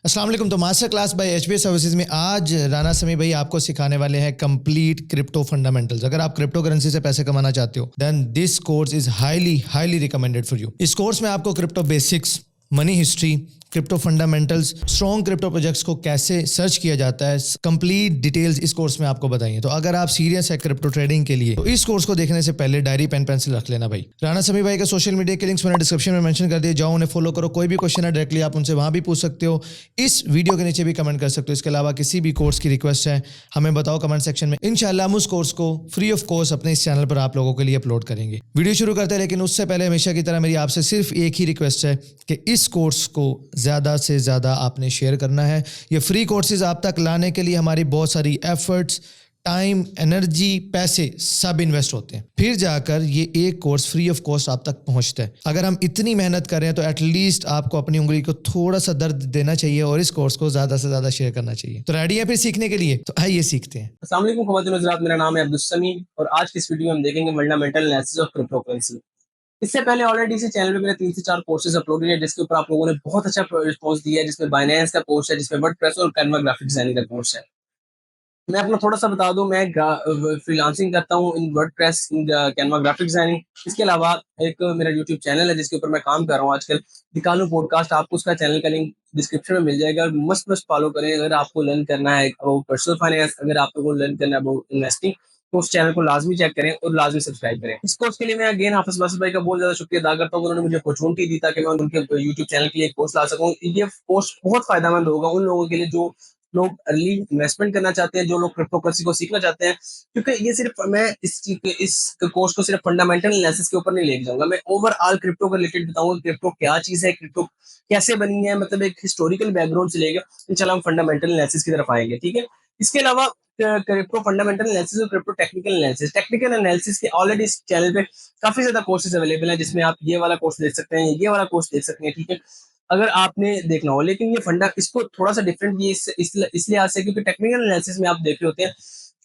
अस्सलाम वालेकुम। तो master class by HBS services में आज राना समी भाई आपको सिखाने वाले हैं कंप्लीट क्रिप्टो फंडामेंटल्स। अगर आप क्रिप्टो करेंसी से पैसे कमाना चाहते हो then this course is highly recommended for you. इस कोर्स में आपको crypto basics, money history, crypto fundamentals, strong crypto projects को कैसे सर्च किया जाता है, कंप्लीट डिटेल्स इस कोर्स में आपको बताइए। तो अगर आप सीरियस है क्रिप्टो ट्रेडिंग के लिए तो इस कोर्स को देखने से पहले डायरी पेन पेंसिल रख लेना भाई। राणा समी भाई का सोशल मीडिया के लिंक्स मैंने डिस्क्रिप्शन में मेंशन कर दिए, जाओ उन्हें फॉलो करो। कोई भी क्वेश्चन है डायरेक्टली आप उनसे वहां भी पूछ सकते हो, इस वीडियो के नीचे भी कमेंट कर सकते हो। इसके अलावा किसी भी कोर्स की रिक्वेस्ट है हमें बताओ कमेंट सेक्शन में, इंशाल्लाह हम उस कोर्स को फ्री ऑफ कॉस्ट अपने इस चैनल पर आप लोगों के लिए अपलोड करेंगे। वीडियो शुरू करते हैं, लेकिन उससे पहले हमेशा की तरह मेरी आपसे सिर्फ एक ही रिक्वेस्ट है कि इस कोर्स को ज्यादा से ज्यादा आपने शेयर करना है। ये फ्री कोर्सेज आप तक लाने के लिए हमारी बहुत सारी एफर्ट्स, टाइम, एनर्जी, पैसे सब इन्वेस्ट होते हैं, फिर जाकर ये एक कोर्स फ्री ऑफ कॉस्ट आप तक पहुंचता है। अगर हम इतनी मेहनत करें तो एटलीस्ट आपको अपनी उंगली को थोड़ा सा दर्द देना चाहिए और इस कोर्स को ज्यादा से ज्यादा शेयर करना चाहिए। तो रेडी है फिर सीखने के लिए? तो आइए सीखते हैं। अस्सलाम वालेकुम ख़वातीन व हज़रात, मेरा नाम है अब्दुल समी और आज की इस वीडियो में हम देखेंगे fundamental analysis of crypto currency. इससे पहले ऑलरेडी इसी चैनल पे मैंने 3 से 4 कोर्सेज अपलोड किए जिसके ऊपर आप लोगों ने बहुत अच्छा रिस्पॉन्स दिया है, जिसमें बाइनेंस का कोर्स है, जिसमें वर्डप्रेस और कैनवा ग्राफिक डिजाइनिंग का कोर्स है। मैं अपना थोड़ा सा बता दूं, मैं फ्रीलांसिंग करता हूं इन वर्डप्रेस, कैनवा ग्राफिक डिजाइनिंग। इसके अलावा एक मेरा यूट्यूब चैनल है जिसके ऊपर मैं काम कर रहा हूं आजकल, निकालू पॉडकास्ट। आपको उसका चैनल का लिंक डिस्क्रिप्शन में मिल जाएगा और मस्त मस्त फॉलो करें। अगर आपको लर्न करना है अबाउट पर्सनल फाइनेंस, अगर आपको लर्न करना है अबाउट इन्वेस्टिंग, तो उस चैनल को लाजमी चेक करें और लाजमी सब्सक्राइब करें। इस कोर्स के लिए मैं अगेन हाफिज बासित भाई का बहुत ज्यादा शुक्रिया अदा करता हूँ। उन्होंने मुझे अपॉर्चुनिटी दी ताकि मैं उनके यूट्यूब चैनल के लिए एक कोर्स ला सकूँ। ये कोर्स बहुत फायदेमंद होगा उन लोगों के लिए जो लोग अर्ली इन्वेस्टमेंट करना चाहते हैं, जो लोग क्रिप्टो करेंसी को सीखना चाहते हैं। क्योंकि ये सिर्फ मैं इस कोर्स को सिर्फ फंडामेंटल एनालिसिस के ऊपर नहीं लेके जाऊंगा, मैं ओवरऑल क्रिप्टो का रिलेटेड बताऊंगा। क्रिप्टो क्या चीज है, क्रिप्टो कैसे बनी है, मतलब एक हिस्टोरिकल बैकग्राउंड से लेकर इंशाल्लाह हम फंडामेंटल एनालिसिस की तरफ आएंगे। ठीक है, इसके अलावा क्रिप्टो फंडामेंटल एनालिसिस और क्रिप्टो टेक्निकल एनालिसिस के ऑलरेडी इस चैनल पे काफी ज्यादा कोर्सेज अवेलेबल हैं, जिसमें आप ये वाला कोर्स देख सकते हैं, ये वाला कोर्स देख सकते हैं। ठीक है, अगर आपने देखना हो। लेकिन ये फंडा इसको थोड़ा सा डिफरेंट ये इस लिहाज से क्योंकि टेक्निकल एनालिसिस में आप देख रहे होते हैं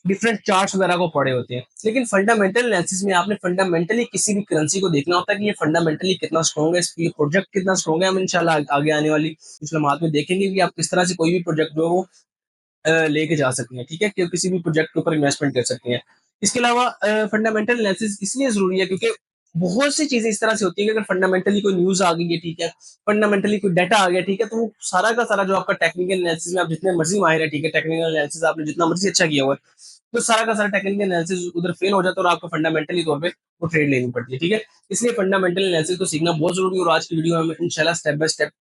डिफरेंट चार्ट्स वगैरह को पढ़े होते हैं, लेकिन फंडामेंटल एनालिसिस में आपने फंडामेंटली किसी भी करेंसी को देखना होता है कि ये फंडामेंटली कितना स्ट्रॉन्ग है, इसकी प्रोजेक्ट कितना स्ट्रॉन्ग है। हम इंशाल्लाह आगे आने वाली कुछ लम्हात में देखेंगे कि आप किस तरह से कोई भी प्रोजेक्ट जो है वो लेके जा सकते हैं। ठीक है, कि किसी भी प्रोजेक्ट के ऊपर इन्वेस्टमेंट कर सकते हैं। इसके अलावा फंडामेंटल एनालिसिस इसलिए जरूरी है क्योंकि बहुत सी चीजें इस तरह से होती है कि अगर फंडामेंटली कोई न्यूज आ गई है, ठीक है, फंडामेंटली कोई डाटा आ गया, ठीक है, तो वो सारा का सारा जो आपका टेक्निकल एनालिसिस में आप जितने मर्जी माहिर है, ठीक है, टेक्निकल एनालिसिस आपने जितना मर्जी अच्छा किया हुआ है, तो सारा का सारा टेक्निकल एनालिसिस उधर फेल हो जाता है और आपको फंडामेंटली तौर पे वो ट्रेड लेनी पड़ती है। ठीक है, इसलिए फंडामेंटल एनालिसिस को सीखना बहुत जरूरी है और आज की वीडियो में इंशाल्लाह स्टेप बाय स्टेप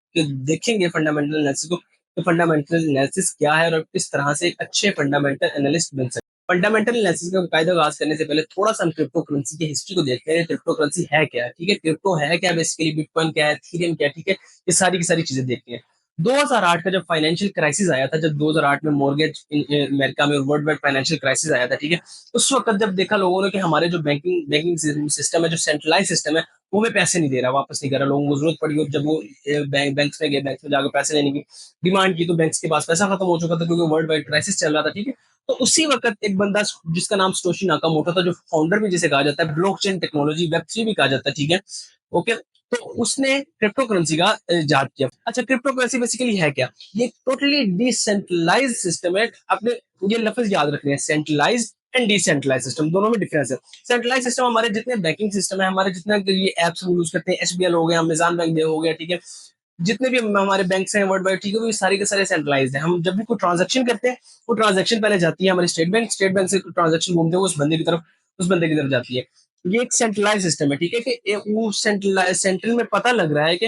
देखेंगे फंडामेंटल एनालिसिस को, तो फंडामेंटल एनालिसिस क्या है और किस तरह से एक अच्छे फंडामेंटल एनालिस्ट बन सकते हैं। फंडामेंटल एनालिसिस का कायदा आगाज करने से पहले थोड़ा सा हम क्रिप्टो करेंसी की हिस्ट्री को देखते हैं। क्रिप्टो करेंसी है क्या? ठीक है, क्रिप्टो है क्या, बेसिकली बिटकॉइन क्या है, इथेरियम क्या है, ठीक है, ये सारी की सारी चीजें देखते हैं। 2008 का जब फाइनेंशियल क्राइसिस आया था, जब 2008 में मॉर्गेज अमेरिका में वर्ल्ड वाइड फाइनेंशियल क्राइसिस आया था, ठीक है, उस वक्त जब देखा लोगों ने कि हमारे जो बैंकिंग सिस्टम है, जो सेंट्रलाइज सिस्टम है, वो हमें पैसे नहीं दे रहा, वापस नहीं कर रहा, लोगों को जरूरत पड़ी और जब वो बैंक्स में गए, बैंक्स में जाकर पैसे लेने की डिमांड की, तो बैंक्स के पास पैसा खत्म हो चुका था क्योंकि वर्ल्ड वाइड क्राइसिस चल रहा था। ठीक है, तो उसी वक्त एक बंदा जिसका नाम सतोशी नाकामोटो था, जो फाउंडर भी जिसे कहा जाता है, ब्लॉकचेन टेक्नोलॉजी वेब3 भी कहा जाता है, ठीक है, ओके, तो उसने क्रिप्टो करेंसी का इजाद किया। अच्छा, क्रिप्टो करेंसी बेसिकली है क्या? ये टोटली डिसेंट्रलाइज्ड सिस्टम है। आपने ये लफ्ज याद रखने हैं, सेंट्रलाइज्ड एंड डिसेंट्रलाइज्ड सिस्टम, दोनों में डिफरेंस है। सेंट्रलाइज्ड सिस्टम हमारे जितने बैंकिंग सिस्टम है, हमारे जितने ये एप्स यूज करते हैं, एसबीएल हो गया, अमेजन बैंक हो गया, ठीक है, जितने भी हमारे बैंक हैं वर्ल्ड वाइड, ठीक है, वो सारे के सारे सेंट्रलाइज्ड है। हम जब भी कोई ट्रांजेक्शन करते हैं, वो ट्रांजेक्शन पहले जाती है हमारी स्टेट बैंक से ट्रांजेक्शन घूमते हुए उस बंदे की तरफ जाती है। ये एक सेंट्रलाइज सिस्टम है, ठीक है, कि वो सेंट्रल में पता लग रहा है कि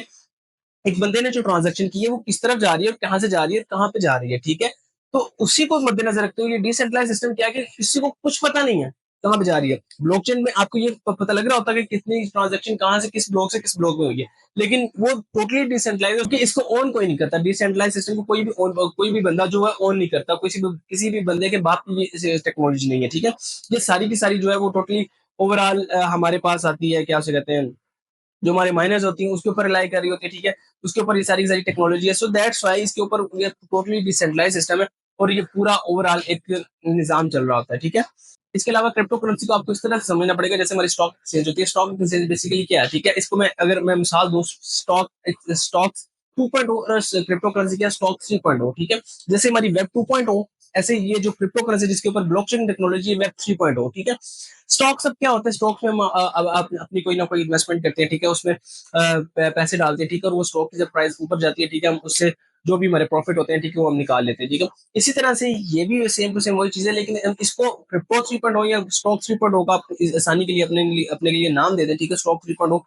एक बंदे ने जो ट्रांजैक्शन की है वो किस तरफ जा रही है और कहाँ से जा रही है, कहाँ पे जा रही है। ठीक है, तो उसी को मद्देनजर रखते हुए ये डिसेंट्रलाइज सिस्टम क्या है कि किसी को कुछ पता नहीं है कहाँ पे जा रही है। ब्लॉकचेन में आपको ये पता लग रहा होता है कि कितनी ट्रांजैक्शन कहाँ से किस ब्लॉक में हुई है, लेकिन वो टोटली डिसेंट्रलाइज है कि इसको ऑन कोई नहीं करता। डिसेंट्रलाइज सिस्टम को कोई भी बंदा जो है ऑन नहीं करता, किसी भी बंदे के बाप की ये टेक्नोलॉजी नहीं है। ठीक है, ये सारी की सारी जो है वो टोटली ओवरऑल हमारे पास आती है, क्या से कहते हैं, जो हमारे माइनर्स होती हैं उसके ऊपर रिलाई कर रही होती है। ठीक है, उसके ऊपर ये सारी की सारी टेक्नोलॉजी है। सो दैट्स वाई इसके ऊपर ये टोटली डिसेंट्रलाइज सिस्टम है और ये पूरा ओवरऑल एक निजाम चल रहा होता है। ठीक है, इसके अलावा क्रिप्टो करेंसी को आपको इस तरह से समझना पड़ेगा जैसे हमारी स्टॉक एक्सचेंज होती है। स्टॉक एक्सचेंज बेसिकली क्या है? ठीक है, इसको मैं अगर मैं मिसाल दूं, स्टॉक्स 2.0 और क्रिप्टो करेंसी क्या स्टॉक 3.0, ठीक है। जैसे हमारी वेब 2.0, ऐसे ये जो क्रिप्टो करेंसी जिसके ऊपर ब्लॉकचेन टेक्नोलॉजी है, वेब 3.0, ठीक है। स्टॉक सब क्या होता है, स्टॉक्स में हम आप अपनी कोई ना कोई इन्वेस्टमेंट करते हैं, ठीक है, उसमें पैसे डालते हैं, ठीक है, और वो स्टॉक की जब प्राइस ऊपर जाती है, ठीक है, हम उससे जो भी हमारे प्रॉफिट होते हैं, ठीक है, वो हम निकाल लेते हैं, ठीक है। इसी तरह से ये भी सेम टू सेम वही चीज है, लेकिन हम इसको क्रिप्टो 3.0 या स्टॉक 3.0 का आप आसानी के लिए अपने लिए नाम दे दें, ठीक है, स्टॉक 3.0।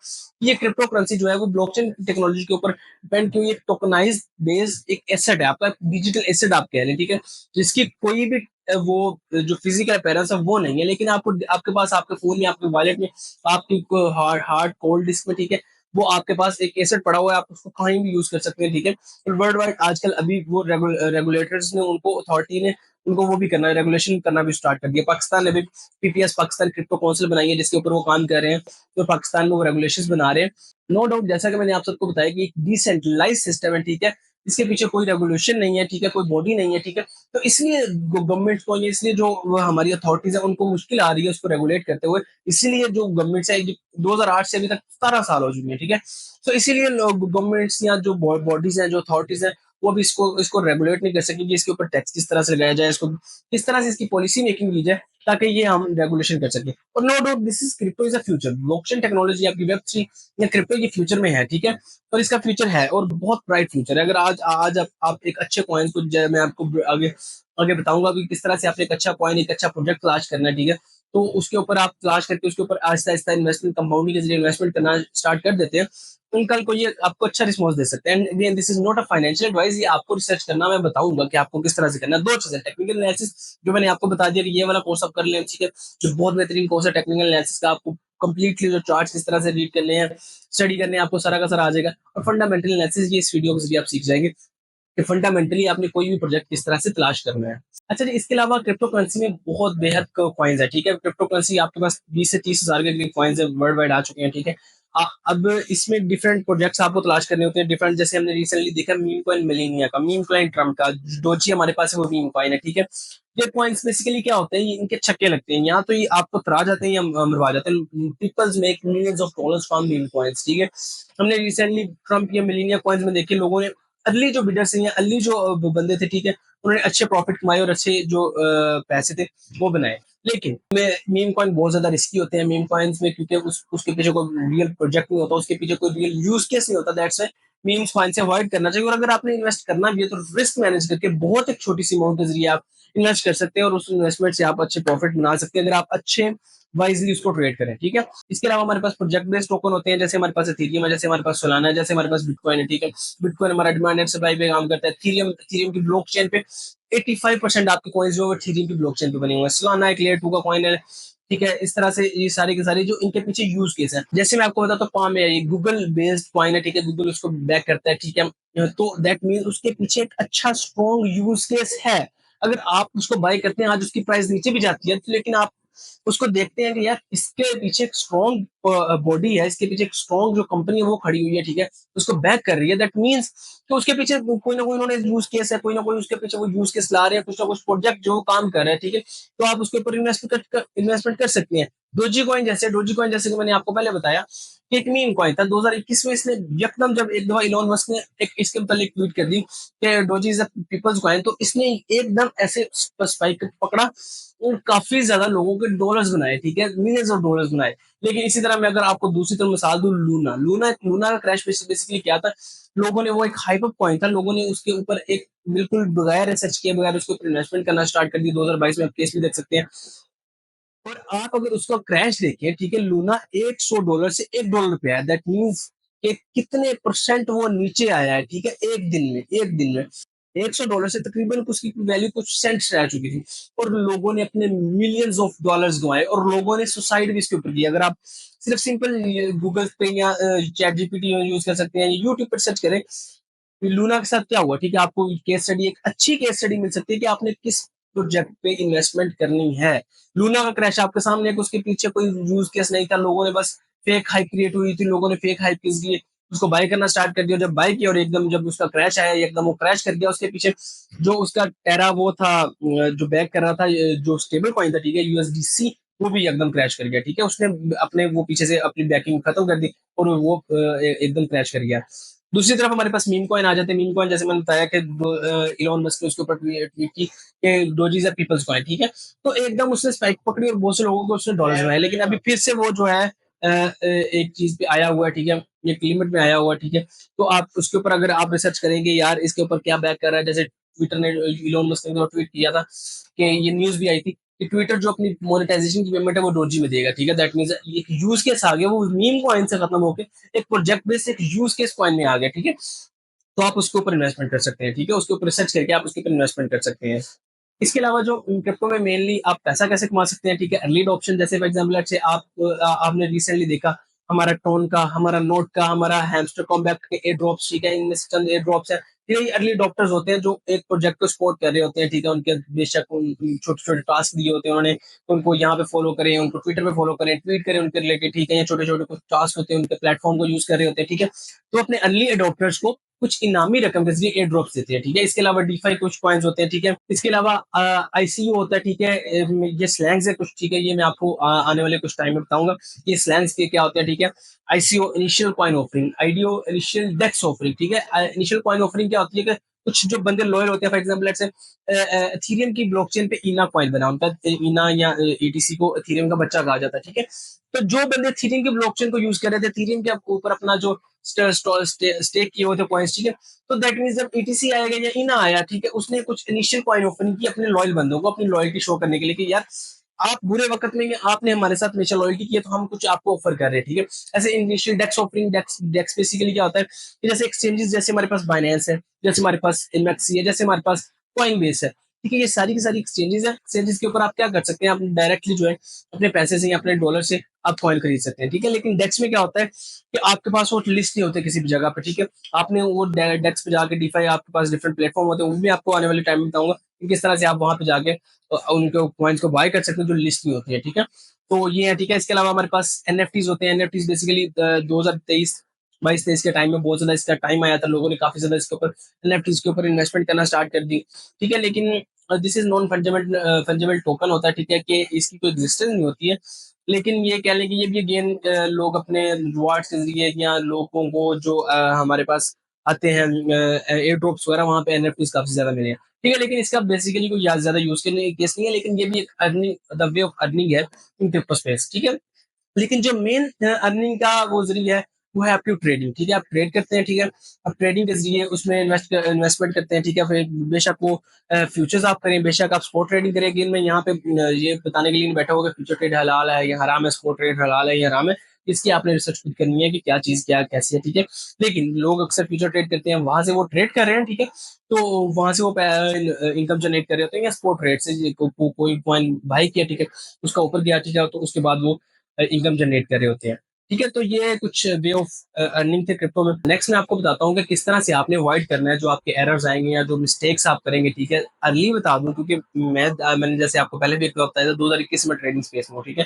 ये क्रिप्टो करेंसी जो है वो ब्लॉकचेन टेक्नोलॉजी के ऊपर डिपेंड की हुई एक टोकनाइज्ड बेस्ड एक एसेट है, आपका डिजिटल एसेट आप कह लें, ठीक है, जिसकी कोई भी वो जो फिजिकल अपीयरेंस है वो नहीं है, लेकिन आपको आपके पास आपके फोन में, आपके वॉलेट में, आपकी हार्ड हार्ड कोल्ड डिस्क में, ठीक है, वो आपके पास एक एसेट पड़ा हुआ है, आप उसको कहीं भी यूज कर सकते हैं, ठीक है। वर्ल्ड वाइड आजकल अभी वो रेगुलेटर्स ने उनको अथॉरिटी ने उनको वो भी करना है, रेगुलेशन करना भी स्टार्ट कर दिया। पाकिस्तान ने भी पीपीएस पाकिस्तान क्रिप्टो काउंसिल बनाई है जिसके ऊपर वो काम कर रहे हैं, तो पाकिस्तान में वो रेगुलेशन बना रहे हैं। नो डाउट, जैसा कि मैंने आप सबको बताया कि एक डिसेंट्रलाइज सिस्टम है, ठीक है, इसके पीछे कोई रेगुलेशन नहीं है, ठीक है, कोई बॉडी नहीं है, ठीक है, तो इसलिए गवर्नमेंट को, ये इसलिए जो हमारी अथॉरिटीज है उनको मुश्किल आ रही है उसको रेगुलेट करते हुए, इसीलिए जो गवर्नमेंट है 2008 से अभी तक 17 साल हो चुके हैं, ठीक है। तो इसीलिए गवर्नमेंट्स या जो बॉडीज हैं, जो अथॉरिटीज हैं, वो भी इसको इसको रेगुलेट नहीं कर सकेंगे, इसके ऊपर टैक्स किस तरह से लगाया जाए, इसको किस तरह से इसकी पॉलिसी मेकिंग की जाए ताकि ये हम रेगुलेशन कर सके। और no doubt this is crypto is a future, blockchain technology आपकी वेब 3 या क्रिप्टो ये फ्यूचर में है, ठीक है, और इसका फ्यूचर है और बहुत ब्राइट फ्यूचर है। अगर आज आज आप एक अच्छे कॉइन को, मैं आपको आगे आगे बताऊंगा कि किस तरह से आपने एक अच्छा कॉइन, एक अच्छा प्रोजेक्ट तलाश करना है, ठीक है, तो उसके ऊपर आप तलाश करके उसके ऊपर आहिस्ता आहिस्ता इन्वेस्टमेंट कंपाउंडिंग के जरिए इन्वेस्टमेंट करना स्टार्ट कर देते हैं, तो कल को ये आपको अच्छा रिस्पॉन्स दे सकते हैं। And again this is not a financial advice, ये आपको रिसर्च करना, मैं बताऊंगा कि आपको किस तरह से करना है। दो चीजें, टेक्निकल एनालिसिस जो मैंने आपको बता दिया कि ये वाला कोर्स आप कर लें, ठीक है, जो बहुत बेहतरीन कोर्स है टेक्निकल एनालिसिस का, आपको कंप्लीटली जो चार्ट्स किस तरह से रीड करने हैं, स्टडी करने हैं, आपको सारा का सारा आ जाएगा। और फंडामेंटल एनालिसिस ये इस वीडियो के जरिए आप सीख जाएंगे कि फंडामेंटली आपने कोई भी प्रोजेक्ट किस तरह से तलाश करना है। अच्छा जी, इसके अलावा क्रिप्टो करेंसी में बहुत बेहद कॉइन्स है, ठीक है, क्रिप्टो करेंसी आपके पास 20 से 30 हजार के करीब कॉइन्स है, वर्ल्ड वाइड आ चुके हैं, ठीक है। अब इसमें डिफरेंट प्रोजेक्ट्स आपको तलाश करने होते हैं, डिफरेंट, जैसे हमने रिसेंटली देखा मीम कॉइन मिलेनिया का, मीम कॉइन ट्रम्प का, डोजी हमारे पास है वो मीम कॉइन है, ठीक है। ये कॉइन्स बेसिकली क्या होते हैं, ये इनके छक्के लगते हैं, यहाँ तो ये आपको तरा जाते हैं या मरवा जाते हैं। Peoples make millions of dollars from meme coins, ठीक है। हमने रिसेंटली ट्रम्प या मिलेनिया कॉइन्स में देखे, लोगों ने अर्ली जो बिडर्स हैं या अर्ली जो बंदे थे, ठीक है, उन्होंने अच्छे प्रॉफिट कमाए और अच्छे जो पैसे थे वो बनाए। लेकिन मीम कॉइन बहुत ज्यादा रिस्की होते हैं मीम कॉइन्स में, क्योंकि उसके पीछे कोई रियल प्रोजेक्ट नहीं होता, उसके पीछे कोई रियल यूज केस नहीं होता, दैट्स व्हाई मीम्स कॉइन से अवॉइड करना चाहिए। और अगर आपने इन्वेस्ट करना भी है तो रिस्क मैनेज करके बहुत एक छोटी सी अमाउंट के जरिए आप इन्वेस्ट कर सकते हैं और उस इन्वेस्टमेंट से आप अच्छे प्रॉफिट बना सकते हैं अगर आप अच्छे वाइजली उसको ट्रेड करें, ठीक है। इसके अलावा हमारे पास प्रोजेक्ट बेस्ड टोकन होते हैं, जैसे हमारे पास एथेरियम है, जैसे हमारे पास सोलाना है, जैसे हमारे पास बिटकॉइन है, ठीक है। बिटकॉइन हमारा डिमांड एंड सप्लाई पे काम करता है। एथेरियम एथेरियम की ब्लॉकचेन पे 85% आपके कॉइन्स जो है एथेरियम की ब्लॉकचेन पे बने हुए हैं। सोलाना एक लेयर 2 का कॉइन है, ठीक है। इस तरह से ये सारे के सारे जो इनके पीछे यूज केस है, जैसे मैं आपको बताता हूँ, पाम है, ये गूगल बेस्ड कॉइन है, ठीक है, गूगल उसको बैक करता है, ठीक है, तो दैट मीन उसके पीछे एक अच्छा स्ट्रॉन्ग यूज केस है। अगर आप उसको बाय करते हैं, आज उसकी प्राइस नीचे भी जाती है, लेकिन आप उसको देखते हैं कि यार इसके पीछे एक स्ट्रॉन्ग बॉडी है, इसके पीछे एक स्ट्रॉन्ग जो कंपनी है वो खड़ी हुई है, ठीक है, उसको बैक कर रही है, दैट मींस तो उसके पीछे कोई ना कोई उन्होंने यूज केस है, कोई ना कोई उसके पीछे वो यूज केस ला रहे हैं, कुछ ना कुछ प्रोजेक्ट जो काम कर रहे हैं, ठीक है, तो आप उसके ऊपर इन्वेस्टमेंट कर सकते हैं। डोजी कॉइन जैसे कि मैंने आपको पहले बताया कि एक मीम कॉइन था 2021 में, इसने यकदम जब एक दफा इलॉन मस्क ने एक इसके मतलब ट्वीट कर दी कि doji is a people's coin, तो इसने एकदम ऐसे स्पाइक पकड़ा और काफी ज्यादा लोगों के डॉलर्स बनाए, ठीक है, मिलियंस ऑफ डॉलर्स बनाए। लेकिन इसी तरह मैं अगर आपको दूसरी तरफ मिसाल दूं, लूना का क्रैश बेसिकली क्या था, लोगों ने वो एक हाइप अप कॉइन था, लोगों ने उसके ऊपर एक बिल्कुल बगैर रिसर्च किए बगैर उसके ऊपर इन्वेस्टमेंट करना स्टार्ट कर दिया। 2022 में आप केस भी देख सकते हैं। और आप अगर उसका क्रैश देखें, ठीक है, लूना $100 से $1 पे आया, दैट मींस कि कितने परसेंट वो नीचे आया है, ठीक है, एक दिन में $100 से तकरीबन उसकी वैल्यू कुछ सेंट्स रह चुकी थी और लोगों ने अपने मिलियंस ऑफ डॉलर्स गंवाए और लोगों ने सुसाइड भी इसके ऊपर की। अगर आप सिर्फ सिंपल गूगल पे या चैट जीपीटी यूज कर सकते हैं, यूट्यूब पर सर्च करें लूना के साथ क्या हुआ, ठीक है, आपको केस स्टडी, एक अच्छी केस स्टडी मिल सकती है कि आपने किस प्रोजेक्ट पे इन्वेस्टमेंट करनी है। लूना का क्रैश आपके सामने, उसके पीछे कोई यूज केस नहीं था, लोगों ने बस फेक हाइप क्रिएट हुई थी, लोगों ने फेक हाइप किस लिए उसको बाय करना स्टार्ट कर दिया, जब बाय किया और एकदम जब उसका क्रैश आया एकदम वो क्रैश कर गया। उसके पीछे जो उसका टेरा वो था जो बैक कर रहा था, जो स्टेबल कॉइन था, ठीक है, यूएसडीसी, वो भी एकदम क्रैश कर गया, ठीक है, उसने अपने वो पीछे से अपनी बैकिंग खत्म कर दी और वो एकदम क्रैश कर गया। दूसरी तरफ हमारे पास मीम कॉइन आ जाते हैं। मीम कॉइन जैसे मैंने बताया कि इलॉन मस्क ने उसके ऊपर ट्वीट की कि doji is a people's coin, ठीक है। तो एकदम उसने स्पाइक पकड़ी और बहुत से लोगों को उसने डॉलर्स बनाए, लेकिन अभी फिर से वो जो है एक चीज पे आया हुआ है, ठीक है, एक लिमिट में आया हुआ है, ठीक है। तो आप उसके ऊपर अगर आप रिसर्च करेंगे यार इसके ऊपर क्या बैक कर रहा है, जैसे ट्विटर ने, इलॉन मस्क ने ट्वीट किया था कि ये न्यूज भी आई थी कि ट्विटर जो अपनी मोनेटाइजेशन की पेमेंट है वो डोजी में देगा, ठीक है। दैट मींस एक यूज केस आ गया, वो मीम कॉइन से खत्म होकर एक प्रोजेक्ट बेस्ड एक यूज केस कॉइन में आ गया, ठीक है। तो आप उसके ऊपर इन्वेस्टमेंट कर सकते हैं, ठीक है, उसके ऊपर रिसर्च करके आप उसके ऊपर इन्वेस्टमेंट कर सकते हैं। इसके अलावा जो क्रिप्टो में मेनली आप पैसा कैसे कमा सकते हैं, ठीक है, अर्ली ऑप्शन, जैसे फॉर एग्जांपल से आप आपने रिसेंटली देखा हमारा टोन का, हमारा नोट का, हमारा हैमस्टर कॉम्बैक्ट के एयर ड्रॉप्स, ठीक है, इनमें से चंद एयर ड्रॉप्स है। ये अर्ली अडॉप्टर्स होते हैं जो एक प्रोजेक्ट को सपोर्ट कर रहे होते हैं, ठीक है, उनके बेशक छोटे छोटे टास्क दिए होते हैं उन्होंने, उनको यहाँ पे फॉलो करें, उनको ट्विटर पे फॉलो करें, ट्वीट करें उनके रिलेटेड, ठीक है, या छोटे छोटे कुछ टास्क होते हैं उनके प्लेटफॉर्म को यूज कर रहे होते हैं, ठीक है। तो अपने अर्ली अडॉप्टर्स को कुछ इनामी रकम के जरिए एयर ड्रॉप्स देते हैं, ठीक है। इसके अलावा डीफाई कुछ कॉइन्स होते हैं, ठीक है। इसके अलावा आईसीयू होता है, ठीक है। ये स्लैंग्स है कुछ, ठीक है, ये मैं आपको आने वाले कुछ टाइम में बताऊंगा ये स्लैंग्स के क्या होते हैं, ठीक है। ICO initial coin offering, IDO initial DEX offering, ठीक है। इनिशियल कॉइन ऑफरिंग क्या होती है कि कुछ जो बंदे लॉयल होते हैं, for example let's say Ethereum की ब्लॉकचेन पे इना कॉइन बना, उनका इना या एटीसी को एथेरियम का बच्चा कहा जाता है, ठीक है। तो जो बंदे एथेरियम की ब्लॉकचेन को यूज कर रहे थे, एथेरियम के ऊपर अपना जो स्टेक किए हुए थे कॉइन्स, ठीक है। तो दैट मींस जब ईटीसी आएगा या इना आया, ठीक है, उसने कुछ इनिशियल कॉइन ओपन की अपने लॉयल बंदों को, अपनी लॉयल्टी शो करने के लिए कि यार आप बुरे वक्त में आपने हमारे साथ हमेशा लॉयल्टी की है तो हम कुछ आपको ऑफर कर रहे हैं, ठीक है। ऐसे इनिशियल डेक्स ऑफरिंग, डेक्स डेक्स बेसिकली क्या होता है कि जैसे एक्सचेंजेस, जैसे हमारे पास बाइनेंस है, जैसे हमारे पास इनमेक्सी है, जैसे हमारे पास कॉइन बेस है, ठीक है। ये सारी की सारी एक्सचेंजेस है। एक्सचेंजेस के ऊपर आप क्या कर सकते हैं, आप डायरेक्टली जो है अपने पैसे से या अपने डॉलर से आप कॉइन खरीद सकते हैं, ठीक है। लेकिन डेक्स में क्या होता है कि आपके पास वो लिस्ट नहीं होते किसी भी जगह पे, ठीक है। आपने वो डेक्स पे जाके डीफाई, आपके पास डिफरेंट प्लेटफॉर्म होते हैं, वो भी आपको आने वाले टाइम में बताऊंगा कि किस तरह से आप वहां पे जाके उनके कॉइन्स को बाय कर सकते हैं जो लिस्ट नहीं होती है, ठीक है। तो ये है, ठीक है। इसके अलावा हमारे पास एनएफटीज होते हैं। एनएफटीज बेसिकली 2023 22-23 के टाइम में बहुत ज्यादा इसका टाइम आया था, लोगों ने काफी ज्यादा इसके ऊपर एनएफटीज के ऊपर इन्वेस्टमेंट करना स्टार्ट कर दी, ठीक है। लेकिन this is non fungible fungible token होता है, ठीक है, कि इसकी कोई एग्जिस्टेंस नहीं होती है। लेकिन ये कह लें कि ये भी अगेन लोग अपने रिवार्ड्स के जरिए या लोगों को जो हमारे पास आते हैं एयर ड्रॉप्स वगैरह, वहां पे एनएफटीज काफी ज्यादा मिले हैं, ठीक है। लेकिन इसका बेसिकली कोई ज्यादा यूज करने केस नहीं है, लेकिन ये भी एक earning, the way of earning है इन क्रिप्टो स्पेस, ठीक है। लेकिन जो मेन अर्निंग का वो जरिया है वो है आपकी ट्रेडिंग, ठीक है। आप ट्रेड करते हैं, ठीक है। आप ट्रेडिंग के जरिए उसमें इन्वेस्टमेंट करते हैं, ठीक है। फिर बेशक वो फ्यूचर्स आप करें, बेशक आप स्पॉट ट्रेडिंग करें। लेकिन मैं यहाँ पे ये बताने के लिए नहीं बैठा होगा फ्यूचर ट्रेड हलाल है या हराम है, स्पॉट ट्रेड हलाल है या हराम है। इसकी आपने रिसर्च खुद करनी है कि क्या चीज क्या कैसी है, ठीक है। लेकिन लोग अक्सर फ्यूचर ट्रेड करते हैं, वहां से वो ट्रेड कर रहे हैं, ठीक है। तो वहां से वो इनकम जनरेट कर रहे होते हैं, या स्पॉट ट्रेड से कोई कॉइन बाई किया, ठीक है, उसका ऊपर गया, ठीक है, तो उसके बाद वो इनकम जनरेट कर रहे होते हैं, ठीक है। तो ये कुछ वे ऑफ अर्निंग थे क्रिप्टो में। नेक्स्ट मैं आपको बताता हूँ कि किस तरह से आपने अवॉइड करना है जो आपके एरर्स आएंगे या जो मिस्टेक्स आप करेंगे, ठीक है। अर्ली बता दूं क्योंकि मैंने जैसे आपको पहले भी एक बताया था 2021 में ट्रेडिंग स्पेस में हूँ, ठीक है।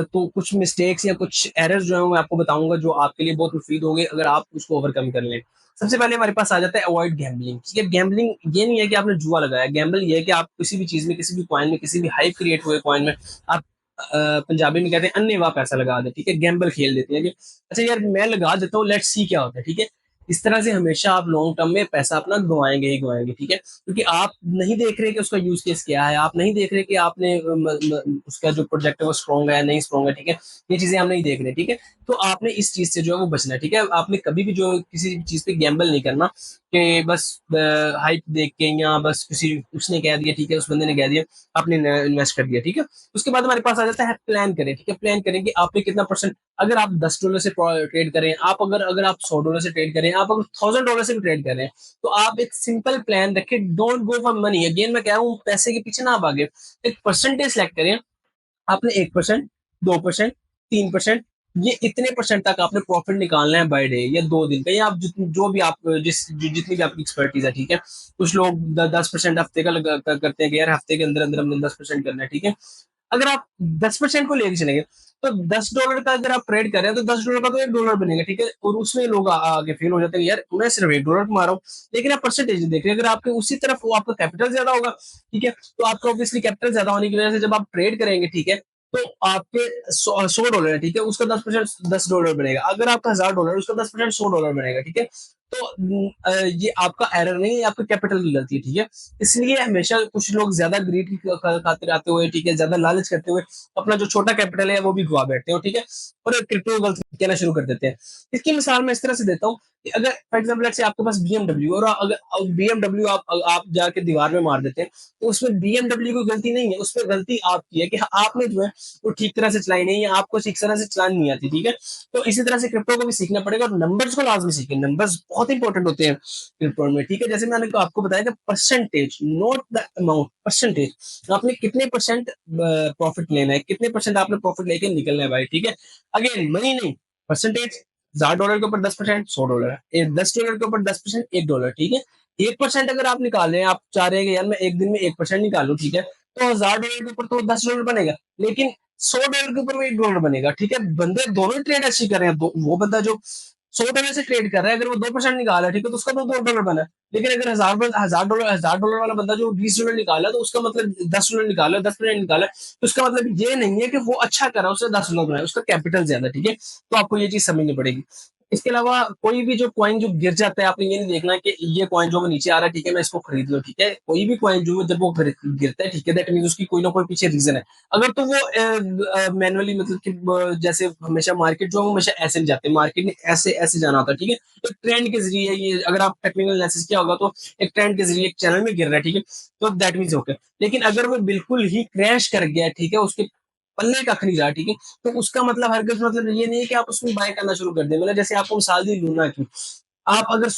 तो कुछ मिस्टेक्स या कुछ एरर्स जो है मैं आपको बताऊंगा जो आपके लिए बहुत मुफीद होंगे अगर आप उसको ओवरकम कर लें। सबसे पहले हमारे पास आ जाता है अवॉइड गैम्बलिंग, ठीक है। गैम्बलिंग ये नहीं है कि आपने जुआ लगाया, गैम्बल ये है कि आप किसी भी चीज में, किसी भी कॉइन में, किसी भी हाइप क्रिएट हुए कॉइन में आप पंजाबी में कहते हैं अन्य वाह पैसा लगा दे, ठीक है, गैम्बल खेल देते हैं कि अच्छा यार मैं लगा देता हूँ, लेट्स सी क्या होता है, ठीक है। इस तरह से हमेशा आप लॉन्ग टर्म में पैसा अपना गंवाएंगे ही गंवाएंगे, ठीक है, क्योंकि आप नहीं देख रहे कि उसका यूज केस क्या है, आप नहीं देख रहे कि आपने उसका जो प्रोजेक्ट है वो स्ट्रॉन्ग है नहीं स्ट्रॉन्ग है, ठीक है। ये चीजें हम नहीं देख रहे, ठीक है। तो आपने इस चीज से जो है वो बचना है, ठीक है। आपने कभी भी जो किसी चीज पे गैम्बल नहीं करना कि बस हाइप देख के या बस किसी उसने कह दिया, ठीक है, उस बंदे ने कह दिया, आपने इन्वेस्ट कर दिया, ठीक है। उसके बाद हमारे पास आ जाता है प्लान करें, ठीक है। प्लान करें कि आपने कितना परसेंट, अगर आप $10 से ट्रेड करें, आप अगर अगर आप $100 से ट्रेड करें, आप अगर $1000 से भी ट्रेड करें, तो आप एक सिंपल प्लान रखें। Don't go for money, again मैं कह रहा हूँ पैसे के पीछे ना भागे। एक परसेंटेज सेलेक्ट करें, आपने 1%, 2%, 3%, ये इतने परसेंट तक आपने प्रॉफिट निकालना है बाय डे या 2 दिन का, या आप जो भी आप जितनी भी आपकी एक्सपर्टीज है, ठीक है। कुछ लोग 10% हफ्ते का करते हैं कि यार हफ्ते के अंदर अंदर हमने 10% करना है, ठीक है। अगर आप 10% को लेके चलेंगे तो $10 का अगर आप ट्रेड कर रहे हैं तो $10 का तो $1 बनेगा, ठीक है। और उसमें लोग आगे फेल हो जाते हैं यार मैं सिर्फ $1 कमा रहा हूँ, लेकिन आप परसेंटेज देख रहे हैं। अगर आपके उसी तरफ वो आपका कैपिटल ज्यादा होगा, ठीक है, तो आपका ऑब्वियसली कैपिटल ज्यादा होने की वजह से जब आप ट्रेड करेंगे, ठीक है, तो आपके $100 है, ठीक है, उसका 10% $10 बनेगा। अगर आपका $1000 उसका 10% $100 बनेगा, ठीक है। तो ये आपका एरर नहीं है, ये आपके कैपिटल की गलती है, ठीक है। इसलिए हमेशा कुछ लोग ज्यादा ग्रीड की खातिर आते हुए, ठीक है, ज्यादा लालच करते हुए अपना जो छोटा कैपिटल है वो भी गवा बैठते हैं, ठीक है, और क्रिप्टो गलत कहना शुरू कर देते हैं। इसकी मिसाल मैं इस तरह से देता हूँ कि अगर फॉर एग्जाम्पल से आपके पास बीएमडब्ल्यू, और अगर बीएमडब्ल्यू आप जाके दीवार में मार देते हैं, तो उसमें बीएमडब्ल्यू की गलती नहीं है, उसमें गलती आपकी है कि आपने जो है वो ठीक तरह से चलाई नहीं है, आपको ठीक तरह से चलानी नहीं आती, ठीक है। तो इसी तरह से क्रिप्टो को भी सीखना पड़ेगा, और नंबर्स को लाजमी सीखें, नंबर्स बहुत इंपॉर्टेंट होते हैं क्रिप्टो में, ठीक है। जैसे मैंने आपको बताया कि percentage, not the amount, percentage, आपने कितने परसेंट प्रॉफिट लेना है, कितने परसेंट आपने प्रॉफिट लेके निकलना है भाई, ठीक है। अगेन मनी नहीं, परसेंटेज। $1000 के ऊपर 10%, $100, $10 के ऊपर 10%, $1, ठीक है। 1% अगर आप निकाल रहे हैं, आप चाह रहे हैं कि यार मैं एक दिन में 1% निकालू, ठीक है, तो $1000 के ऊपर तो $10 बनेगा, लेकिन $100 के ऊपर में $1 बनेगा, ठीक है। बंदे दोनों ट्रेड अच्छी कर रहे हैं, वो बंदा जो $100 से ट्रेड कर रहा है, अगर वो 2% निकाला, ठीक है, तो उसका तो $2 बना। लेकिन अगर $1000 वाला बंदा जो $20 निकाला, तो उसका मतलब $10 निकाला, 10% निकाला, तो उसका मतलब ये नहीं है कि वो अच्छा कर रहा है, उसने $10 बनाया, उसका कैपिटल ज्यादा, ठीक है। तो आपको ये चीज समझनी पड़ेगी। इसके अलावा कोई भी जो कॉइन जो गिर जाता है, आपने ये नहीं देखना कि ये कॉइन जो नीचे आ रहा है, ठीक है, मैं इसको खरीद लूं, ठीक है। कोई भी कॉइन जो जब वो गिरता है, ठीक है, दैट मीन उसकी कोई ना कोई पीछे रीजन है। अगर तो वो मैनुअली, मतलब कि जैसे हमेशा मार्केट जो है वो हमेशा ऐसे नहीं जाते, मार्केट ने ऐसे ऐसे जाना होता है, ठीक है। एक ट्रेंड के जरिए, ये अगर आप टेक्निकल एनालिसिस किया होगा, तो एक ट्रेंड के जरिए एक चैनल में गिर रहा है, ठीक है, तो दैट मीन्स ओके। लेकिन अगर वो बिल्कुल ही क्रैश कर गया, ठीक है, उसके पल्ले कख नहीं रहा, ठीक है, तो उसका मतलब हरगिज मतलब ये नहीं है कि आप उसमें बाय करना शुरू कर दें। मतलब जैसे आपको मिसाल दी लूना की, आप अगर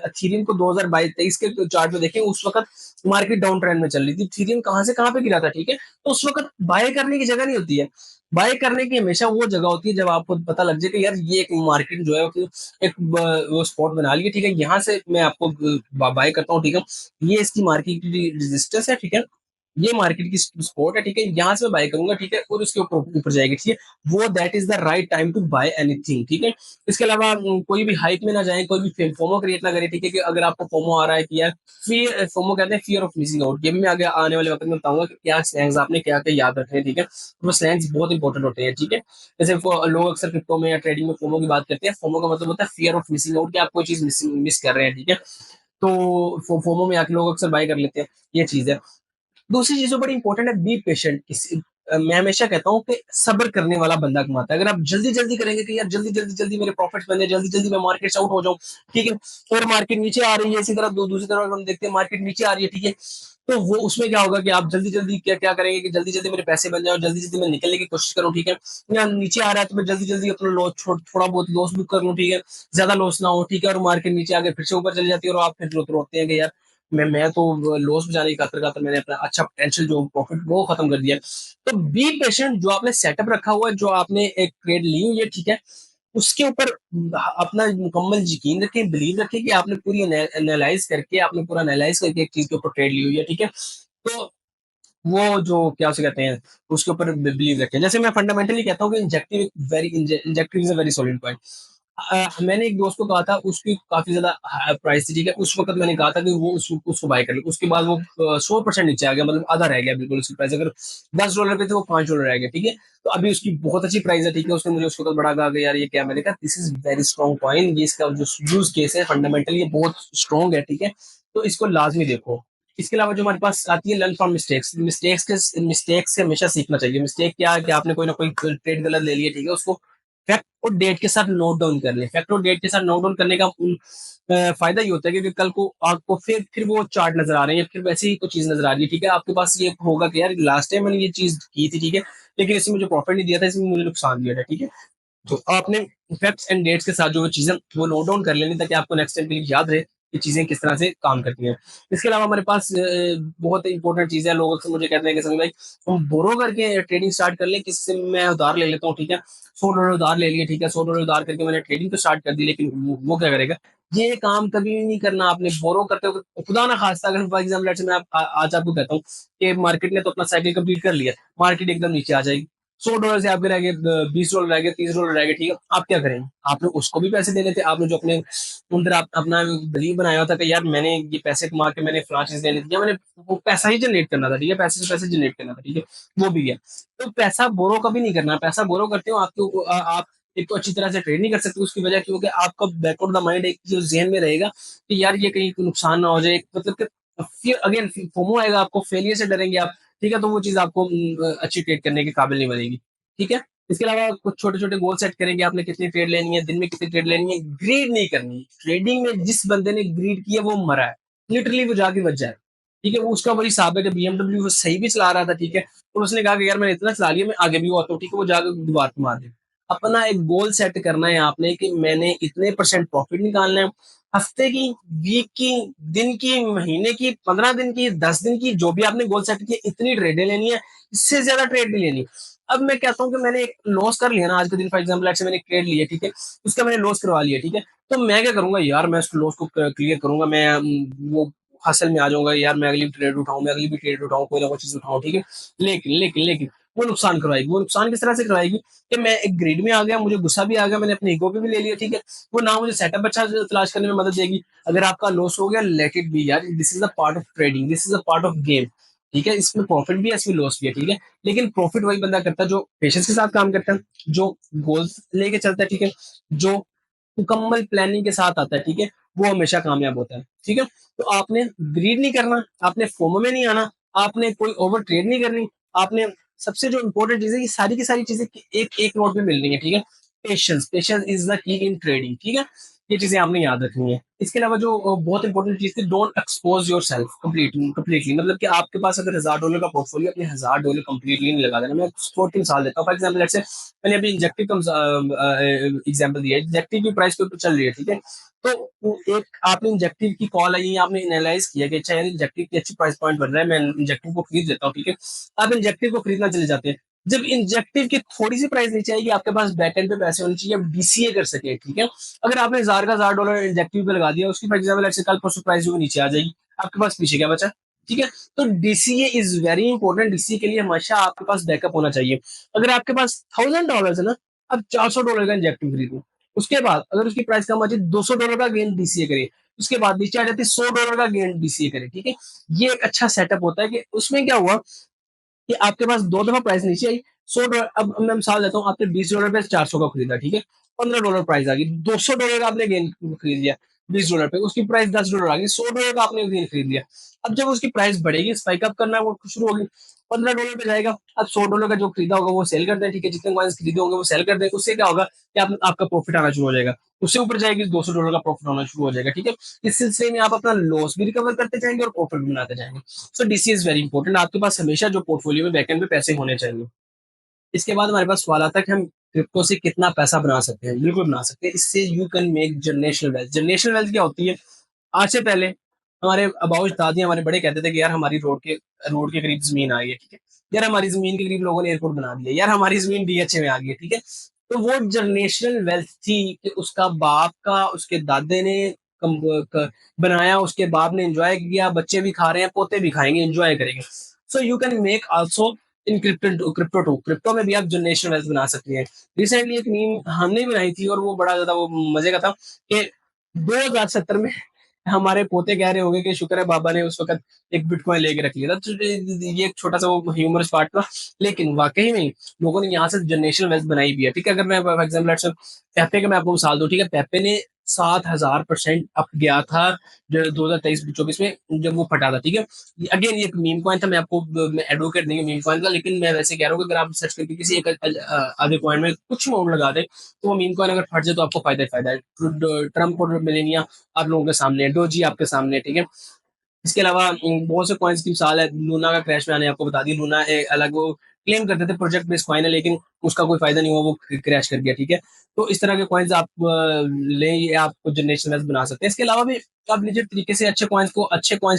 इथेरियम को 2022-23 के चार्ट में देखें, उस वक्त मार्केट डाउन ट्रेंड में चल रही थी, इथेरियम कहां से कहां पे गिरा था, ठीक है। तो उस वक्त बाय करने की जगह नहीं होती है, बाय करने की हमेशा वो जगह होती है जब आपको पता लग जाए कि यार ये एक मार्केट जो है एक वो स्पॉट बना लिया, ठीक है, यहाँ से मैं आपको बाय करता हूँ, ठीक है। ये इसकी मार्केट की रेजिस्टेंस है, ठीक है, ये मार्केट की सपोर्ट है, ठीक है, यहाँ से मैं बाय करूंगा, ठीक है, और उसके ऊपर ऊपर जाएगी, ठीक है। वो that is the right time to buy anything, ठीक है। इसके अलावा कोई भी हाइप में ना जाए, कोई भी फोमो क्रिएट ना करे, ठीक है। कि अगर आपको फोमो आ रहा है कि यार फियर, फोमो कहते हैं फियर ऑफ मिसिंग आउट, ये भी मैं आगे आने वाले वक्त में बताऊंगा कि क्या स्लैंग्स आपने क्या क्या याद रखने हैं, ठीक है। वो स्लैंग्स बहुत इंपॉर्टेंट होते हैं, ठीक है। जैसे लोग अक्सर क्रिप्टो में या ट्रेडिंग में फोमो की बात करते हैं, फोमो का मतलब होता है फियर ऑफ मिसिंग आउट, कि आप कोई चीज मिस कर रहे हैं, ठीक है। तो फोमो में आके लोग अक्सर बाय कर लेते हैं, ये चीज है। दूसरी चीज जो बड़ी इंपॉर्टेंट है, बी पेशेंट। मैं हमेशा कहता हूँ कि सब्र करने वाला बंदा कमाता है। अगर आप जल्दी जल्दी करेंगे कि यार जल्दी जल्दी जल्दी मेरे प्रॉफिट्स बने, जल्दी जल्दी मैं मार्केट से आउट हो जाऊं, ठीक है, और मार्केट नीचे आ रही है, इसी तरह दूसरी तरफ अगर हम देखते हैं मार्केट नीचे आ रही है, ठीक है, तो वो उसमें क्या होगा कि आप जल्दी जल्दी क्या क्या करेंगे कि जल्दी जल्दी मेरे पैसे बन जाए और जल्दी जल्दी मैं निकलने की कोशिश करूँ, ठीक है। या नीचे आ रहा है तो मैं जल्दी जल्दी अपना लॉस थोड़ा बहुत लॉस बुक कर लूँ, ठीक है, ज्यादा लॉस ना हो, ठीक है, और मार्केट नीचे आके फिर से ऊपर चली जाती है और आप फिर रोते हैं कि यार मैं तो लॉस में जाने की खातिर खातिर मैंने अपना अच्छा पोटेंशियल जो प्रॉफिट वो खत्म कर दिया। तो बी पेशेंट, जो आपने सेटअप रखा हुआ है, जो आपने एक ट्रेड ली हुई है, ठीक है, उसके ऊपर अपना मुकम्मल यकीन रखें, बिलीव रखें कि आपने पूरी एनालाइज करके, आपने पूरा एनालाइज करके एक चीज के ऊपर ट्रेड ली हुई है, ठीक है। तो वो जो क्या उसे कहते हैं, उसके ऊपर बिलीव रखें। जैसे मैं फंडामेंटली कहता हूँ कि injective is a very solid point. मैंने एक दोस्त को कहा था, उसकी काफी ज्यादा प्राइस थी, ठीक है, उस वक्त मैंने कहा था कि वो उसको बाय कर ले। उसके बाद वो 100% नीचे आ गया, मतलब आधा रह गया बिल्कुल उसकी प्राइस। अगर $10 पे थे, वो $5 रह गया, ठीक है। तो अभी उसकी बहुत अच्छी प्राइस है, ठीक है। उसने मुझे उस वक्त बड़ा कहा कि यार ये क्या, मैंने कहा this is very strong point, ये इसका जो यूज केस है फंडामेंटली ये बहुत स्ट्रॉन्ग है, ठीक है। तो इसको लाजमी देखो। इसके अलावा जो हमारे पास आती है लर्न फ्रॉम मिस्टेक्स, मिस्टेक्स से हमेशा सीखना चाहिए। मिस्टेक क्या है कि आपने कोई ना कोई ट्रेड गलत ले लिया, ठीक है, उसको फैक्ट और डेट के साथ नोट डाउन कर ले। फैक्ट और डेट के साथ नोट डाउन करने का फायदा ये होता है कि कल को आपको फिर वो चार्ट नजर आ रहे हैं, फिर वैसे ही कोई चीज नजर आ रही है, ठीक है। आपके पास ये होगा कि यार लास्ट टाइम मैंने ये चीज की थी, ठीक है, लेकिन इसमें मुझे प्रॉफिट नहीं दिया था, इसमें मुझे नुकसान दिया था, ठीक है। तो आपने फैक्ट्स एंड डेट्स के साथ जो चीजें वो नोट डाउन कर लेनी, ताकि आपको नेक्स्ट टाइम के लिए याद रहे कि चीजें किस तरह से काम करती हैं। इसके अलावा हमारे पास बहुत इंपॉर्टेंट चीज है। लोग अक्सर मुझे कहते हैं कि सभी भाई हम बोरो करके ट्रेडिंग स्टार्ट कर ले, किससे मैं उधार ले लेता हूँ, ठीक है, $100 उधार ले लिया, ठीक है, $100 उधार करके मैंने ट्रेडिंग तो स्टार्ट कर दी, लेकिन वो क्या करेगा, ये काम कभी भी नहीं करना आपने। बोरो करते हो खुदा ना खास्ता, अगर फॉर एग्जाम्पल मैं आज आपको कहता हूँ कि मार्केट ने तो अपना साइकिल कंप्लीट कर लिया, मार्केट एकदम नीचे आ जाएगी, $100 से आपके रह गए, $20 रह गए, $30 रह गए, ठीक है, आप क्या करेंगे? आपने उसको भी पैसे देने थे, आपने जो अपने अंदर आप अपना बिलीव बनाया हुआ था कि यार मैंने ये पैसे कमा के मैंने फलां चीज लेनी थी, या मैंने वो पैसा ही जनरेट करना था, ठीक है, पैसे से पैसे जनरेट करना था, ठीक है, वो भी है। तो पैसा बोरो कभी नहीं करना, पैसा बोरो करते हो आपको आप एक तो अच्छी तरह से ट्रेड नहीं कर सकते, उसकी वजह क्योंकि आपका बैक ऑफ द माइंड एक जो ज़हन में रहेगा कि यार ये कहीं नुकसान ना हो जाए, मतलब कि फिर अगेन फोमो आएगा, आपको फेलियर से डरेंगे आप, ठीक है, तो वो चीज़ आपको अच्छी ट्रेड करने के काबिल नहीं बनेगी, ठीक है। इसके अलावा कुछ छोटे-छोटे गोल सेट करेंगे, आपने कितनी ट्रेड लेनी है, दिन में कितनी ट्रेड लेनी है, ग्रीड नहीं करनी। ट्रेडिंग में जिस बंदे ने ग्रीड किया वो मरा है, लिटरली वो जाके बच जाए, ठीक है। वो उसका वही हिसाब है कि बीएमडब्ल्यू वो सही भी चला रहा था, ठीक है, तो उसने कहा कि यार मैंने इतना चला लिया, मैं आगे भी आता हूँ, ठीक है, वो जाके दीवार पे मार दे। अपना एक गोल सेट करना है आपने कि मैंने इतने परसेंट प्रॉफिट निकालना है, हफ्ते की, वीक की, दिन की, महीने की, 15 दिन की, 10 दिन की, जो भी आपने गोल सेट किया, इतनी ट्रेडें लेनी है, इससे ज्यादा ट्रेड नहीं लेनी। अब मैं कहता हूँ कि मैंने एक लॉस कर लिया ना आज के दिन, फॉर एग्जाम्पल ऐसे मैंने एक ट्रेड लिया, ठीक है, उसका मैंने लॉस करवा लिया, ठीक है, तो मैं क्या करूंगा यार, मैं उस लॉस को क्लियर करूंगा, मैं वो हासिल में आ जाऊंगा, यार मैं अगली ट्रेड उठाऊं, मैं अगली भी ट्रेड उठाऊं, कोई ना कोई चीज उठाऊं, ठीक है। लेकिन वो नुकसान करवाएगी, वो नुकसान किस तरह से करवाएगी कि मैं एक ग्रीड में आ गया, मुझे गुस्सा भी आ गया, मैंने अपने ईगो पे भी ले लिया, ठीक है, वो ना मुझे सेटअप अच्छा तलाश करने में मदद देगी। अगर आपका लॉस हो गया, लेट इट बी यार, this is a part of trading, this is a part of game, ठीक है, इसमें प्रॉफिट भी है, इसमें लॉस भी है, ठीक है। लेकिन प्रॉफिट वही बंदा करता है जो पेशेंस के साथ काम करता है, जो गोल्स लेके चलता है, ठीक है, जो मुकम्मल प्लानिंग के साथ आता है, ठीक है, वो हमेशा कामयाब होता है, ठीक है। तो आपने ग्रीड नहीं करना, आपने फोमो में नहीं आना, आपने कोई ओवर ट्रेड नहीं करनी, आपने सबसे जो इंपॉर्टेंट चीज है, ये सारी की सारी चीजें एक एक नोट पे मिल रही है, ठीक है। Patience, patience is the key in trading, ठीक है, ये चीजें आपने याद रखनी है। इसके अलावा जो बहुत इंपॉर्टेंट चीज थी, don't expose your self completely, मतलब कि आपके पास अगर $1000 का पोर्टफोलियो, अपने $1000 कम्प्लीटली नहीं लगा देना। मैं 14 साल देता हूँ, फॉर एग्जाम्पल लेट्स से मैंने अभी इंजेक्टिव का एग्जाम्पल दिया है, इंजेक्टिव की प्राइस के ऊपर चल रही है, ठीक है, तो एक आपने इंजेक्टिव की कॉल आई, आपने एनालाइज किया कि अच्छा यार इंजेक्टिव की अच्छी प्राइस पॉइंट बन रहा है, मैं इंजेक्टिव को खरीद लेता हूँ, ठीक है, आप इंजेक्टिव को खरीदना चले जाते हैं। जब इंजेक्टिव की थोड़ी सी प्राइस नीचे आएगी, आपके पास बैक एंड पे पैसे होने चाहिए, आप डीसीए कर सके, ठीक है। अगर आपने $1000 इंजेक्टिव पे लगा दिया, उसकी फॉर एग्जाम्पल ऐसे कल परसों प्राइस जो नीचे आ जाएगी, आपके पास पीछे क्या बचा, ठीक है। तो DCA is very important, DCA के लिए हमेशा आपके पास बैकअप होना चाहिए। अगर आपके पास $1000 है ना, अब $400 का इंजेक्टिव खरीदो, उसके बाद अगर उसकी प्राइस कम आ जाए, $200 का गेन डीसीए करे, उसके बाद नीचे आ जाती है $100 का गेन डीसीए करे, ठीक है। ये एक अच्छा सेटअप होता है कि उसमें क्या हुआ कि आपके पास 2 दफा प्राइस नीचे आई, $100, अब मैं मिसाल देता हूँ, आपने $20 पे 400 का खरीदा, ठीक है, $15 प्राइस आ गई, $200 का आपने गेन खरीद लिया, $20 पे उसकी प्राइस $10 आ गई, $100 का आपने गेन खरीद लिया। अब जब उसकी प्राइस बढ़ेगी, स्पाइक अप करना वो शुरू होगी, $15 पे जाएगा, अब $100 का जो खरीदा होगा वो सेल कर दें, ठीक है, जितने कॉइन्स खरीदे होंगे वो सेल कर दें, उससे क्या होगा कि आपका प्रॉफिट आना शुरू हो जाएगा, उससे ऊपर जाएगी $200 का प्रॉफिट होना शुरू हो जाएगा, ठीक है। इस सिलसिले में आप अपना लॉस भी रिकवर करते जाएंगे और प्रॉफिट भी बनाते जाएंगे। सो डीसी इज वेरी इंपॉर्टेंट, आपके पास हमेशा जो पोर्टफोलियो में बैकएंड पे पैसे होने चाहिए। इसके बाद हमारे पास सवाल आता है कि हम क्रिप्टो से कितना पैसा बना सकते हैं। बिल्कुल बना सकते हैं, इससे you can make generational wealth. Generational wealth क्या होती है? आज से पहले हमारे अबाउज दादी हमारे बड़े कहते थे कि यार हमारी रोड के करीब जमीन आ गई है, ठीक है, यार हमारी जमीन के करीब लोगों ने एयरपोर्ट बना दिया, यार हमारी जमीन डीएचए में आ गई है, ठीक है। तो वो जनरेशनल वेल्थ थी कि उसका बाप का, उसके दादे ने बनाया, उसके बाप ने एंजॉय किया, बच्चे भी खा रहे हैं, पोते भी खाएंगे, एंजॉय करेंगे। So you can make also in crypto में भी आप जनरेशनल वेल्थ बना सकते हैं। रिसेंटली एक मीम हमने बनाई थी और वो बड़ा ज्यादा वो मजे का था कि 2070 में हमारे पोते कह रहे होंगे कि शुक्र है बाबा ने उस वक्त एक बिटकॉइन लेके रख लिया था। तो ये एक छोटा सा वो ह्यूमरस पार्ट था, लेकिन वाकई में लोगों ने यहाँ से जनरेशनल वेल्थ बनाई भी है, ठीक है। अगर मैं फॉर एग्जाम्पल पेपे का मैं आपको मिसाल दूं, ठीक है, पेपे ने 7000% अप गया था जो 2023-24 में जब वो फटा था, ठीक है। अगेन ये एक मीम कॉइन था, मैं आपको मैं एडवोकेट नहीं मीम कॉइन का, लेकिन मैं वैसे कह रहा हूँ कि अगर आप सर्च करके किसी एक आधे कॉइन में कुछ अमाउंट लगा दे, तो वो मीम कॉइन अगर फट जाए तो आपको फायदा ही फायदा है। ट्रम्प और मिलेनिया आप लोगों के सामने है, डोजी आपके सामने है, ठीक है। इसके अलावा बहुत से कॉइन्स की मिसाल है, लूना का क्रैश मैंने आपको बता दी। लूना एक अलग वो क्लेम करते थे प्रोजेक्ट बेस्ड कॉइन है, लेकिन उसका कोई फायदा नहीं हुआ, वो क्रैश कर गया, ठीक है। तो इस तरह के कॉइन्स आप लें, ये आपको जनरेशन वेल्थ बना सकते हैं। इसके अलावा भी आप निजी तरीके से अच्छे कॉइन्स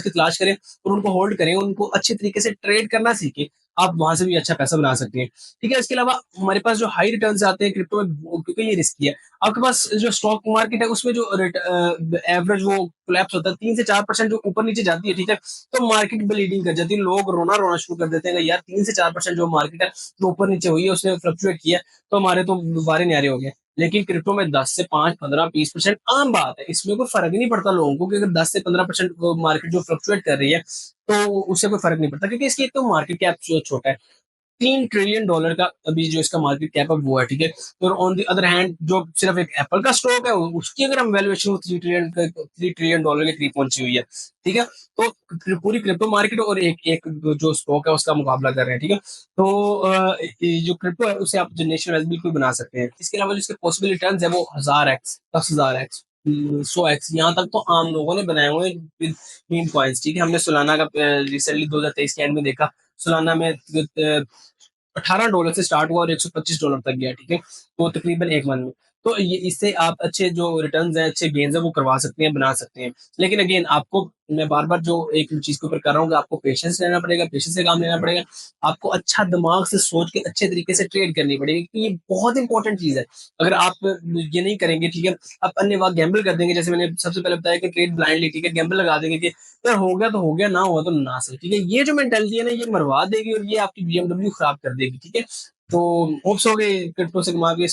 की तलाश करें और उनको होल्ड करें, उनको अच्छे तरीके से ट्रेड करना सीखें। आप वहां से भी अच्छा पैसा बना सकते हैं। ठीक है, इसके अलावा हमारे पास जो हाई रिटर्न आते हैं क्रिप्टो में, क्योंकि ये रिस्की है। आपके पास जो स्टॉक मार्केट है उसमें जो एवरेज वो कोलैप्स होता है 3 से 4% जो ऊपर नीचे जाती है, ठीक है, तो मार्केट ब्लीडिंग कर जाती है, लोग रोना रोना शुरू कर देते हैं कि यार 3 से 4% जो मार्केट है वो ऊपर नीचे हुई है, उसने फ्लक्चुएट किया, तो हमारे तो बारे न्यारे हो गए। लेकिन क्रिप्टो में 10 से 5, 15, 20% आम बात है, इसमें कोई फर्क ही नहीं पड़ता लोगों को कि अगर 10 से 15% मार्केट जो फ्लक्चुएट कर रही है तो उससे कोई फर्क नहीं पड़ता, क्योंकि इसकी एक तो मार्केट कैप छोटा है। $3 ट्रिलियन का अभी जो इसका मार्केट कैप है वो है, ठीक है। और ऑन द अदर हैंड जो सिर्फ एक एप्पल का स्टॉक है उसकी अगर हम वैल्यूएशन 3 ट्रिलियन डॉलर के करीब पहुंची हुई है, ठीक है। तो पूरी क्रिप्टो मार्केट और एक एक जो स्टॉक है उसका मुकाबला कर रहे हैं, ठीक है। तो ये जो क्रिप्टो है उसे आप जनरेशन वेल्थ बिल्कुल बना सकते हैं। इसके अलावा जो इसके पॉसिबल रिटर्न है वो 1000x, 10,000x, 100x, यहाँ तक तो आम लोगों ने बनाए हुए हैं मीम कॉइन्स, ठीक है। हमने सोलाना का रिसेंटली 2023 के एंड में देखा, सोलाना में $18 से स्टार्ट हुआ और $125 तक गया, ठीक है, तो तकरीबन एक मंथ में। तो ये इससे आप अच्छे जो रिटर्न्स हैं, अच्छे गेन्स हैं वो करवा सकते हैं, बना सकते हैं। लेकिन अगेन आपको, मैं बार बार जो एक चीज के ऊपर कर रहा हूँ कि आपको पेशेंस रहना पड़ेगा, पेशेंस से काम लेना पड़ेगा, आपको अच्छा दिमाग से सोच के अच्छे तरीके से ट्रेड करनी पड़ेगी, क्योंकि ये बहुत इंपॉर्टेंट चीज है। अगर आप ये नहीं करेंगे, ठीक है, आप अन्य वक्त गैम्बल कर देंगे, जैसे मैंने सबसे पहले बताया कि ट्रेड ब्लाइंडली, ठीक है, गैम्बल लगा देंगे कि यार हो गया तो हो गया, ना हुआ तो ना सही, ठीक है। ये जो मेंटेलिटी है ना, ये मरवा देगी और ये आपकी बीएमडब्ल्यू खराब कर देगी, ठीक है। तो होप्स हो गए क्रिप्टो से कमा के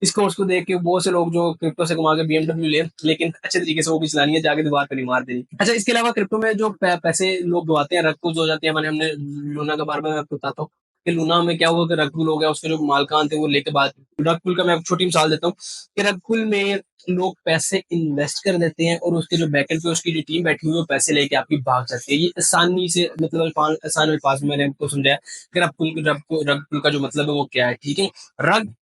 इस कोर्स को देख के बहुत से लोग जो क्रिप्टो से कमा के बीएमडब्ल्यू ले, लेकिन अच्छे तरीके से वो भी चलानी है, जाके दीवार पर नहीं मार देनी। अच्छा, इसके अलावा क्रिप्टो में जो पैसे लोग गवाते हैं, रग पुल हो जाते हैं, मैंने हमने लूना के बारे में मैं आपको बताता हूँ कि लूना में क्या हुआ कि रग पुल हो गया, उसके जो मालकान थे वो लेके बाद, रग पुल का मैं एक छोटी मिसाल देता हूँ कि रग पुल में लोग पैसे इन्वेस्ट कर देते हैं और उसके जो बैकएंड पे उसकी जो टीम बैठी हुई है वो पैसे लेके आपकी भाग जाती है। ये आसानी से, मतलब आसान अल्फाज में मैंने आपको समझाया कि रग पुल का जो मतलब है वो क्या है, ठीक है। रग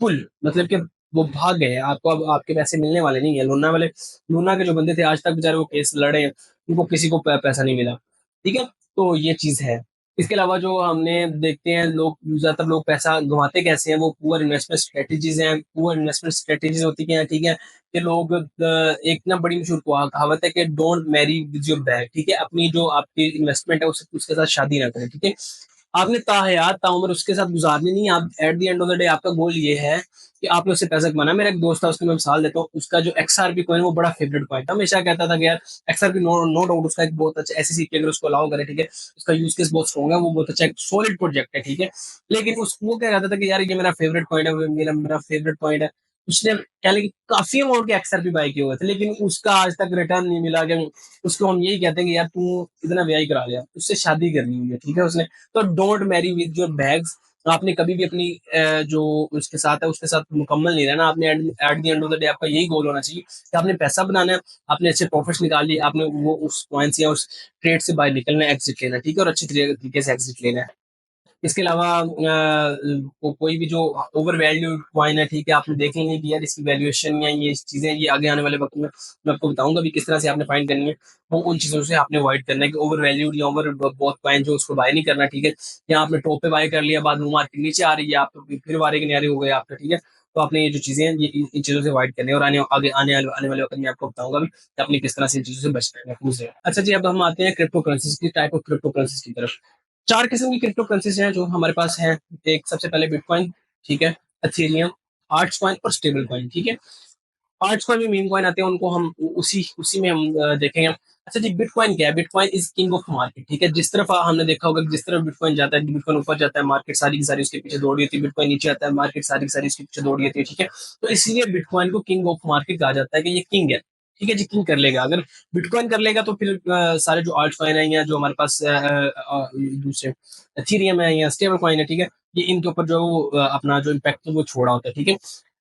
पुल मतलब कि वो भाग गए हैं, आपको अब आपके पैसे मिलने वाले नहीं है। लूना के जो बंदे थे आज तक बेचारे वो केस लड़े हैं, उनको किसी को पैसा नहीं मिला, ठीक है। तो ये चीज है। इसके अलावा जो हमने देखते हैं, लोग ज्यादातर लोग पैसा गंवाते कैसे हैं, वो पुअर इन्वेस्टमेंट स्ट्रेटेजीज हैं। पुअर इन्वेस्टमेंट स्ट्रेटेजीज होती क्या है, ठीक है, कि लोग एक ना बड़ी मशहूर कहावत है कि don't marry with your bag, ठीक है, अपनी जो आपकी इन्वेस्टमेंट है उसके साथ शादी ना करें, ठीक है। आपने ताहयात ताउम्र उसके साथ गुजारनी नहीं है। आप at the end of the day आपका गोल ये है कि आपने उससे पैसा कमाना है। मेरा एक दोस्त था, उसकी मैं मिसाल देता हूँ, उसका जो XRP कॉइन वो बड़ा फेवरेट कॉइन था, हमेशा कहता था कि यार XRP नो डाउट उसका एक बहुत अच्छा SEC अगर उसको अलाउ करे, ठीक है, उसका यूज केस बहुत स्ट्रॉन्ग है, वो बहुत अच्छा एक सॉलिड प्रोजेक्ट है, ठीक है। लेकिन उस वो क्या कहता था कि यार ये मेरा फेवरेट कॉइन है, मेरा मेरा फेवरेट कॉइन है। उसने कह लें कि काफी अमाउंट के XRP बाय किए हुए थे, लेकिन उसका आज तक रिटर्न नहीं मिला। कि उसको हम यही कहते हैं कि यार तू इतना व्यय करा लिया, उससे शादी करनी हुई है, ठीक है उसने। तो don't marry with your bags. आपने कभी भी अपनी जो उसके साथ है उसके साथ मुकम्मल नहीं रहना। आपने at the end of the day आपका यही गोल होना चाहिए कि आपने पैसा बनाना है, आपने अच्छे प्रॉफिट्स निकाल लिए, आपने वो उस पॉइंट से या उस ट्रेड से बाहर निकलना है, एग्जिट लेना है, ठीक है, और अच्छी तरीके से एग्जिट लेना है। इसके अलावा कोई भी जो ओवर वैल्यूड कॉइन है, ठीक है, आपने देख लेंगे कि यार इसकी वैल्यूएशन या ये चीजें ये आगे आने वाले वक्त में मैं आपको बताऊंगा भी किस तरह से आपने फाइंड करनी है। वो उन चीजों से आपने अवॉइड करना है कि ओवर वैल्यूड या ओवर बहुत कॉइन जो उसको बाय नहीं करना, ठीक है। या आपने टॉप पे बाय कर लिया, बाद में मार्केट नीचे आ रही है, आप तो फिर वारे के न्यारे हो गए आपका, ठीक है। तो आपने ये जो चीजें हैं ये इन चीजों से अवॉइड करनी है, और आने वाले वक्त में आपको बताऊंगा भी कि आपने किस तरह से इन चीजों से बचना है, महफूज है। अच्छा जी, अब हम आते हैं क्रिप्टो करेंसीज की, टाइप ऑफ क्रिप्टो करेंसीज की तरफ। 4 किस्म की क्रिप्टो करेंसीज हैं जो हमारे पास हैं। एक सबसे पहले बिटकॉइन, ठीक है, अथेरियम, आर्ट्स कॉइन और स्टेबल कॉइन, ठीक है। आर्ट्स कॉइन में मीम कॉइन आते हैं, उनको हम उसी उसी में हम देखेंगे। अच्छा जी, बिटकॉइन क्या है? Bitcoin is king of market, ठीक है। जिस तरफ हमने देखा होगा कि जिस तरफ बिटकॉइन जाता है, बिटकॉइन ऊपर जाता है, मार्केट सारी की सारी उसके पीछे दौड़ रही होती है, बिटकॉइन नीचे आता है, मार्केट सारी की सारी उसके पीछे दौड़ रही होती है, ठीक है। तो इसलिए बिटकॉइन को किंग ऑफ मार्केट कहा जाता है कि ये किंग है, ठीक है जी, किंग कर लेगा। अगर बिटकॉइन कर लेगा तो फिर सारे जो आल्ट कॉइन है या जो हमारे पास दूसरे एथेरियम है या स्टेबल कॉइन है, ठीक है, ये इनके ऊपर जो अपना जो इम्पैक्ट है वो छोड़ा होता है, ठीक है।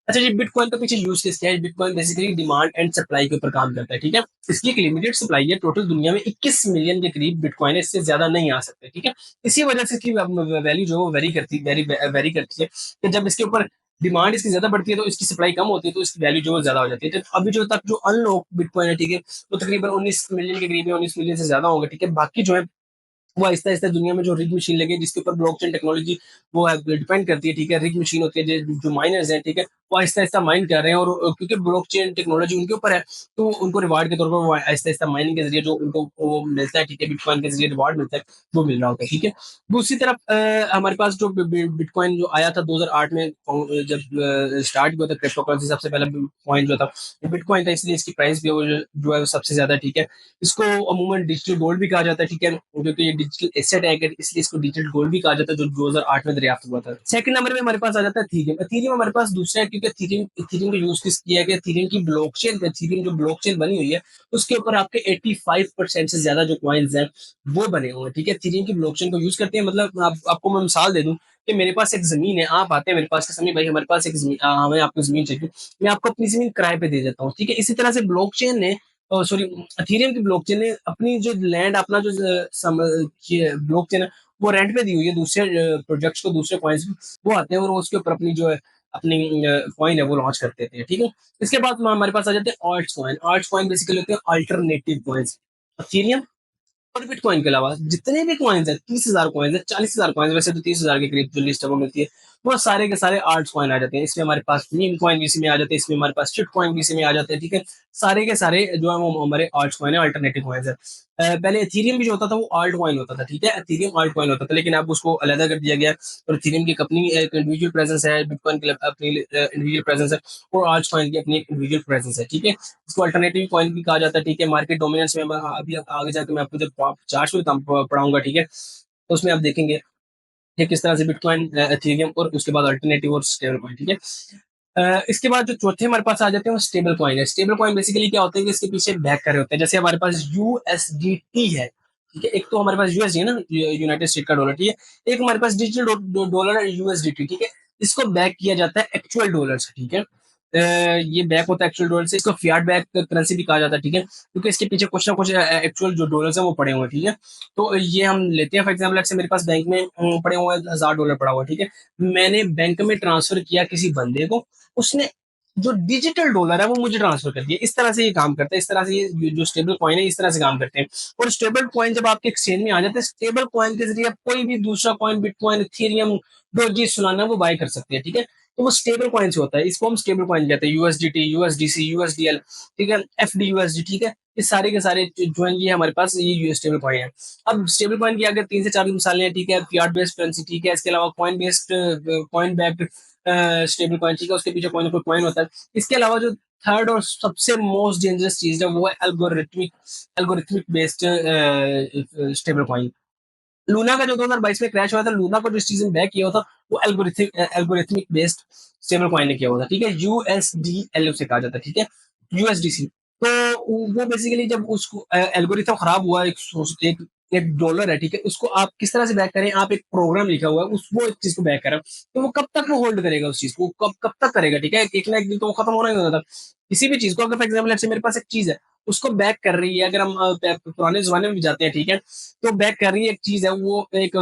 अच्छा जी, बिटकॉइन का पीछे यूज केस क्या है? Bitcoin basically demand and supply के ऊपर काम करता है, ठीक है। इसकी एक लिमिटेड सप्लाई है, टोटल दुनिया में 21 मिलियन के करीब बिटकॉइन है, इससे ज्यादा नहीं आ सकते, ठीक है। इसी वजह से इसकी वैल्यू जो वेरी करती है कि जब इसके ऊपर डिमांड इसकी ज्यादा बढ़ती है तो इसकी सप्लाई कम होती है, तो इसकी वैल्यू जो है ज्यादा हो जाती है। तो अभी जो तक जो अनलॉक बिटकॉइन है, ठीक है, वो तकरीबन 19 मिलियन के करीब है, 19 मिलियन से ज्यादा होगा, ठीक है। बाकी जो है वो आहिस्ता आहिस्ता दुनिया में जो रिग मशीन लगे जिसके ऊपर ब्लॉकचेन टेक्नोलॉजी वो डिपेंड करती है, ठीक है, रिग मशीन होती है जो माइनर्स हैं, ठीक है, वो आहिस्ता-आहिस्ता माइन कर रहे हैं, और क्योंकि ब्लॉकचेन टेक्नोलॉजी उनके ऊपर है, तो उनको रिवार्ड के तौर पर वो आहिस्ता-आहिस्ता माइनिंग के ज़रिए जो उनको वो मिलता है, ठीक है, बिटकॉइन के ज़रिए रिवार्ड मिलता है, वो मिल रहा होता है, ठीक है। दूसरी तरफ हमारे पास जो बिटकॉइन जो आया था 2008 में, जब स्टार्ट हुआ था क्रिप्टो करेंसी, सबसे पहला कॉइन जो था वो बिटकॉइन था, इसलिए इसकी प्राइस भी जो है वो सबसे ज़्यादा, ठीक है। इसको अमूमन डिजिटल गोल्ड भी कहा जाता है, ठीक है, क्योंकि ये डिजिटल एसेट है, इसलिए इसको डिजिटल गोल्ड भी कहा जाता है, जो 2008 में दरियाफ्त हुआ था। सेकंड नंबर पे हमारे पास आ जाता है एथेरियम। एथेरियम हमारे पास दूसरा है, क्योंकि एथेरियम का यूज़ किस किया है कि एथेरियम की ब्लॉकचेन पे, एथेरियम जो ब्लॉकचेन बनी हुई है, उसके ऊपर आपके 85% से ज़्यादा जो कॉइन्स हैं, वो बने हुए हैं, ठीक है। एथेरियम की ब्लॉकचेन को यूज़ करते हैं, मतलब आपको मैं मिसाल दे दूँ कि मेरे पास एक ज़मीन है, आप आते हैं मेरे पास कि सनी भाई हमारे पास एक ज़मीन, हमें आपको ज़मीन चाहिए, मैं आपको अपनी ज़मीन किराए पे दे देता हूँ, ठीक है। इसी तरह से ब्लॉकचेन ने, सॉरी, एथेरियम की ब्लॉकचेन ने अपनी जो लैंड, अपना जो ब्लॉकचेन है, वो रेंट पे दी हुई है दूसरे प्रोजेक्ट्स को, दूसरे कॉइन्स को, वो आते हैं और वो उसके ऊपर अपनी जो है अपनी कॉइन है वो लॉन्च कर देते हैं, ठीक है। इसके बाद हमारे पास आ जाते हैं आल्ट्स कॉइन। आल्ट्स कॉइन बेसिकली होते हैं अल्टरनेटिव कॉइन्स। एथेरियम और बिटकॉइन के अलावा जितने भी कॉइन्स हैं, 30,000 कॉइन्स है, 40,000 कॉइन्स, वैसे तो 30,000 के करीब जो लिस्ट है वो मिलती है, वो सारे के सारे आर्ट्स कॉइन आ जाते हैं। इसमें हमारे पास मीम कॉइन भी इसी में आ जाते हैं, इसमें हमारे पास शिट कॉइन भी इसी में आ जाते हैं, ठीक है। सारे के सारे जो है वो हमारे आर्ट्स कॉइन है, अल्टरनेटिव कॉइन्स है। पहले एथेरियम भी जो होता था वो आल्ट कॉइन होता था, ठीक है, एथेरियम आल्ट कॉइन होता था, लेकिन अब उसको अलग कर दिया गया, और एथेरियम की अपनी एक इंडिविजुअल प्रेजेंस है, बिटकॉइन की अपनी इंडिविजुअल प्रेजेंस है, और आल्ट कॉइन की अपनी इंडिविजुअल प्रेजेंस है, ठीक है। इसको अल्टरनेटिव कॉइन भी कहा जाता है, ठीक है। मार्केट डोमिनेंस में अभी आगे जाकर मैं आपको जब चार्ट में पढ़ाऊंगा, ठीक है, तो उसमें आप देखेंगे कि किस तरह से बिटकॉइन, एथेरियम और उसके बाद अल्टरनेटिव और स्टेबल कॉइन, ठीक है। इसके बाद जो चौथे हमारे पास आ जाते हैं वो स्टेबल कॉइन है। स्टेबल कॉइन बेसिकली क्या होते हैं कि इसके पीछे बैक कर रहे होते हैं, जैसे हमारे पास यूएसडीटी है, ठीक है। एक तो हमारे पास यूएसडी है ना, यूनाइटेड स्टेट का डॉलर, ठीक है। एक हमारे पास डिजिटल डॉलर है यूएसडीटी, ठीक है। इसको बैक किया जाता है एक्चुअल डॉलर से, ठीक है। ये बैक होता है एक्चुअल डॉलर से, इसको फियाट बैक करेंसी भी कहा जाता है, ठीक है, क्योंकि इसके पीछे कुछ ना कुछ एक्चुअल जो डॉलर्स है वो पड़े हुए हैं, ठीक है। तो ये हम लेते हैं, फॉर एग्जाम्पल से मेरे पास बैंक में पड़े हुए 1,000 डॉलर पड़ा हुआ है, ठीक है। मैंने बैंक में ट्रांसफर किया किसी बंदे को, उसने जो डिजिटल डॉलर है वो मुझे ट्रांसफर कर दिया। इस तरह से ये काम करता है, इस तरह से ये जो स्टेबल कॉइन है इस तरह से काम करते हैं। और स्टेबल कॉइन जब आपके एक्सचेंज में आ जाते हैं, स्टेबल कॉइन के जरिए आप कोई भी दूसरा coin, bitcoin, Ethereum, doji, Solana, वो बाय कर सकते हैं, ठीक है। तो वो स्टेबल कॉइन से होता है, इसको हम स्टेबल कॉइन कहते हैं। यूएसडीटी, यूएसडीसी, यूएसडीएल, ठीक है, एफडीयूएसडी, ठीक है। ये सारे के सारे जो है ये हमारे पास ये स्टेबल कॉइन है। अब स्टेबल कॉइन की अगर 3 से 4 मिसालें हैं, ठीक है, फियाट बेस्ड करेंसी, ठीक है, इसके अलावा coin based, coin backed stable coin, ठीक है, उसके पीछे कोई ना कोई कॉइन होता है। इसके अलावा जो थर्ड और सबसे मोस्ट डेंजरस चीज है वो है algorithmic based stable coin. Luna का जो 2022 में क्रैश हुआ था, लूना को जिस चीज ने बैक किया हुआ था वो एल्गोरिथमिक बेस्ड स्टेबल कॉइन ने किया हुआ था, ठीक है। यूएसडीएल उसे कहा जाता है, ठीक है, यूएसडीसी। तो वो बेसिकली जब उसको एल्गोरिथम खराब हुआ, एक एक डॉलर है, ठीक है, उसको आप किस तरह से बैक करें, आप एक प्रोग्राम लिखा हुआ है उस वो एक चीज को बैक करें, तो वो कब तक वो होल्ड करेगा उस चीज को, कब कब तक करेगा, ठीक है। एक ना एक दिन तो वो खत्म होना ही होता था। किसी भी चीज को अगर फॉर एग्जाम्पल ऐसे मेरे पास एक चीज है, उसको बैक कर रही है, अगर हम पुराने जमाने में भी जाते हैं, ठीक है, तो बैक कर रही है एक चीज है, वो एक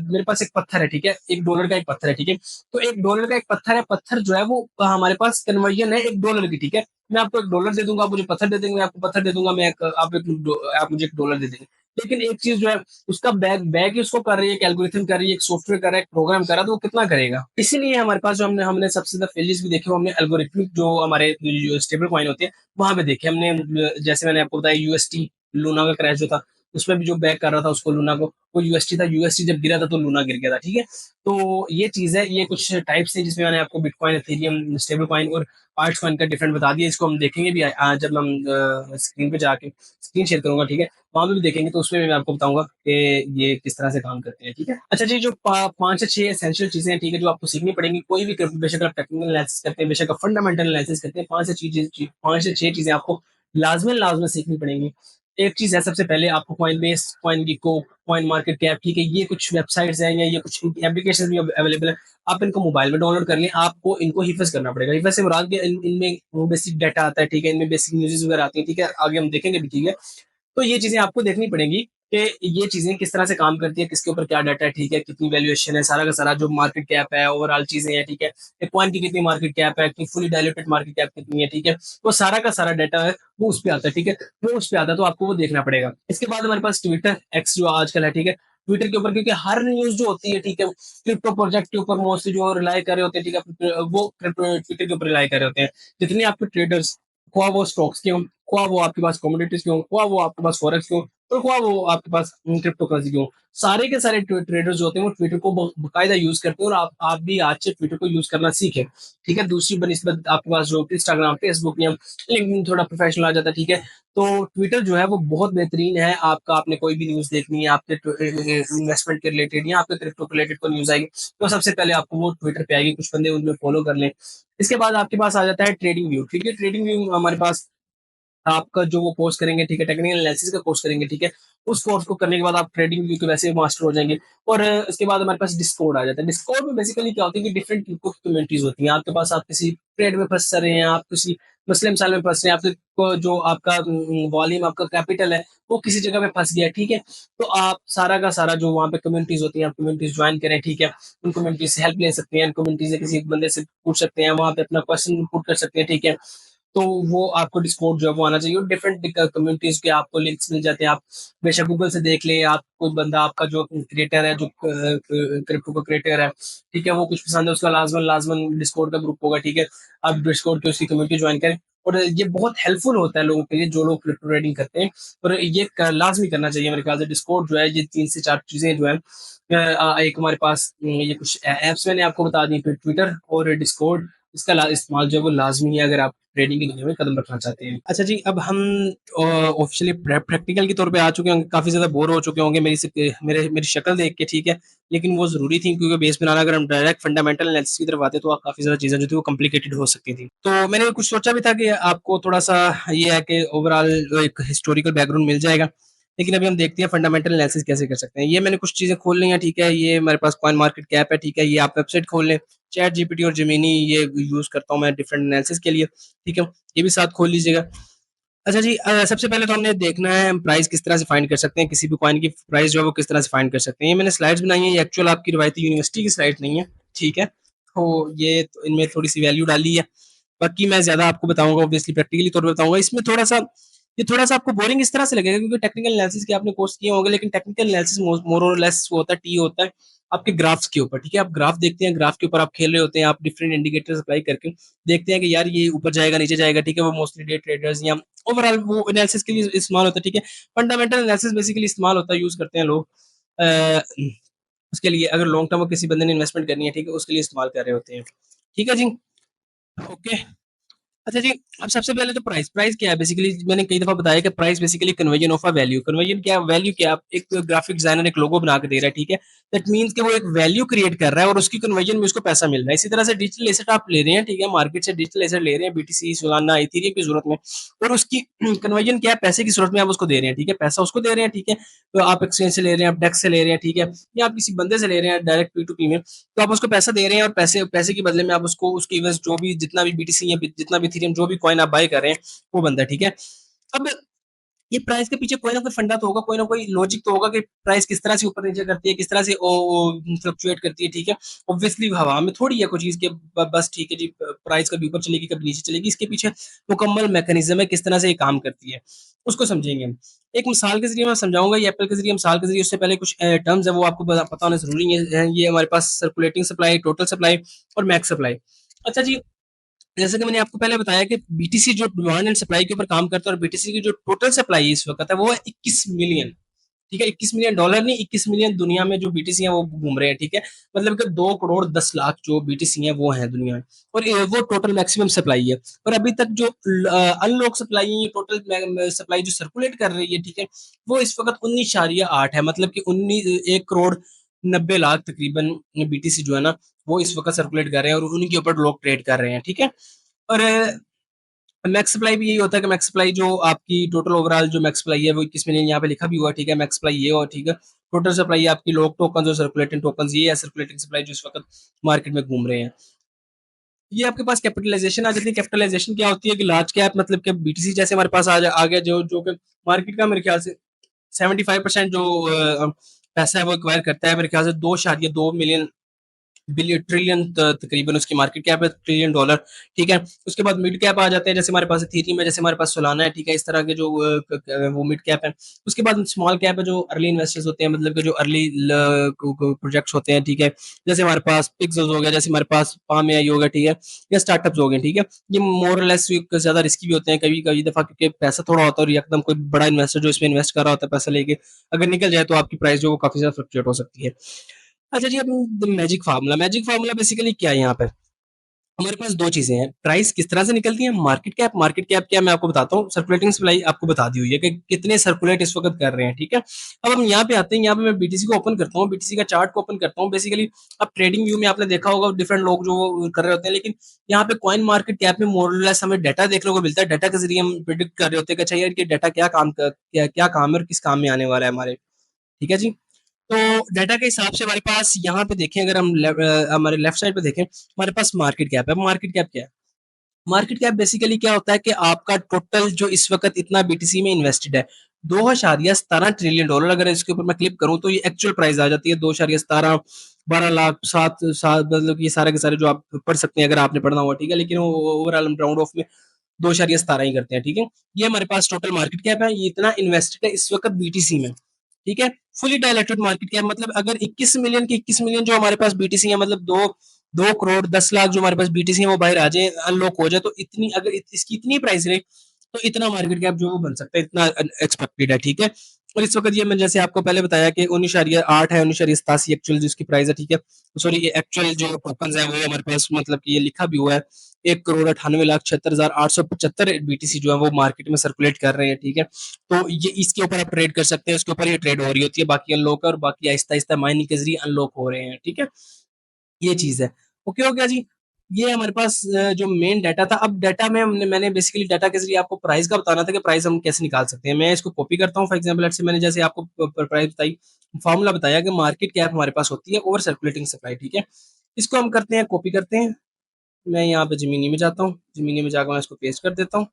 मेरे पास एक पत्थर है, ठीक है, $1 का एक पत्थर है, ठीक है। तो $1 का एक पत्थर है, पत्थर जो है वो हमारे पास कन्वर्जन है $1 की, ठीक है। मैं आपको $1 दे दूंगा, आप मुझे पत्थर दे देंगे, मैं आपको पत्थर दे दूंगा, आप मुझे $1 दे देंगे। लेकिन एक चीज जो है उसका बैक बैक ही उसको कर रही है, एक एल्गोरिथम कर रही है, एक सॉफ्टवेयर कर रहा है, एक प्रोग्राम कर रहा है, तो वो कितना करेगा। इसीलिए हमारे पास जो हमने हमने सबसे ज्यादा फेलियर्स भी देखे, वो हमने एल्गोरिथमिक जो हमारे स्टेबल कॉइन होते हैं वहां पे देखे हमने। जैसे मैंने आपको बताया यूएसटी, लूना का क्रैश जो था, उसमें भी जो बैक कर रहा था उसको लूना को, वो यूएसटी था, यूएसटी जब गिरा था तो लूना गिर गया था, ठीक है। तो ये चीज है, ये कुछ टाइप्स है जिसमें मैंने आपको बिटकॉइन, एथेरियम, स्टेबल कॉइन और आल्ट कॉइन का डिफरेंट बता दिया। इसको हम देखेंगे भी आज जब हम स्क्रीन पे जाके स्क्रीन शेयर करूंगा, ठीक है, वहां पे भी देखेंगे, तो उसमें भी मैं आपको बताऊंगा कि ये किस तरह से काम करते हैं, ठीक है। अच्छा जी, जो 5 से 6 एसेंशियल चीजें हैं, ठीक है, जो आपको सीखनी पड़ेंगी कोई भी बेशक आप टेक्निकल एनालिसिस करते हैं, बेशक आप फंडामेंटल एनालिसिस करते हैं, 5 से 6 चीजें आपको लाजमन सीखनी पड़ेंगी। एक चीज है, सबसे पहले आपको Coinbase, CoinGecko, CoinMarketCap, ठीक है, ये कुछ वेबसाइट्स हैं या ये कुछ एप्लीकेशन भी अवेलेबल है, आप इनको मोबाइल में डाउनलोड कर लें। आपको इनको हिफज करना पड़ेगा। हिफज से मुराद के इनमें बेसिक डाटा आता है, ठीक है, इनमें बेसिक न्यूज़ वगैरह आती है, ठीक है, आगे हम देखेंगे भी, ठीक है। तो ये चीजें आपको देखनी पड़ेंगी कि ये चीजें किस तरह से काम करती है, किसके ऊपर क्या डाटा है, ठीक है, कितनी वैल्यूएशन है, सारा का सारा जो मार्केट कैप है, ओवरऑल चीजें हैं, ठीक है, एक कॉइन की कितनी मार्केट कैप है, फुली डायल्यूटेड मार्केट कैप कितनी है, ठीक है, वो सारा का सारा डाटा है वो उस पे आता है, ठीक है, वो उस पे आता है, तो आपको वो देखना पड़ेगा। इसके बाद हमारे पास ट्विटर एक्स जो आजकल है, ठीक है, ट्विटर के ऊपर, क्योंकि हर न्यूज जो होती है, ठीक है, क्रिप्टो प्रोजेक्ट के ऊपर मोस्टली जो रिलाई कर रहे होते हैं, ठीक है, वो ट्विटर के ऊपर रिलाई कर रहे होते हैं। जितने आपके ट्रेडर्स, ख्वाह वो स्टॉक्स के हों, ख्वाह वो आपके पास कमोडिटीज के हों, ख्वाह वो आपके पास फॉरेक्स के हों, और ख्वाह वो आपके पास क्रिप्टो करेंसी के हों, सारे के सारे ट्रेडर्स जो होते हैं वो ट्विटर को बाकायदा यूज करते हैं, और आप भी आज से ट्विटर को यूज करना सीखें, ठीक है। दूसरी बनिस्बत आपके पास जो इंस्टाग्राम, फेसबुक या लिंक्डइन थोड़ा प्रोफेशनल आ जाता है, ठीक है। तो ट्विटर जो है वो बहुत बेहतरीन है। आपका आपने कोई भी न्यूज़ देखनी है, आपके इन्वेस्टमेंट के रिलेटेड या आपके क्रिप्टो के रिलेटेड कोई न्यूज़ आएगी, तो सबसे पहले आपको वो ट्विटर पे आएगी, कुछ बंदे उनमें फॉलो कर लें। इसके बाद आपके पास आ जाता है ट्रेडिंग व्यू, ठीक है। ट्रेडिंग व्यू हमारे पास आपका जो वो कोर्स करेंगे, ठीक है, टेक्निकल एनालिसिस का कोर्स करेंगे, ठीक है। उस कोर्स को करने के बाद आप ट्रेडिंग व्यू के वैसे मास्टर हो जाएंगे। और इसके बाद हमारे पास डिस्कॉर्ड आ जाता है। डिस्कॉर्ड में बेसिकली क्या होती है कि डिफरेंट कम्युनिटीज होती हैं आपके पास। आप किसी ट्रेड में फंस रहे हैं, आप किसी मसले मसाइल में फंस रहे हैं, आपके जो आपका वॉल्यूम, आपका कैपिटल है, वो किसी जगह पे फंस गया, ठीक है। तो आप सारा का सारा जो वहाँ पे कम्युनिटीज होती हैं, आप कम्युनिटीज ज्वाइन करें, ठीक है। उन कम्युनिटीज से हेल्प ले सकते हैं, उन कम्युनिटीज से किसी बंदे से पूछ सकते हैं, वहाँ पे अपना क्वेश्चन पुट कर सकते हैं, ठीक है। तो वो आपको डिस्कॉर्ड जो है वो आना चाहिए। और डिफरेंट कम्युनिटीज के आपको लिंक्स मिल जाते हैं। आप बेशक गूगल से देख लें, आप कोई बंदा आपका जो क्रिएटर है, जो क्रिप्टो का क्रिएटर है, ठीक है, वो कुछ पसंद है, उसका लाजमन लाजमन डिस्कॉर्ड का ग्रुप होगा, ठीक है। आप डिस्कॉर्ड की उसकी कम्युनिटी ज्वाइन करें। और ये बहुत हेल्पफुल होता है लोगों के लिए जो लोग क्रिप्टो ट्रेडिंग करते हैं। और ये लाजमी करना चाहिए मेरे ख्याल से। डिस्कॉर्ड जो है, ये 3 से 4 चीजें जो है, एक हमारे पास ये कुछ एप्स मैंने आपको बता दी, ट्विटर और डिस्कॉर्ड, इसका इस्तेमाल जो है वो लाजमी है अगर आप ट्रेडिंग की दुनिया में कदम रखना चाहते हैं। अच्छा जी, अब हम ऑफिशियली प्रैक्टिकल के तौर पे आ चुके होंगे, काफ़ी ज़्यादा बोर हो चुके होंगे मेरी शक्ल देख के, ठीक है। लेकिन वो ज़रूरी थी, क्योंकि बेस बनाना अगर हम डायरेक्ट फंडामेंटल एनालिसिस की तरफ आते तो काफ़ी ज़्यादा चीज़ें जो थी वो कॉम्प्लिकेटेड हो सकती थी। तो मैंने कुछ सोचा भी था कि आपको थोड़ा-सा ये है कि ओवरऑल एक हिस्टोरिकल बैकग्राउंड मिल जाएगा। लेकिन अभी हम देखते हैं फंडामेंटल एनालिसिस कैसे कर सकते हैं। ये मैंने कुछ चीज़ें खोल ली हैं, ठीक है। ये हमारे पास कॉइन मार्केट कैप है, ठीक है। ये आप वेबसाइट खोल लें, चैट जीपीटी और जेमिनी ये यूज़ करता हूँ मैं डिफरेंट एनालिसिस के लिए, ठीक है। ये भी साथ खोल लीजिएगा। अच्छा जी, सबसे पहले तो हमने देखना है हम प्राइस किस तरह से फाइंड कर सकते हैं, किसी भी कॉइन की प्राइस जो है वो किस तरह से फाइंड कर सकते हैं। ये मैंने स्लाइड्स बनाई हैं, ये एक्चुअल आपकी रिवायती यूनिवर्सिटी की स्लाइड नहीं है, ठीक है। तो ये तो इनमें थोड़ी सी वैल्यू डाली है। बाकी मैं ज़्यादा आपको बताऊंगा, ऑब्वियसली प्रैक्टिकली तौर पर बताऊंगा। इसमें थोड़ा सा आपको बोरिंग इस तरह से लगेगा, क्योंकि टेक्निकल एनालिसिस के आपने कोर्स किए होंगे, लेकिन टेक्निकल एनालिसिस मोर और लेस वो होता है, टी होता है आपके ग्राफ्स के ऊपर, ठीक है। आप ग्राफ देखते हैं, ग्राफ के ऊपर आप खेल रहे होते हैं, आप डिफरेंट इंडिकेटर्स अप्लाई करके देखते हैं कि यार ये ऊपर जाएगा नीचे जाएगा, ठीक है। वो मोस्टली डे ट्रेडर्स या ओवरऑल वो एनालिसिस के लिए इस्तेमाल होता है, ठीक है। फंडामेंटल एनालिसिस बेसिकली इस्तेमाल होता है, यूज करते हैं लोग उसके लिए, अगर लॉन्ग टर्म में किसी बंदे ने इन्वेस्टमेंट करनी है, ठीक है, उसके लिए इस्तेमाल कर रहे होते हैं, ठीक है जी। ओके। अच्छा जी, अब सबसे पहले तो प्राइस क्या है। बेसिकली मैंने कई दफा बताया कि price basically conversion of a value. Conversion क्या, वैल्यू क्या, आप एक ग्राफिक डिजाइनर एक लोगो बना के दे रहा है, ठीक है। दैट मींस कि वो एक वैल्यू क्रिएट कर रहा है और उसकी कन्वर्जन में उसको पैसा मिल रहा है। इसी तरह से डिजिटल एसेट आप ले रहे हैं, ठीक है, मार्केट से डिजिटल एसेट ले रहे हैं, बीटीसी, सोलाना, इथेरियम की जरूरत में, और उसकी कन्वर्जन क्या है, पैसे की सूरत में आप उसको दे रहे हैं, ठीक है। पैसा उसको दे रहे हैं, ठीक है। तो आप एक्सचेंज से ले रहे हैं, आप डेक्स से ले रहे हैं, ठीक है, या आप किसी बंदे से ले रहे हैं डायरेक्ट पी टू पी में, तो आप उसको पैसा दे रहे हैं, और पैसे पैसे के बदले में आप उसको उसकी इवेंट्स जो भी जितना भी बीटीसी या जितना भी इथेरियम जो भी कॉइन आप बाय कर रहे हैं वो बंदा, ठीक है। अब ये प्राइस के पीछे कोई ना कोई फंडा तो होगा, कोई ना कोई लॉजिक तो होगा कि प्राइस किस तरह से ऊपर नीचे करती है, किस तरह से फ्लक्चुएट करती है, ठीक है। ऑब्वियसली हवा में थोड़ी है कोई चीज के बस, ठीक है जी, प्राइस कभी ऊपर चलेगी कभी नीचे चलेगी। इसके पीछे मुकम्मल मैकेनिज्म है, किस तरह से ये काम करती है उसको समझेंगे हम। एक मिसाल के जरिए मैं समझाऊंगा, ये एप्पल के जरिए मिसाल के जरिए। उससे पहले कुछ टर्म्स है वो आपको पता होना जरूरी है। ये हमारे पास सर्कुलेटिंग सप्लाई, टोटल सप्लाई और मैक्स सप्लाई। अच्छा जी, जैसे कि मैंने आपको पहले बताया कि बीटीसी जो डिमांड एंड सप्लाई के ऊपर काम करता है, और बीटीसी की जो टोटल सप्लाई इस वक्त है वो है 21 मिलियन, ठीक है। 21 मिलियन डॉलर नहीं, 21 मिलियन दुनिया में जो बीटीसी है वो घूम रहे हैं, ठीक है। मतलब कि 2 करोड़ 10 लाख जो बीटीसी है वो है दुनिया में, और वो टोटल मैक्सिमम सप्लाई है। और अभी तक जो अनलॉक सप्लाई है, ये टोटल सप्लाई जो सर्कुलेट कर रही है, ठीक है, वो इस वक्त 19.8 है। मतलब कि 1 करोड़ 90 लाख तकरीबन बीटीसी जो है ना, वो इस वक्त सर्कुलेट कर रहे हैं, और उनके ऊपर लोग ट्रेड कर रहे हैं, ठीक है। और मैक्स सप्लाई भी यही होता है कि मैक्स सप्लाई जो आपकी टोटल ओवरऑल जो मैक्स सप्लाई है वो 21 मिलियन यहाँ पे लिखा भी हुआ है, ठीक है। मैक्स सप्लाई ये और, ठीक है। टोटल सप्लाई आपकी लोग टोकन और सर्कुलेटिंग टोकन ये है, सर्कुलेटिंग सप्लाई जो इस वक्त मार्केट में घूम रहे हैं। ये आपके पास कैपिटलाइजेशन आ जाती है। कैपिटलाइजेशन क्या होती है कि लार्ज कैप, मतलब कि बीटीसी जैसे हमारे पास आ गया, जो जो कि मार्केट का मेरे ख्याल से 75% जो पैसा है वो एक्वायर करता है, मेरे ख्याल से 2.2 मिलियन बिलियन ट्रिलियन तकरीबन उसकी मार्केट कैप है, ट्रिलियन डॉलर। ठीक है, उसके बाद मिड कैप आ जाते हैं, जैसे हमारे पास इथेरियम है, जैसे हमारे पास सोलाना है। ठीक है, इस तरह के जो वो मिड कैप है। उसके बाद स्मॉल कैप है, जो अर्ली इन्वेस्टर्स होते हैं, मतलब कि जो अर्ली प्रोजेक्ट्स होते हैं। ठीक है, जैसे हमारे पास पिक्सेल्स हो गया, जैसे हमारे पास पाम एआई हो गया। ठीक है, या स्टार्टअप्स हो गए। ठीक है, ये मोर लेस ज्यादा रिस्की भी होते हैं कभी कभी दफा, क्योंकि पैसा थोड़ा होता है और एकदम कोई बड़ा इन्वेस्टर जो इसमें इन्वेस्ट कर रहा होता है पैसा लेके, अगर निकल जाए तो आपकी प्राइस जो वो काफी ज्यादा फ्लक्चुएट हो सकती है। अच्छा जी, अब मैजिक फार्मूला बेसिकली क्या है यहाँ पे? हमारे पास दो चीजें हैं, प्राइस किस तरह से निकलती है, मार्केट कैप क्या है मैं आपको बताता हूँ, सर्कुलेटिंग सप्लाई आपको बता दी हुई है कि कितने सर्कुलेट इस वक्त कर रहे हैं। ठीक है, अब हम यहाँ पे आते हैं, यहाँ पे मैं बीटीसी को ओपन करता हूँ, बीटीसी का चार्ट को ओपन करता हूँ। बेसिकली अब ट्रेडिंग व्यू में आपने देखा होगा डिफरेंट लोग जो वो कर रहे होते हैं, लेकिन यहाँ पे कॉइन मार्केट कैप में मोरलेस हमें डाटा देखने को मिलता है। डाटा के जरिए हम प्रिडिक्ट कर रहे होते हैं कि अच्छा यार ये डाटा क्या काम है और किस काम में आने वाला है हमारे। ठीक है जी, तो डाटा के हिसाब से हमारे पास यहाँ पे देखें, अगर हम हमारे लेफ्ट साइड पे देखें, हमारे पास मार्केट कैप है। मार्केट कैप क्या है? मार्केट कैप बेसिकली क्या होता है कि आपका टोटल जो इस वक्त इतना बीटीसी में इन्वेस्टेड है, 2.17 ट्रिलियन डॉलर। अगर इसके ऊपर मैं क्लिक करूं तो ये एक्चुअल प्राइस आ जाती है 2.17, 12 लाख, 7 7, मतलब ये सारे के सारे जो आप पढ़ सकते हैं अगर आपने पढ़ना हुआ। ठीक है, लेकिन ओवरऑल हम राउंड ऑफ में 2.17 ही करते हैं। ठीक है, ये हमारे पास टोटल मार्केट कैप है, ये इतना इन्वेस्टेड है इस वक्त बीटीसी में। ठीक है, फुली डायलेटेड मार्केट कैप, मतलब अगर 21 मिलियन के 21 मिलियन जो हमारे पास बीटीसी है, मतलब 2 करोड़ 10 लाख जो हमारे पास बीटीसी है वो बाहर आ जाए, अनलॉक हो जाए, तो इतनी अगर इसकी इतनी प्राइस रहे तो इतना मार्केट कैप जो वो बन सकता है, इतना एक्सपेक्टेड है। ठीक है, और इस वक्त ये मैं जैसे आपको पहले बताया कि 19.8 है, 19.87 एक्चुअल जिसकी प्राइस है। ठीक है, सॉरी ये एक्चुअल जो टोकन है वो हमारे पास, मतलब कि ये लिखा भी हुआ है 1,98,76,875 बीटीसी जो है वो मार्केट में सर्कुलेट कर रहे हैं। ठीक है, तो ये इसके ऊपर आप ट्रेड कर सकते हैं, इसके ऊपर ये ट्रेड हो रही होती है, बाकी अनलॉक और बाकी आहिस्ता आहिस्ता माइनिंग के जरिए अनलॉक हो रहे हैं। ठीक है, ये चीज है। ओके हो गया जी, ये हमारे पास जो मेन डाटा था। अब डाटा में मैंने बेसिकली डाटा के जरिए आपको प्राइस का बताना था कि प्राइस हम कैसे निकाल सकते हैं। मैं इसको कॉपी करता हूँ, फॉर एग्जाम्पल लेट्स से मैंने जैसे आपको प्राइस बताई, फॉर्मूला बताया कि मार्केट कैप हमारे पास होती है ओवर सर्कुलेटिंग सप्लाई। ठीक है, इसको हम करते हैं, कॉपी करते हैं। मैं यहाँ पे जमीनी में जाता हूँ, जमीनी में जाकर मैं इसको पेस्ट कर देता हूँ।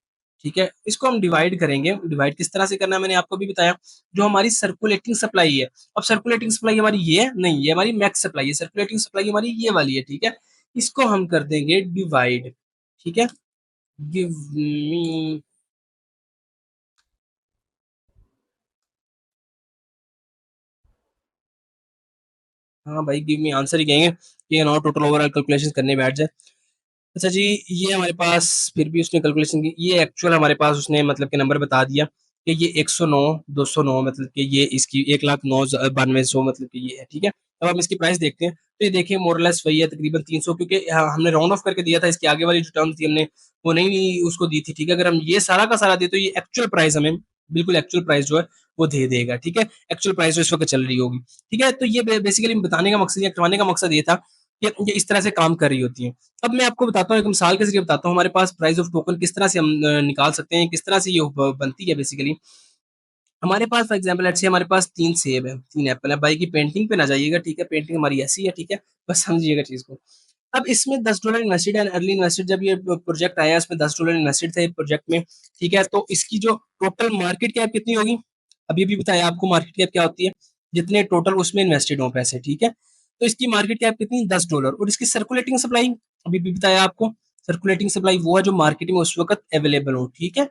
ठीक है, इसको हम डिवाइड करेंगे। डिवाइड किस तरह से करना है मैंने आपको भी बताया। जो हमारी सर्कुलेटिंग सप्लाई है, अब सर्कुलेटिंग सप्लाई हमारी ये है नहीं, ये हमारी मैक्स सप्लाई है, सर्कुलेटिंग सप्लाई हमारी ये वाली है। ठीक है, इसको हम कर देंगे डिवाइड। ठीक है, गिव मी, हाँ भाई गिव मी आंसर ही कहेंगे, ये ना टोटल ओवरऑल कैलकुलेशन करने बैठ जाए। अच्छा जी, ये हमारे पास फिर भी उसने कैलकुलेशन की, ये एक्चुअल हमारे पास उसने मतलब के नंबर बता दिया कि ये 109 209, मतलब कि ये इसकी 1,09,92 मतलब कि ये है। ठीक है, अब हम इसकी प्राइस देखते हैं, तो ये देखिए मोरलेस वही है तकरीबन 300, क्योंकि हमने राउंड ऑफ करके दिया था, इसकी आगे वाली जो टर्म थी हमने वो नहीं उसको दी थी। ठीक है, अगर हम ये सारा का सारा दे तो ये एक्चुअल प्राइस हमें बिल्कुल एक्चुअल प्राइस जो है वो दे देगा। ठीक है, एक्चुअल प्राइस जो इस वक्त चल रही होगी। ठीक है, तो ये बेसिकली बताने का मकसद या करवाने का मकसद ये था कि ये इस तरह से काम कर रही होती है। अब मैं आपको बताता हूँ, एक मिसाल के जरिए बताता हूँ, हमारे पास प्राइस ऑफ टोकन किस तरह से हम निकाल सकते हैं, किस तरह से ये बनती है। बेसिकली हमारे पास फॉर एग्जांपल लेट्स से हमारे पास 3 सेब है, 3 एप्पल है। भाई की पेंटिंग पे ना जाइएगा, ठीक है, पेंटिंग हमारी ऐसी है। ठीक है, बस समझिएगा चीज़ को। अब इसमें $10 इन्वेस्टेड है, अर्ली इन्वेस्टेड जब ये प्रोजेक्ट आया इसमें $10 इन्वेस्टेड थे प्रोजेक्ट में। ठीक है, तो इसकी जो टोटल मार्केट कैप कितनी होगी, अभी भी बताया आपको मार्केट कैप क्या होती है, जितने टोटल उसमें इन्वेस्टेड हो पैसे। ठीक है, तो इसकी मार्केट कैप कितनी, $10, और इसकी सर्कुलेटिंग सप्लाई अभी भी बताया आपको, सर्कुलेटिंग सप्लाई वो है जो मार्केट में उस वक्त अवेलेबल हो। ठीक है,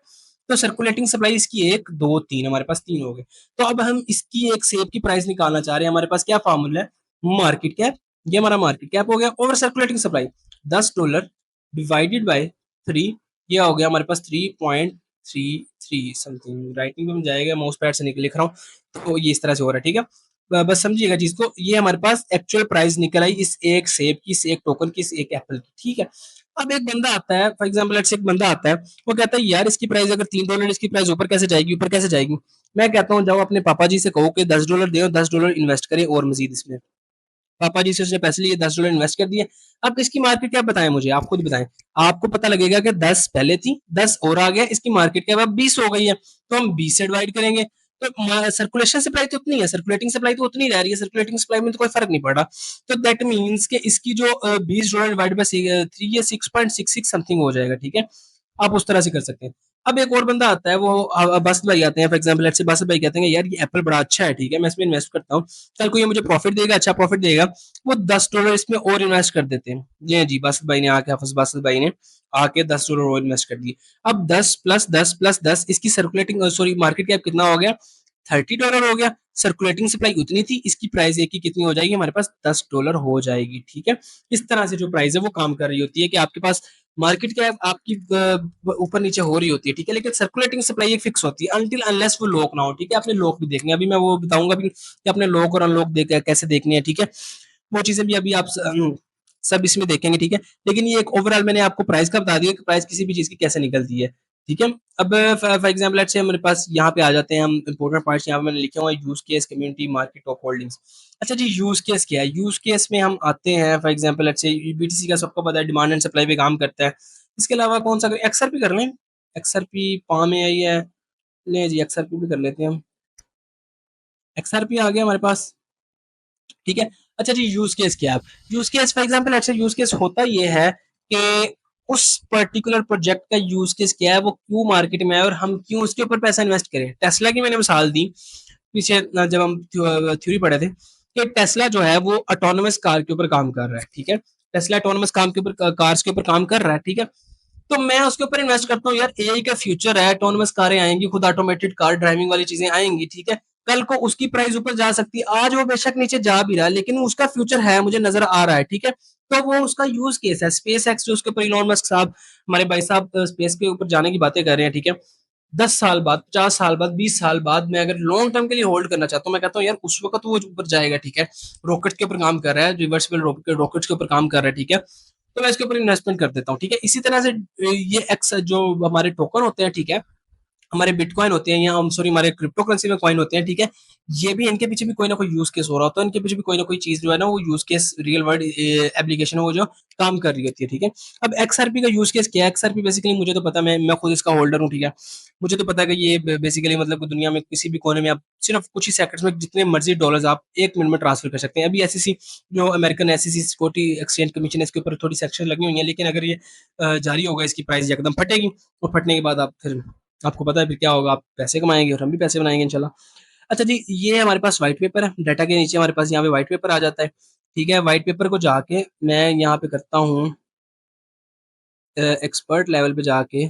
तो सर्कुलेटिंग सप्लाई इसकी 1 2 3, हमारे पास 3 हो गए। तो अब हम इसकी एक सेब की प्राइस निकालना चाह रहे हैं, हमारे पास क्या फार्मूला है, मार्केट कैप। ये हमारा मार्केट कैप हो गया, over circulating supply $10 divided by 3, ये हो गया हमारे पास 3.33 समथिंग। राइटिंग में जाएगा, माउस पैड से लिख रहा हूँ, तो ये इस तरह से हो रहा है। ठीक है, बस समझिएगा चीज को, ये हमारे पास एक्चुअल प्राइस निकल आई इस एक सेब की, इस एक टोकन की, इस एक एप्पल की। ठीक है, अब एक बंदा आता है, फॉर एग्जाम्पल एक बंदा आता है, वो कहता है यार इसकी प्राइस अगर $3, इसकी प्राइस ऊपर कैसे जाएगी, ऊपर कैसे जाएगी। मैं कहता हूँ जाओ अपने पापा जी से कहो कि $10 दे, $10 इन्वेस्ट करें और मजीद इसमें। पापा जी से उसने पैसे लिए, $10 इन्वेस्ट कर दिए। अब इसकी मार्केट क्या बताएं मुझे, आप खुद बताएं। आपको पता लगेगा कि 10 पहले थी, 10 और आ गया, इसकी मार्केट क्या अब 20 हो गई है, तो हम 20 से डिवाइड करेंगे। तो सर्कुलेशन सप्लाई तो उतनी है, सर्कुलेटिंग सप्लाई तो उतनी रह रही है, सर्कुलेटिंग सप्लाई में तो कोई फर्क नहीं पड़ रहा। तो दैट मीन्स कि इसकी जो $20 डिवाइड बाय 3 या 6.66 समथिंग हो जाएगा। ठीक है, आप उस तरह से कर सकते हैं। अब एक और बंदा आता है, वो बासित भाई आते हैं, for example let's say Basit भाई कहते हैं यार ये एप्पल बड़ा अच्छा है, ठीक है, मैं इसमें इन्वेस्ट करता हूँ, कल को ये मुझे प्रॉफिट देगा, अच्छा प्रॉफिट देगा, वो $10 इसमें और इन्वेस्ट कर देते हैं। जी बासित भाई ने आके, हाफिज बासित भाई ने आके $10 और इन्वेस्ट कर दिए। अब 10 + 10 + 10 इसकी सर्कुलेटिंग सॉरी मार्केट कैप कितना हो गया, $30 हो गया। सर्कुलेटिंग सप्लाई उतनी थी, इसकी प्राइस एक की कितनी हो जाएगी, हमारे पास $10 हो जाएगी, ठीक है। इस तरह से जो प्राइस है वो काम कर रही होती है कि आपके पास मार्केट कैप आपकी ऊपर नीचे हो रही होती है, ठीक है, लेकिन सर्कुलेटिंग सप्लाई एक फिक्स होती है अनटिल अनलेस वो लॉक ना हो, ठीक है। आपने लॉक भी देखने, अभी मैं वो बताऊंगा भी कि आपने लॉक और अनलॉक कैसे देखनी है, ठीक है। वो चीजें भी अभी आप सब इसमें देखेंगे, ठीक है। लेकिन ये एक ओवरऑल मैंने आपको प्राइस का बता दिया कि प्राइस किसी भी चीज की कैसे निकलती है, ठीक है। अब फॉर एग्जांपल लेट्स से हमारे पास यहाँ पे आ जाते हैं हम, इंपॉर्टेंट पॉइंट्स यहाँ पे मैंने लिखे हुए हैं, use case, community, market, top holdings. अच्छा जी, यूज केस क्या है? यूज केस में हम आते हैं, for example let's say BTC का सबको पता है डिमांड एंड सप्लाई पे काम करता है। इसके अलावा कौन सा, एक्सआरपी कर लें, एक्सआरपी पाम में आई है, ले जी एक्सआरपी भी कर लेते हैं हम, एक्सआरपी आ गया हमारे पास, ठीक है। अच्छा जी, यूज केस क्या है? यूज केस फॉर एग्जांपल अच्छा यूज केस होता ये है कि उस पर्टिकुलर प्रोजेक्ट का यूज केस क्या है, वो क्यों मार्केट में है और हम क्यों उसके ऊपर पैसा इन्वेस्ट करें। टेस्ला की मैंने मिसाल दी पीछे जब हम थ्योरी पढ़े थे कि टेस्ला जो है वो ऑटोनोमस कार के ऊपर काम कर रहा है, ठीक है। टेस्ला ऑटोनोमस काम के ऊपर, कार्स के ऊपर काम कर रहा है, ठीक है। तो मैं उसके ऊपर इन्वेस्ट करता हूँ यार, एआई का फ्यूचर है, ऑटोनोमस कारें आएंगी, खुद ऑटोमेटेड कार ड्राइविंग वाली चीजें आएंगी, ठीक है। कल को उसकी प्राइस ऊपर जा सकती है, आज वो बेशक नीचे जा भी रहा है लेकिन उसका फ्यूचर है, मुझे नजर आ रहा है, ठीक है। तो वो उसका यूज केस है। स्पेस एक्स जो उसके ऊपर इलॉन मस्क साहब, हमारे भाई साहब स्पेस के ऊपर जाने की बातें कर रहे हैं, ठीक है। 10 साल बाद, 50 साल बाद, 20 साल बाद मैं अगर लॉन्ग टर्म के लिए होल्ड करना चाहता हूँ, मैं कहता हूँ यार उस वक्त वो ऊपर जाएगा, ठीक है। रॉकेट के ऊपर काम कर रहा है, रिवर्सिबल रॉकेट के ऊपर काम कर रहा है, ठीक है। तो मैं इसके ऊपर इन्वेस्टमेंट कर देता हूँ, ठीक है। इसी तरह से ये एक्स जो हमारे टोकन होते हैं, ठीक है, हमारे बिटकॉइन होते हैं या हम सॉरी हमारे क्रिप्टो करेंसी में कॉइन होते हैं, ठीक है। ये भी इनके पीछे भी कोई ना कोई यूज केस हो रहा होता है, इनके पीछे भी कोई ना कोई चीज जो है ना वो use case, real world application है वो जो काम कर रही होती है, ठीक है। अब एक्सआरपी का यूज केस क्या है? एक्सआरपी बेसिकली मुझे तो पता, मैं खुद इसका होल्डर हूँ, ठीक है। मुझे तो पता है कि ये बेसिकली मतलब दुनिया में किसी भी कोने में आप सिर्फ कुछ ही सेकंड्स में जितने मर्जी डॉलर्स आप 1 मिनट में ट्रांसफर कर सकते हैं। अभी एसईसी जो American SEC security exchange commission है, इसके ऊपर थोड़ी सेक्शन लगी हुई है, लेकिन अगर ये जारी होगा इसकी प्राइस एकदम फटेगी, और फटने के बाद आप फिर आपको पता है फिर क्या होगा, आप पैसे कमाएंगे और हम भी पैसे बनाएंगे इंशाल्लाह। अच्छा जी, ये हमारे पास व्हाइट पेपर है, डाटा के नीचे हमारे पास यहाँ पे व्हाइट पेपर आ जाता है, ठीक है। व्हाइट पेपर को जाके मैं यहाँ पे करता हूँ एक्सपर्ट लेवल पे जाके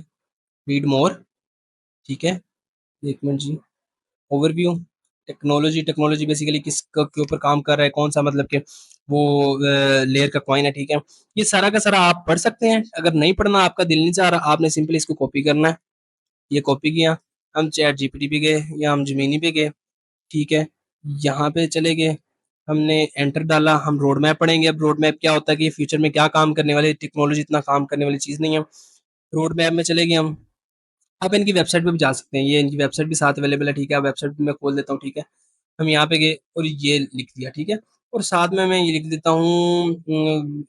रीड मोर, ठीक है। एक मिनट जी, ओवरव्यू, टेक्नोलॉजी, टेक्नोलॉजी बेसिकली किस के ऊपर काम कर रहा है, कौन सा मतलब कि वो लेयर का कॉइन है, ठीक है। ये सारा का सारा आप पढ़ सकते हैं, अगर नहीं पढ़ना आपका दिल नहीं चाह रहा, आपने सिंपली इसको कॉपी करना है। ये कॉपी किया, हम चैट जीपीटी पे गए या हम जमीनी पे गए, ठीक है। यहाँ पे चले गए, हमने एंटर डाला, हम रोड मैप पढ़ेंगे। अब रोड मैप क्या होता है कि फ्यूचर में क्या काम करने वाले, टेक्नोलॉजी इतना काम करने वाली चीज़ नहीं है। रोड मैप में चले गए हम, आप इनकी वेबसाइट पे भी जा सकते हैं, ये इनकी वेबसाइट भी साथ अवेलेबल है, ठीक है। वेबसाइट भी मैं खोल देता हूँ, ठीक है। हम यहाँ पे गए और ये लिख दिया, ठीक है। और साथ में मैं ये लिख देता हूँ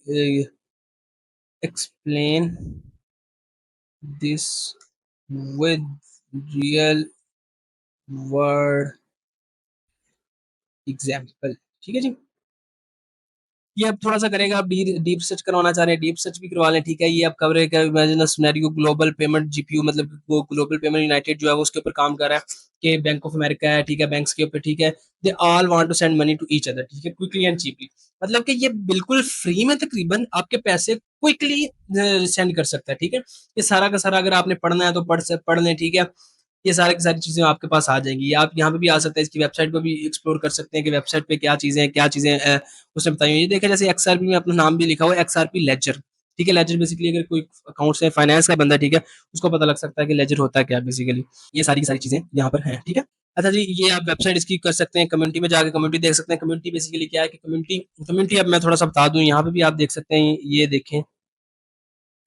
explain this with real word example, ठीक है जी। ये अब थोड़ा सा करेगा, आप डीप सर्च करवाना चाह रहे हैं डीप सर्च भी करवा लें, ठीक है। ये अब कवर है imagine scenario, global payment GPU, मतलब वो ग्लोबल पेमेंट यूनाइटेड जो है वो उसके ऊपर काम कर रहा है कि बैंक ऑफ अमेरिका है, ठीक है, बैंक्स के ऊपर, ठीक है। They all want to send money to each other, ठीक है, क्विकली एंड चीपली। मतलब कि ये बिल्कुल फ्री में तकरीबन आपके पैसे क्विकली सेंड कर सकता है, ठीक है। ये सारा का सारा अगर आपने पढ़ना है तो पढ़ लें, ठीक है। ये सारी की सारी चीज़ें आपके पास आ जाएंगी। आप यहाँ पे भी आ सकते हैं, इसकी वेबसाइट पे भी एक्सप्लोर कर सकते हैं कि वेबसाइट पे क्या चीज़ें उसने बताई हुई है। ये देखा जैसे एक्सआरपी में अपना नाम भी लिखा हुआ है, एक्सआरपी लेजर, ठीक है। लेजर बेसिकली अगर कोई अकाउंट से फाइनेंस का बंदा, ठीक है, उसको पता लग सकता है कि लेजर होता है क्या बेसिकली। ये सारी की सारी चीज़ें यहाँ पर हैं, ठीक है। अच्छा जी, ये आप वेबसाइट इसकी कर सकते हैं, कम्युनिटी में जाकर कम्युनिटी देख सकते हैं। कम्युनिटी बेसिकली क्या है कि कम्युनिटी कम्युनिटी अब मैं थोड़ा सा बता दूं, यहाँ पे भी आप देख सकते हैं, ये देखें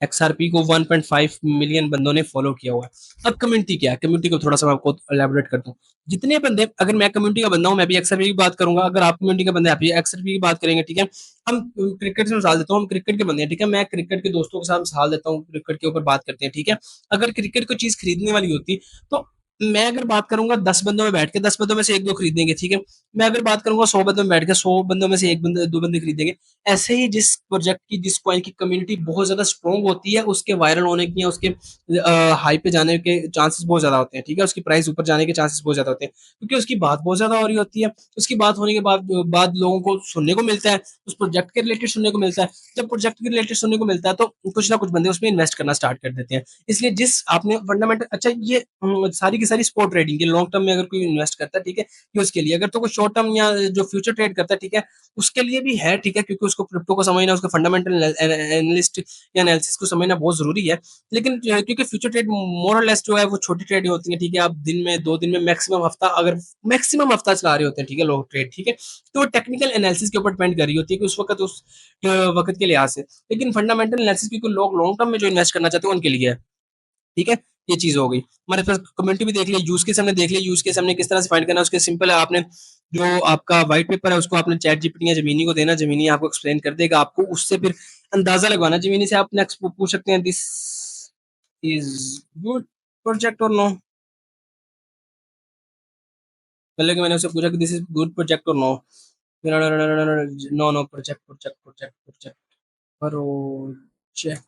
एक्सआरपी को 1.5 मिलियन बंदों ने फॉलो किया हुआ है। अब कम्युनिटी क्या है, कम्युनिटी को थोड़ा सा मैं आपको एलैबोरेट करता हूँ। जितने बंदे, अगर मैं कम्युनिटी का बंदा हूँ मैं भी एक्सआरपी की बात करूंगा, अगर आप कम्युनिटी का बंदा है आप भी एक्सआरपी की बात करेंगे, ठीक है। हम क्रिकेट से मिसाल देता हूँ, हम क्रिकेट के बंदे हैं, ठीक है। मैं क्रिकेट के दोस्तों के साथ मिसाल देता हूँ, क्रिकेट के ऊपर बात करते हैं, ठीक है। अगर क्रिकेट को चीज खरीदने वाली होती तो मैं अगर बात करूंगा 10 बंदों में बैठ के 10 बंदों में से एक दो खरीदेंगे, ठीक है। मैं अगर बात करूंगा 100 बंदों में बैठ के 100 बंदों में से एक बंदे दो बंदे खरीदेंगे। ऐसे ही जिस प्रोजेक्ट की जिस कॉइन की कम्युनिटी बहुत ज्यादा स्ट्रॉन्ग होती है, उसके वायरल होने की या उसके हाई पे जाने के चांसेस बहुत ज्यादा होते हैं, ठीक है। उसकी प्राइस ऊपर जाने के चांसेस बहुत ज्यादा होते हैं, क्योंकि उसकी बात बहुत ज्यादा हो रही होती है। उसकी बात होने के बाद लोगों को सुनने को मिलता है, उस प्रोजेक्ट के रिलेटेड सुनने को मिलता है। जब प्रोजेक्ट के रिलेटेड सुनने को मिलता है तो कुछ ना कुछ बंदे उसमें इन्वेस्ट करना स्टार्ट कर देते हैं। इसलिए जिस आपने फंडामेंटल, अच्छा ये सारी की सारी स्पॉट ट्रेडिंग के लॉन्ग टर्म में अगर कोई इन्वेस्ट करता है, ठीक है, ये उसके लिए। अगर तो कोई शॉर्ट टर्म या जो फ्यूचर ट्रेड करता है, ठीक है, उसके लिए भी है, ठीक है, क्योंकि उसको क्रिप्टो को समझना, उसका फंडामेंटल एनालिस्ट या एनालिसिस को समझना बहुत जरूरी है। लेकिन क्योंकि फ्यूचर ट्रेड मोर और लेस जो है वो छोटी ट्रेड होती है, ठीक है। आप दिन में 2 दिन में मैक्सिमम हफ्ता, अगर मैक्सिमम हफ्ता चला रहे होते हैं, ठीक है, लोग ट्रेड, ठीक है। तो टेक्निकल एनालिसिस के ऊपर डिपेंड कर रही होती है कि उस वक्त उस वक्त के लिहाज से। लेकिन फंडामेंटल एनालिसिस क्योंकि लोग लॉन्ग टर्म में जो इन्वेस्ट करना चाहते हैं उनके लिए है, ठीक है। ये चीज हो गई। हमारे पास कम्युनिटी भी देख लिया, यूज केस हमने देख लिया, यूज केस हमने किस तरह से फाइंड करना है, उसके सिंपल है। आपने जो आपका व्हाइट पेपर है उसको आपने चैट जीपीटी या जेमिनी को देना, जेमिनी आपको एक्सप्लेन कर देगा, आपको उससे फिर अंदाजा लगवाना। जेमिनी से आप नेक्स्ट पूछ सकते हैं, दिस इज गुड प्रोजेक्ट और नो। पहले कि मैंने उससे पूछा कि दिस इज गुड प्रोजेक्ट और no, no no project project project project project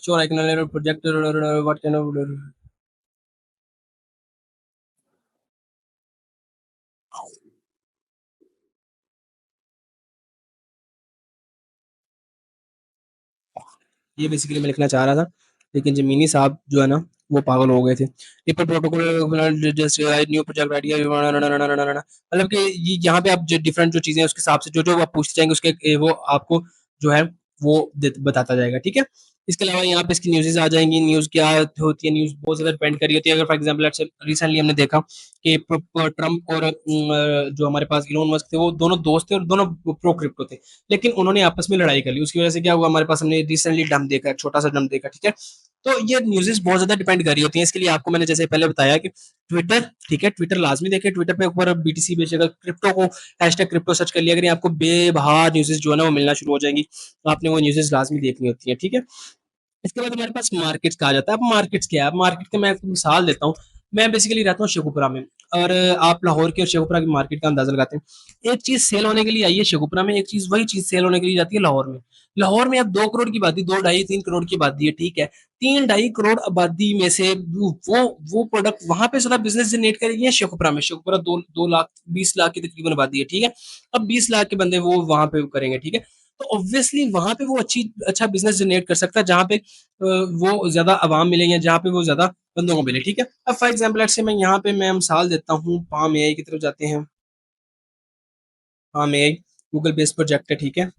sure I can project what kind of ये बेसिकली मैं लिखना चाह रहा था, लेकिन जमीनी साहब जो है ना वो पागल हो गए थे। Paper protocol just new project idea, मतलब कि यहाँ पे आप जो डिफरेंट जो चीजें हैं उसके हिसाब से जो जो आप पूछते जाएंगे उसके वो आपको जो है वो बताता जाएगा, ठीक है। इसके अलावा यहाँ पे इसकी न्यूज़ेस आ जाएंगी। न्यूज़ क्या होती है, न्यूज़ बहुत ज़्यादा डिपेंड कर रही होती है। अगर फॉर एग्जांपल रिसेंटली हमने देखा कि ट्रम्प और जो हमारे पास इलोन मस्क थे वो दोनों दोस्त थे और दोनों प्रो क्रिप्टो थे, लेकिन उन्होंने आपस में लड़ाई कर ली। उसकी वजह से क्या हुआ, हमारे पास हमने रिसेंटली डंप देखा, एक छोटा सा डंप देखा, ठीक है। तो ये न्यूज़ेस बहुत ज्यादा डिपेंड कर रही होती हैं। इसके लिए आपको मैंने जैसे पहले बताया कि ट्विटर, ठीक है, ट्विटर लाजमी देखें। ट्विटर पे ऊपर बीटीसी बेचेगा, क्रिप्टो को हैशटैग क्रिप्टो सर्च कर लिया करें, आपको बेबहार न्यूज़ेस जो है ना वो मिलना शुरू हो जाएंगी। आपने वो न्यूज़ेस लाजमी देखनी होती है, ठीक है। इसके बाद हमारे पास मार्केट्स कहा जाता है। अब मार्केट्स क्या है, अब मार्केट का मैं आपको मिसाल देता हूँ। मैं बेसिकली रहता हूँ शेखुपुरा में, और आप लाहौर के और शेखुपुरा की मार्केट का अंदाजा लगाते हैं। एक चीज सेल होने के लिए आई है शेखुपुरा में, एक चीज वही चीज सेल होने के लिए जाती है लाहौर में। लाहौर में अब 2 करोड़ की आबादी, 2 ढाई 3 करोड़ की आबादी है, ठीक है। 3 ढाई करोड़ आबादी में से वो प्रोडक्ट वहां पे ज्यादा बिजनेस जनरेट करेगी शेखुपुरा में। शेखुपुरा 2 लाख 20 लाख की तकरीबन आबादी है, ठीक है। अब 20 लाख के बंदे वो वहां पे करेंगे, ठीक है। तो ऑब्वियसली वहां पे वो अच्छा बिजनेस जनरेट कर सकता है, जहां पे वो ज्यादा आवाम मिलेंगे, जहाँ पे वो ज्यादा बंदों को मिले, ठीक है। अब फॉर एग्जाम्पल से मैं यहाँ पे मैं मिसाल देता हूँ, पाम एआई की तरफ जाते हैं। Palm AI Google based project है, ठीक है।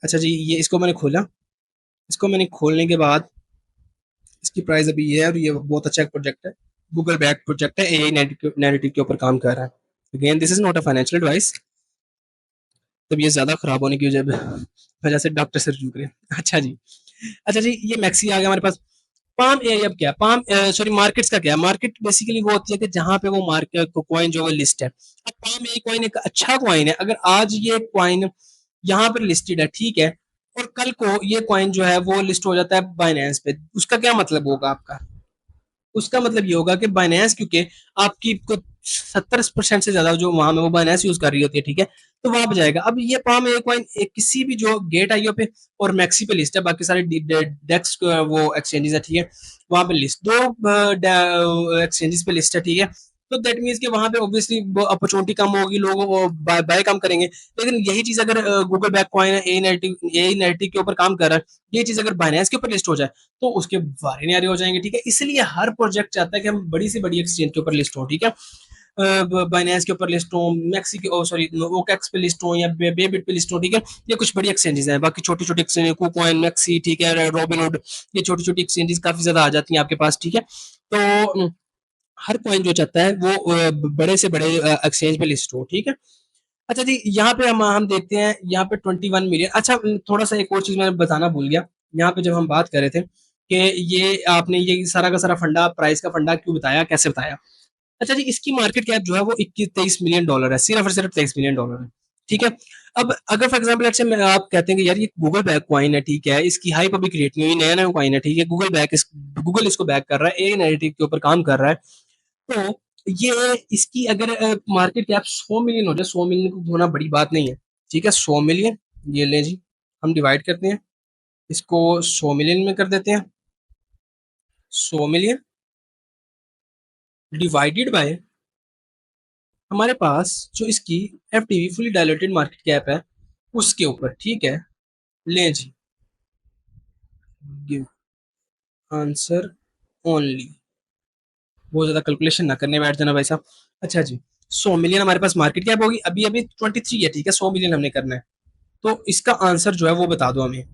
अच्छा जी, ये इसको मैंने खोला। इसको मैंने खोलने के बाद इसकी प्राइस अभी ये है, और ये बहुत अच्छा प्रोजेक्ट है। गूगल बैक प्रोजेक्ट है, एआई नैरेटिव के ऊपर काम कर रहा है। Again this is not a financial advice, तब ये ज्यादा खराब होने की वजह से डॉक्टर से रुक रहे हैं। अच्छा जी, अच्छा जी, ये मैक्सी आ गया हमारे पास। पाम एआई अब क्या, पाम सॉरी मार्केट्स का क्या है। मार्केट बेसिकली वो होती है कि जहां पे वो मार्केट को कॉइन जो है लिस्ट है। अब पाम एआई कॉइन एक अच्छा कॉइन है। अगर आज ये कॉइन यहाँ पर लिस्टेड है, ठीक है, और कल को ये कॉइन जो है वो लिस्ट हो जाता है बाइनेंस पे, उसका क्या मतलब होगा आपका। उसका मतलब ये होगा कि बाइनेंस, क्योंकि आपकी कुछ 70% से ज्यादा जो वहां में वो बाइनेंस यूज कर रही होती है, ठीक है, तो वहां पे जाएगा। अब ये पाम एक कॉइन एक किसी भी जो गेट आईओ पे और मैक्सी पे लिस्ट है, बाकी सारे डेक्स वो एक्सचेंजेस है, ठीक है, वहां पे लिस्ट दो एक्सचेंजेस पे लिस्ट है, ठीक है। तो दैट मीन्स कि वहां पे ऑब्वियसली अपॉर्चुनिटी कम होगी, लोगों को बाय कम करेंगे। लेकिन यही चीज अगर Google back coin a native के ऊपर काम कर रहा है, ये चीज अगर बाइनेंस के ऊपर लिस्ट हो जाए तो उसके बारे न्यारे हो जाएंगे, ठीक है। इसलिए हर प्रोजेक्ट चाहता है कि हम बड़ी से बड़ी एक्सचेंज के ऊपर लिस्ट हो, ठीक है। बाइनेंस के ऊपर लिस्ट हो, मैक्सी के सॉरी ओकेक्स पे लिस्ट हो, या बेबिट पे लिस्ट हो, ठीक है। ये कुछ बड़ी एक्सचेंजेस हैं। बाकी छोटी छोटी एक्सचेंज, कुकॉइन, मैक्सी, ठीक है, रॉबिनहुड, ये छोटी छोटी एक्सचेंजेस काफी ज्यादा आ जाती हैं आपके पास, ठीक है। तो हर कॉइन जो चाहता है वो बड़े से बड़े एक्सचेंज पे लिस्ट हो, ठीक है। अच्छा जी, यहाँ पे हम देखते हैं यहाँ पे 21 मिलियन। अच्छा, थोड़ा सा एक और चीज मैं बताना भूल गया। यहाँ पे जब हम बात कर रहे थे कि ये आपने ये सारा का सारा फंडा, प्राइस का फंडा क्यों बताया, कैसे बताया। अच्छा जी, इसकी मार्केट कैप जो है वो 21-23 मिलियन डॉलर है, सिर्फ और सिर्फ 23 मिलियन डॉलर है, ठीक है। अब अगर फॉर एग्जांपल लेट्स से आप कहते हैं कि यार ये गूगल बैक कॉइन है, ठीक है, इसकी हाइप अभी क्रिएट नहीं हुई, नया नया कॉइन है, ठीक है, गूगल इसको बैक कर रहा है, ए नैरेटिव के ऊपर काम कर रहा है, तो ये इसकी अगर मार्केट कैप 100 मिलियन हो जाए, 100 मिलियन होना बड़ी बात नहीं है, ठीक है, 100 मिलियन, ये लें जी, हम डिवाइड करते हैं, इसको 100 मिलियन में कर देते हैं, 100 मिलियन डिवाइडेड बाय हमारे पास जो इसकी FTV fully dilated market cap है उसके ऊपर, ठीक है, लें जी, गिव आंसर ओनली, बहुत ज्यादा कैलकुलेशन ना करने बैठ जाना भाई साहब। अच्छा जी, 100 मिलियन हमारे पास मार्केट कैप होगी, अभी अभी 23 है, ठीक है, 100 मिलियन हमने करना है, तो इसका आंसर जो है वो बता दो हमें।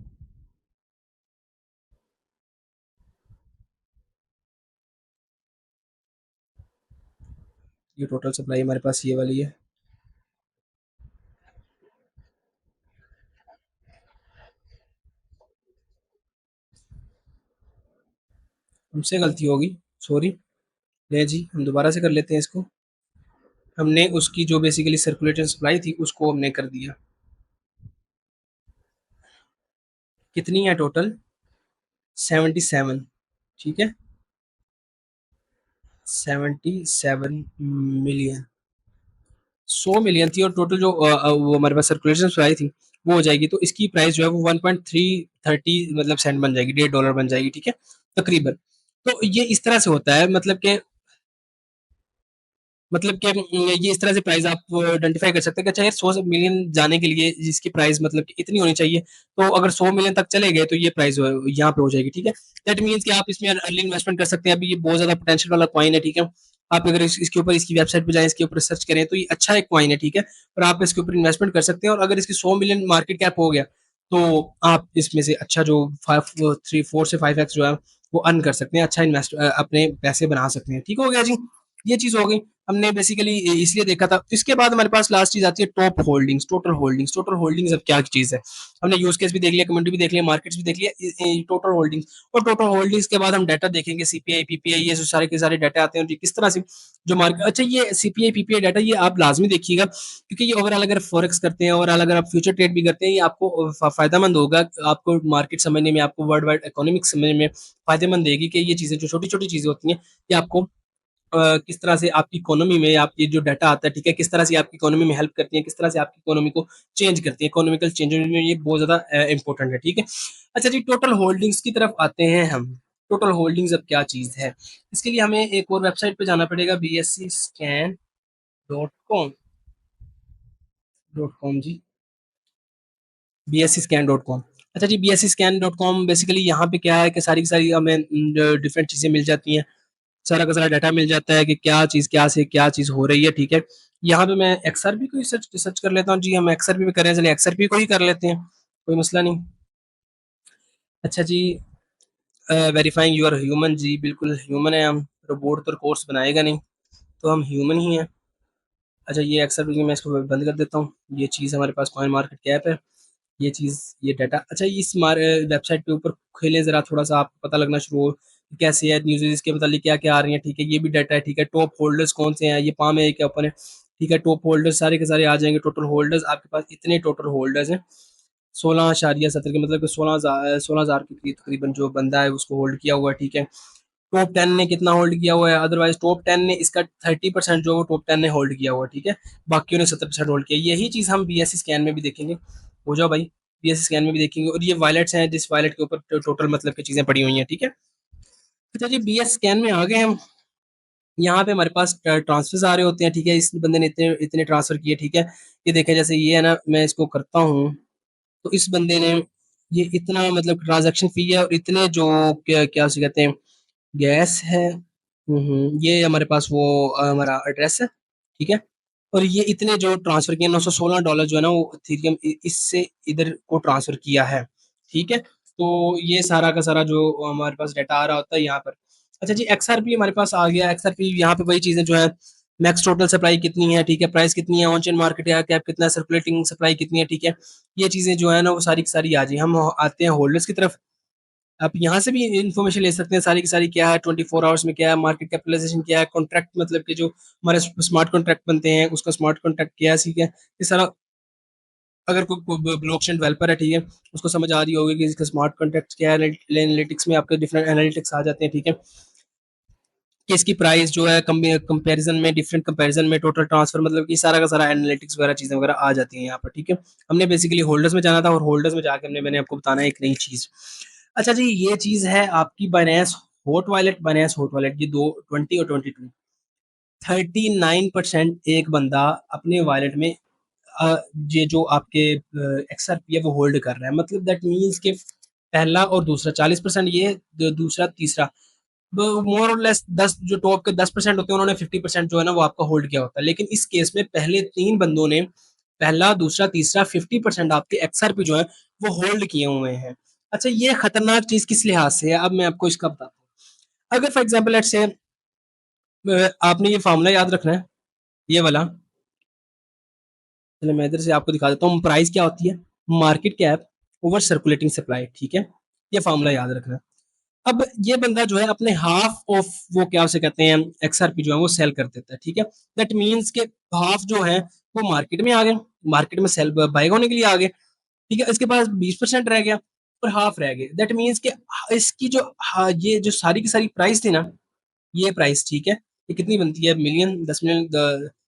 ये टोटल सप्लाई हमारे पास ये वाली है, हमसे गलती होगी, सॉरी, ले जी हम दोबारा से कर लेते हैं इसको, हमने उसकी जो बेसिकली सर्कुलेशन सप्लाई थी उसको हमने कर दिया, कितनी है टोटल, 77, ठीक है, 77 मिलियन, 100 मिलियन थी और टोटल जो वो हमारे पास सर्कुलेशन सप्लाई थी वो हो जाएगी, तो इसकी प्राइस जो है वो 1.330 मतलब सेंट बन जाएगी, $1.5 बन जाएगी, ठीक है, तकरीबन। तो ये इस तरह से होता है, मतलब कि ये इस तरह से प्राइस आप आइडेंटिफाई कर सकते हैं कि अच्छा यार 100 मिलियन जाने के लिए इसकी प्राइस मतलब कि इतनी होनी चाहिए, तो अगर 100 मिलियन तक चले गए तो ये प्राइस यहाँ पे हो जाएगी, ठीक है, दैट मीन्स कि आप इसमें अर्ली इन्वेस्टमेंट कर सकते हैं, अभी ये बहुत ज्यादा पोटेंशियल वाला कॉइन है, ठीक है, आप अगर इसके ऊपर इसकी वेबसाइट पे जाएं, इसके ऊपर सर्च करें तो ये अच्छा एक कॉइन है, ठीक है, और आप इसके ऊपर इन्वेस्टमेंट कर सकते हैं, और अगर इसकी 100 मिलियन मार्केट कैप हो गया तो आप इसमें से अच्छा जो 4 से 5x जो है वो अर्न कर सकते हैं, अच्छा अपने पैसे बना सकते हैं, ठीक हो गया जी, ये चीज हो गई, हमने बेसिकली इसलिए देखा था। इसके बाद हमारे पास लास्ट चीज आती है top holdings, total holdings, total holdings अब क्या चीज है, हमने यूज केस भी देख लिया, कम्युनिटी भी देख लिया, मार्केट्स भी देख लिया, टोटल होल्डिंग्स, और टोटल होल्डिंग्स के बाद हम डाटा देखेंगे, सीपीआई पीपीआई ये जो सारे के सारे डाटा आते हैं और किस तरह से जो मार्केट, अच्छा ये सीपीआई पीपीआई डाटा ये आप लाजमी देखिएगा, क्योंकि ये ओवरऑल अगर फॉरेक्स करते हैं, ओवरऑल अगर आप फ्यूचर ट्रेड भी करते हैं, ये आपको फायदेमंद होगा, आपको मार्केट समझने में, आपको वर्ल्ड वाइड इकोनॉमिक समझने में फायदेमंद देगी, कि ये चीजें जो छोटी छोटी चीजें होती हैं ये आपको किस तरह से आपकी इकोनॉमी में आपकी जो डाटा आता है, ठीक है, किस तरह से आपकी इकोनॉमी में हेल्प करती है, किस तरह से आपकी इकोनॉमी को चेंज करती है, इकोनॉमिकल चेंज में ये बहुत ज्यादा इंपॉर्टेंट है, ठीक है। अच्छा जी, टोटल होल्डिंग्स की तरफ आते हैं हम, टोटल होल्डिंग्स अब क्या चीज है, इसके लिए हमें एक और वेबसाइट पे जाना पड़ेगा, bscscan.com जी, bscscan.com। अच्छा जी, bscscan.com बेसिकली यहाँ पे क्या है कि सारी की सारी हमें डिफरेंट चीजें मिल जाती हैं, सारा का सारा डाटा मिल जाता है कि क्या चीज़ क्या से क्या चीज़ हो रही है, ठीक है। यहाँ पे मैं एक्सआरपी को ही सर्च सर्च कर लेता हूँ जी, हम एक्सआरपी पे करें, चलिए एक्सआरपी को ही कर लेते हैं, कोई मसला नहीं। अच्छा जी, वेरीफाइंग यूर ह्यूमन, जी बिल्कुल ह्यूमन है हम, रोबोट तो कोर्स बनाएगा नहीं, तो हम ह्यूमन ही हैं। अच्छा ये एक्सआरपी मैं इसको बंद कर देता हूँ, ये चीज़ हमारे पास कॉइन मार्केट कैप है, ये चीज़ ये डाटा, अच्छा इस वेबसाइट के ऊपर खेलें ज़रा, थोड़ा सा आपको पता लगना शुरू हो कि कैसे है न्यूज़, इसके मतलब क्या क्या आ रही हैं, ठीक है, ये भी डाटा है, ठीक है, टॉप होल्डर्स कौन से हैं, ये पाम है क्या ओपन है, ठीक है, टॉप होल्डर्स सारे के सारे आ जाएंगे, टोटल होल्डर्स आपके पास इतने टोटल होल्डर्स हैं 16.70 के, मतलब कि 16,000 के करीब तकरीबन जो बंदा है उसको होल्ड किया हुआ है, ठीक है। टॉप 10 ने कितना होल्ड किया हुआ है, अदरवाइज टॉप 10 ने इसका 30% जो टॉप 10 ने होल्ड किया हुआ है, ठीक है, बाकियों ने 70% होल्ड किया, यही चीज हम बीएससी स्कैन में भी देखेंगे, हो जाओ भाई, बीएससी स्कैन में भी देखेंगे, और ये वायलेट्स हैं जिस वायलेट के ऊपर टोटल मतलब की चीजें पड़ी हुई हैं, ठीक है। अच्छा जी, बीएस स्कैन में आ गए हम, यहाँ पे हमारे पास ट्रांसफर्स आ रहे होते हैं, ठीक है, इस बंदे ने इतने इतने ट्रांसफर किए, ठीक है, ये देखें जैसे ये है ना, मैं इसको करता हूँ तो इस बंदे ने ये इतना मतलब ट्रांजैक्शन फी है, और इतने जो क्या क्या उसे कहते हैं गैस है, ये हमारे पास वो हमारा एड्रेस है, ठीक है, और ये इतने जो ट्रांसफर किए $916 जो है ना वो इथेरियम इससे इधर को ट्रांसफर किया है, ठीक है, तो ये सारा का सारा जो हमारे पास डाटा आ रहा होता है यहाँ पर। अच्छा जी, एक्सआरपी हमारे पास आ गया, एक्सआरपी यहाँ पे वही चीजें जो है, मैक्स टोटल सप्लाई कितनी है, ठीक है, प्राइस कितनी है, ऑन चेन मार्केट या कैप कितना है, सर्कुलेटिंग सप्लाई कितनी है, ठीक है, ये चीजें जो है ना वो सारी की सारी आ जाए, हम आते हैं होल्डर्स की तरफ, आप यहाँ से भी इन्फॉर्मेशन ले सकते हैं सारी की सारी, क्या है 24 आवर्स में क्या है, मार्केट कैपिटलाइजेशन क्या है, कॉन्ट्रैक्ट मतलब कि जो हमारे स्मार्ट कॉन्ट्रैक्ट बनते हैं उसका स्मार्ट कॉन्ट्रैक्ट क्या है, ठीक है, ये सारा अगर कोई ब्लॉकचेन डेवलपर है, ठीक है, उसको समझ आ रही होगी कि इसका स्मार्ट कॉन्ट्रैक्ट क्या है, एनालिटिक्स में आपके डिफरेंट एनालिटिक्स आ जाते हैं, ठीक है, कि इसकी प्राइस जो है कंपैरिजन में, डिफरेंट कंपैरिजन में, टोटल ट्रांसफर, मतलब कि सारा का सारा एनालिटिक्स वगैरह चीज़ें वगैरह आ जाती हैं यहाँ पर, ठीक है। हमने बेसिकली होल्डर्स में जाना था और होल्डर्स में जाकर मैंने आपको बताना है एक नई चीज़। अच्छा जी, ये चीज़ है आपकी बाइनेंस हॉट वॉलेट, ये दो 20 और 22 39% एक बंदा अपने वॉलेट में ये जो आपके XRP है वो होल्ड कर रहा है, मतलब दैट मीन्स कि पहला और दूसरा 40% ये, दूसरा तीसरा, मोर और लेस 10, जो टॉप के 10% होते हैं उन्होंने 50% जो है ना वो आपका होल्ड किया होता है। लेकिन इस केस में पहले तीन बंदों ने पहला, दूसरा, तीसरा 50% आपके XRP जो है वो होल्ड किए हुए हैं। अच्छा, ये खतरनाक चीज किस लिहाज से है, अब मैं आपको इसका बताता हूँ। अगर फॉर एग्जाम्पल लेट्स से आपने ये फार्मूला याद रखना है, ये वाला, चलो मैं इधर से आपको दिखा देता हूँ। प्राइस क्या होती है, market cap over circulating supply, ठीक है, ये फार्मूला याद रखना है। अब ये बंदा जो है अपने हाफ ऑफ वो क्या उसे कहते हैं XRP जो है वो सेल कर देता है, ठीक है। दैट मीन्स के हाफ जो है वो मार्केट में आ गए, मार्केट में सेल बाय होने के लिए आ गए, ठीक है। इसके पास 20% रह गया और हाफ रह गए। दैट मीन्स के इसकी जो ये जो सारी की सारी प्राइस थी ना, ये प्राइस, ठीक है, ये कितनी बनती है, million, 10 million,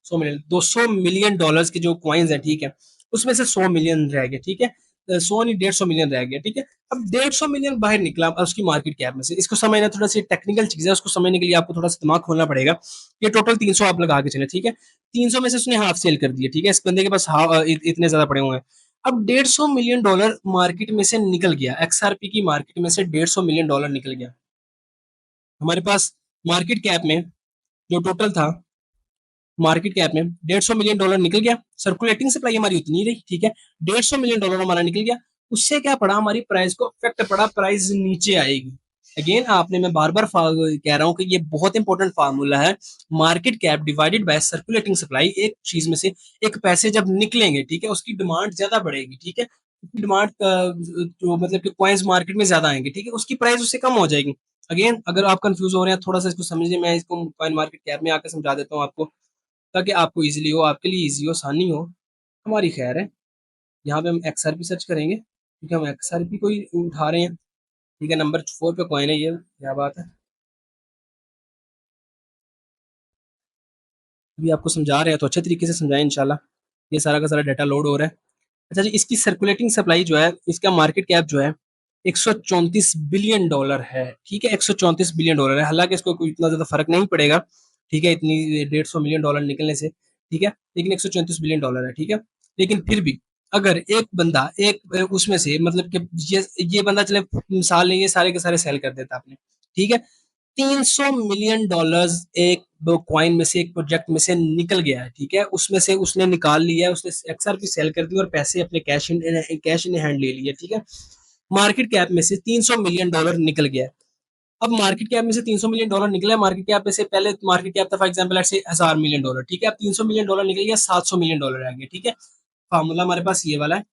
100 million, 200 million dollars के जो कॉइन्स हैं, ठीक है, उसमें से 100 मिलियन रह गए, ठीक है, 100 नहीं 150 मिलियन रह गया, ठीक है। अब 150 मिलियन बाहर निकला उसकी मार्केट कैप में से। इसको समझना थोड़ा सी टेक्निकल चीज है, उसको समझने के लिए आपको थोड़ा सा दिमाग खोलना पड़ेगा। ये टोटल 300 आप लगा के चले, ठीक है, 300 में से उसने हाफ सेल कर दिया, ठीक है, इस बंदे के पास इतने ज्यादा पड़े हुए हैं। अब 150 मिलियन डॉलर मार्केट में से निकल गया, XRP की मार्केट में से 150 मिलियन डॉलर निकल गया। हमारे पास मार्केट कैप में जो टोटल था, मार्केट कैप में 150 मिलियन डॉलर निकल गया, सर्कुलेटिंग सप्लाई हमारी उतनी रही, ठीक है, 150 मिलियन डॉलर हमारा निकल गया। उससे क्या पड़ा, हमारी प्राइस को इफेक्ट पड़ा, प्राइस नीचे आएगी। अगेन आपने, मैं बार बार कह रहा हूं कि ये बहुत इंपॉर्टेंट फार्मूला है, market cap divided by circulating supply. एक चीज में से एक पैसे जब निकलेंगे, ठीक है, उसकी डिमांड ज्यादा बढ़ेगी, ठीक है, डिमांड जो मतलब कि कॉइन्स मार्केट में ज्यादा आएंगे, ठीक है, उसकी प्राइस उससे कम हो जाएगी। अगेन अगर आप कंफ्यूज हो रहे हैं थोड़ा सा इसको समझिए, मैं इसको कॉइन मार्केट कैप में आकर समझा देता हूँ आपको, ताकि आपको इजीली हो, आपके लिए इजी हो, आसानी हो, हमारी खैर है। यहाँ पे हम XRP सर्च करेंगे क्योंकि हम XRP को ही उठा रहे हैं, ठीक है, नंबर 4 पे कॉइन है ये, क्या बात है। अभी आपको समझा रहे हैं तो अच्छे तरीके से समझाएं इंशाल्लाह। ये सारा का सारा डाटा लोड हो रहा है। अच्छा जी, इसकी सर्कुलेटिंग सप्लाई जो है, इसका मार्केट कैप जो है 134 बिलियन डॉलर है, ठीक है, 134 बिलियन डॉलर है। हालांकि इसको कोई इतना ज्यादा फर्क नहीं पड़ेगा, ठीक है, इतनी 150 मिलियन डॉलर निकलने से, ठीक है, लेकिन 134 बिलियन डॉलर है, ठीक है। लेकिन फिर भी अगर एक बंदा एक उसमें से, मतलब कि ये बंदा चले मिसाल नहीं, ये सारे के सारे सेल कर देता आपने, ठीक है, 300 मिलियन डॉलर्स एक कॉइन में से, एक प्रोजेक्ट में से निकल गया है, ठीक है, उसमें से उसने निकाल लिया है, उसने XRP सेल कर दी और पैसे अपने कैश इन हैंड ले लिए, ठीक है। मार्केट कैप में से 300 मिलियन डॉलर निकल गया है। अब मार्केट कैप में से 300 मिलियन डॉलर निकला है, मार्केट कैप में से पहले मार्केट कैप था फॉर एग्जांपल से 1000 मिलियन डॉलर, ठीक है, अब 300 मिलियन डॉलर निकल गया, 700 मिलियन डॉलर आ गया, ठीक है। फार्मूला हमारे पास ये वाला है,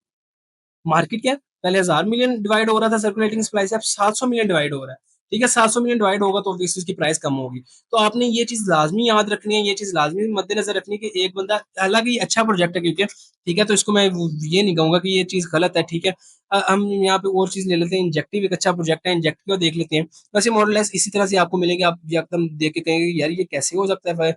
मार्केट क्या, पहले 1000 मिलियन डिवाइड हो रहा था सर्कुलेटिंग सप्लाई से, अब 700 मिलियन डिवाइड हो रहा है, ठीक है, 700 मिलियन डिवाइड होगा तो ऑब्वियसली इसकी प्राइस कम होगी। तो आपने ये चीज लाजमी याद रखनी है, ये चीज लाजमी मद्देनजर रखनी है कि एक बंदा, हालांकि ये अच्छा प्रोजेक्ट है क्योंकि, ठीक है, तो इसको मैं ये नहीं कहूंगा कि ये चीज गलत है, ठीक है। हम यहाँ पे और चीज ले लेते हैं, इंजेक्टिव एक अच्छा प्रोजेक्ट है, इंजेक्टिव को देख लेते हैं। वैसे मोरलेस इसी तरह से आपको मिलेंगे, आप ये एकदम देख के कहेंगे यार ये कैसे हो सकता है भाई,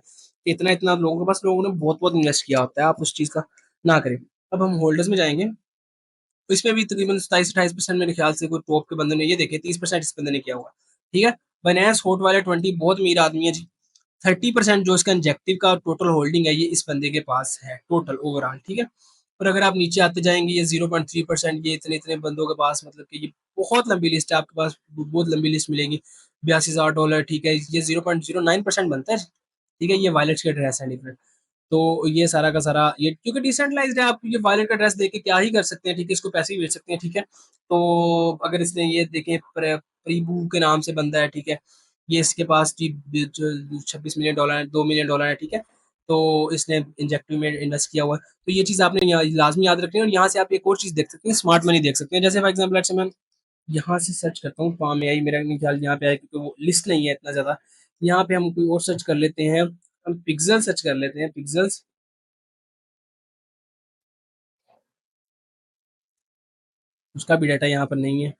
इतना इतना लोगों के पास, लोगों ने बहुत बहुत इन्वेस्ट किया होता है, आप उस चीज का ना करें। अब हम होल्डर्स में जाएंगे, तो इसमें भी तकरीबन 27-28% मेरे ख्याल से कोई टॉप के बंदे ने, ये देखे 30% इस बंदे ने किया हुआ, ठीक है। बाइनेंस हॉट वाले 20 बहुत अमीर आदमी है जी। 30% जो इसका इंजेक्टिव का टोटल होल्डिंग है ये इस बंदे के पास है टोटल ओवरऑल, ठीक है। और अगर आप नीचे आते जाएंगे, ये 0.3%, ये इतने इतने बंदों के पास, मतलब कि ये बहुत लंबी लिस्ट है आपके पास, बहुत लंबी लिस्ट मिलेगी। $82,000, ठीक है, ये 0.09% बनता है, ठीक है। ये वायलेट्स के ड्रेस है डिफरेंट। तो ये सारा का सारा, ये क्योंकि डिसेंट्रलाइज्ड है, आप ये वायलेट का ड्रेस देके क्या ही कर सकते हैं, ठीक है, इसको पैसे ही बेच सकते हैं, ठीक है। तो अगर इसने ये देखें, प्रीबू के नाम से बंदा है, ठीक है, ये इसके पास जी 26 मिलियन डॉलर है, 2 मिलियन डॉलर है, ठीक है। तो इसने इंजेक्टिव में इन्वेस्ट किया हुआ है। तो ये चीज़ आपने यहाँ लाजमी याद रखनी है। और यहाँ से आप एक और चीज़ देख सकते हैं, स्मार्ट मनी देख सकते हैं। जैसे फॉर एग्जाम्पल से मैं यहाँ से सर्च करता हूँ, फार्म में आई, मेरा नहीं ख्याल यहाँ पे आया क्योंकि वो लिस्ट नहीं है इतना ज़्यादा। यहाँ पे हम कोई और सर्च कर लेते हैं, हम पिक्सल सर्च कर लेते हैं, पिक्सल्स। उसका भी डाटा यहाँ पर नहीं है।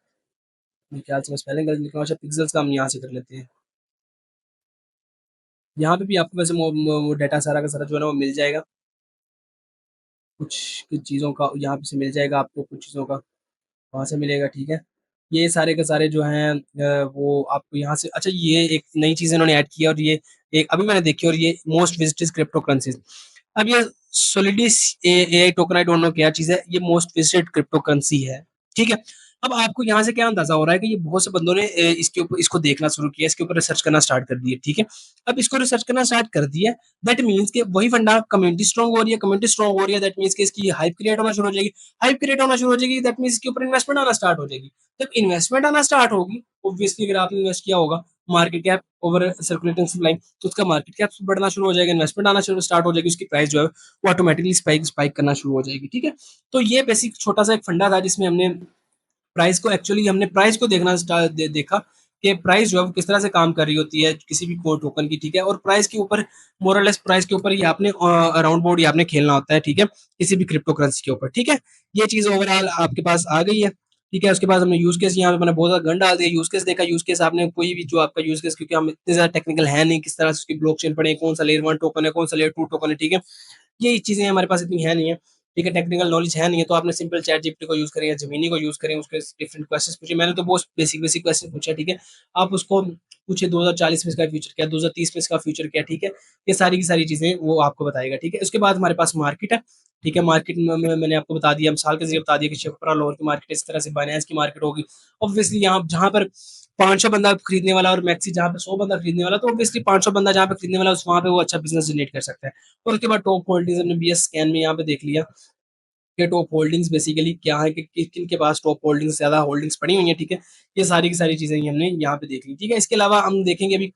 मेरे ख्याल से मैं स्पेलिंग गलत लिखा हूँ। अच्छा, पिक्सेल्स का हम यहाँ से कर लेते हैं। यहाँ पे भी आपको वैसे वो डाटा सारा का सारा जो है ना वो मिल जाएगा। कुछ कुछ चीज़ों का यहाँ पे से मिल जाएगा आपको, कुछ चीज़ों का वहाँ से मिलेगा, ठीक है। ये सारे के सारे जो हैं वो आपको यहाँ से, अच्छा ये एक नई चीज़ इन्होंने ऐड की है, और ये एक अभी मैंने देखी, और ये मोस्ट विजिटेड क्रिप्टो करेंसीज। अब ये सोलिडिस AI token, I don't know क्या चीज़ है, ये मोस्ट विजिटेड क्रिप्टो करेंसी है, ठीक है। अब आपको यहाँ से क्या अंदाजा हो रहा है कि ये बहुत से बंदों ने इसके ऊपर इसको देखना शुरू किया, इसके ऊपर रिसर्च करना स्टार्ट कर दिया, ठीक है। अब इसको रिसर्च करना स्टार्ट कर दिया, दैट मीन्स कि वही फंडा, कम्युनिटी स्ट्रांग हो रही है, कम्युनिटी स्ट्रांग हो रही है, दैट मीन्स कि इसकी हाइप क्रिएट होना शुरू हो जाएगी। हाइप क्रिएट होना शुरू हो जाएगी, दैट मीन्स इसके ऊपर इन्वेस्टमेंट आना स्टार्ट हो जाएगी। जब इन्वेस्टमेंट आना स्टार्ट होगी, ऑब्वियसली अगर आपने इन्वेस्ट किया होगा, market cap over circulating supply, तो उसका मार्केट कैप बढ़ना शुरू हो जाएगा, इन्वेस्टमेंट आना शुरू स्टार्ट हो जाएगी, उसकी प्राइस जो है वो ऑटोमेटिकली स्पाइक स्पाइक करना शुरू हो जाएगी, ठीक है। तो ये बेसिक छोटा सा एक फंडा था, जिसमें हमने प्राइस को देखना देखा कि प्राइस जो है वो किस तरह से काम कर रही होती है किसी भी कोर टोकन की, ठीक है। और प्राइस के ऊपर, मोरलेस प्राइस के ऊपर ही आपने अराउंड बोर्ड ही आपने खेलना होता है, ठीक है, किसी भी क्रिप्टो करेंसी के ऊपर, ठीक है। ये चीज ओवरऑल आपके पास आ गई है, ठीक है। उसके बाद हमने यूज केस, यहाँ पे मैंने बहुत ज्यादा गन डाल दिया, यूज केस देखा, यूज केस आपने कोई भी जो आपका यूज केस, क्योंकि हम इतने ज्यादा टेक्निकल है नहीं, किस तरह से उसकी ब्लॉकचेन पढ़े, कौन सा लेयर 1 टोकन है, कौन सा लेयर 2 टोकन है, ठीक है। ये चीज़ें हमारे पास इतनी है नहीं है, ठीक है, टेक्निकल नॉलेज है नहीं है, तो आपने सिंपल चैट जीपीटी को यूज़ करें या जेमिनी को यूज़ करें, उसके डिफरेंट क्वेश्चंस पूछे। मैंने तो बहुत बेसिक बेसिक क्वेश्चन पूछा, ठीक है। आप उसको पूछे 2040 में इसका फ्यूचर क्या है, 2030 में इसका फ्यूचर क्या है, ठीक है। ये सारी की सारी चीज़ें वो आपको बताएगा, ठीक है। उसके बाद हमारे पास मार्केट है, ठीक है। मार्केट में मैंने आपको बता दिया, मिसाल के ज़रिए बता दिया कि शिप्रा लोअर की मार्केट इस तरह से, बाइनेंस की मार्केट होगी। ऑब्वियसली यहाँ जहाँ पर 500 बंदा खरीदने वाला और मैक्सी जहाँ पे 100 बंदा खरीदने वाला, तो ऑब्वियसली 500 बंदा जहाँ पे खरीदने वाला वहाँ पे वो अच्छा बिजनेस जनरेट कर सकता है। और उसके बाद टॉप होल्डिंग्स हमने बीएस स्कैन में यहाँ पे देख लिया कि टॉप होल्डिंग्स बेसिकली क्या है, कि किन के पास टॉप होल्डिंग्स, ज्यादा होल्डिंग्स पड़ी हुई है, ठीक है। ये सारी की सारी चीजें हमने यहाँ पे देख ली, ठीक है। इसके अलावा हम देखेंगे अभी,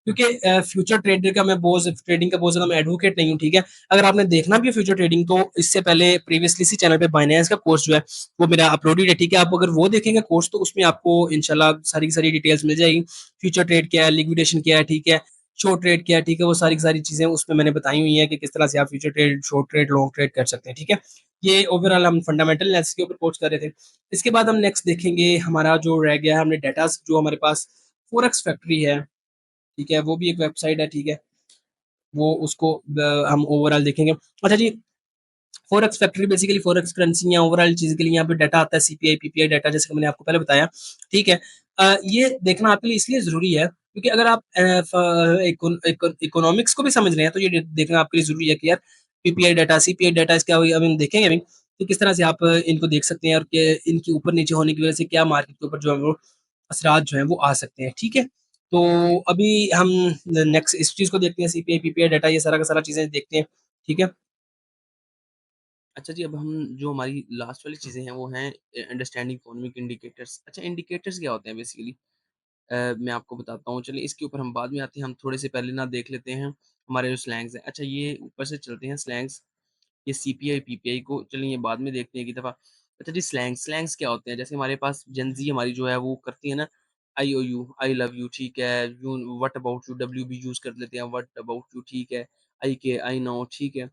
क्योंकि फ्यूचर ट्रेडर का मैं बहुत, ट्रेडिंग का बहुत ज्यादा मैं एडवोकेट नहीं हूँ, ठीक है। अगर आपने देखना भी है फ्यूचर ट्रेडिंग, तो इससे पहले प्रीवियसली इसी चैनल पे बाइनेंस का कोर्स जो है वो मेरा अपलोडेड है, ठीक है। आप अगर वो देखेंगे कोर्स, तो उसमें आपको इंशाल्लाह सारी की सारी डिटेल्स मिल जाएगी। फ्यूचर ट्रेड क्या है, लिक्विडेशन क्या है, ठीक है, शॉर्ट ट्रेड क्या है, ठीक है, वो सारी की सारी चीजें उसमें मैंने बताई हुई है कि किस तरह से आप future trade, short trade, long trade कर सकते हैं, ठीक है। ये ओवरऑल हम फंडामेंटल एनालिसिस के ऊपर कोर्स कर रहे थे। इसके बाद हम नेक्स्ट देखेंगे, हमारा जो रह गया है, हमने डाटा जो हमारे पास फोरेक्स फैक्ट्री है, ठीक है, वो भी एक वेबसाइट है, ठीक है। वो उसको हम ओवरऑल देखेंगे। अच्छा जी, forex factory basically forex currency या ओवरऑल चीज़ के लिए यहाँ पे डाटा आता है, सीपीआई पीपीआई डाटा, जैसे कि मैंने आपको पहले बताया, ठीक है। ये देखना आपके लिए इसलिए ज़रूरी है क्योंकि अगर आप इकोनॉमिक्स को भी समझ रहे हैं, तो ये देखना आपके लिए ज़रूरी है कि यार पीपीआई डाटा, सीपीआई डाटा, इसका अभी हम देखेंगे अभी कि किस तरह से आप इनको देख सकते हैं, और कि इनके ऊपर नीचे होने की वजह से क्या मार्केट के ऊपर जो है वो असरात जो है वो आ सकते हैं, ठीक है। तो अभी हम नेक्स्ट इस चीज़ को देखते हैं, सीपीआई पीपीआई डाटा, ये सारा का सारा चीज़ें देखते हैं, ठीक है। अच्छा जी, अब हम जो हमारी लास्ट वाली चीज़ें हैं वो हैं अंडरस्टैंडिंग इकोनॉमिक इंडिकेटर्स। अच्छा, इंडिकेटर्स क्या होते हैं बेसिकली? मैं आपको बताता हूँ। चलिए इसके ऊपर हम बाद में आते हैं, हम थोड़े से पहले ना देख लेते हैं हमारे जो स्लैंग्स हैं। अच्छा, ये ऊपर से चलते हैं स्लैंग्स, ये सीपीआई पीपीआई को चलिए ये बाद में देखते हैं एक दफ़ा। अच्छा जी, स्लैंग्स क्या होते हैं? जैसे हमारे पास जेन ज़ी हमारी जो है वो करती है ना, आई ओ यू, आई लव यू, ठीक है, you, what about you, W भी यूज़ कर लेते हैं, व्हाट अबाउट यू, ठीक है, आई के, आई नो, ठीक है।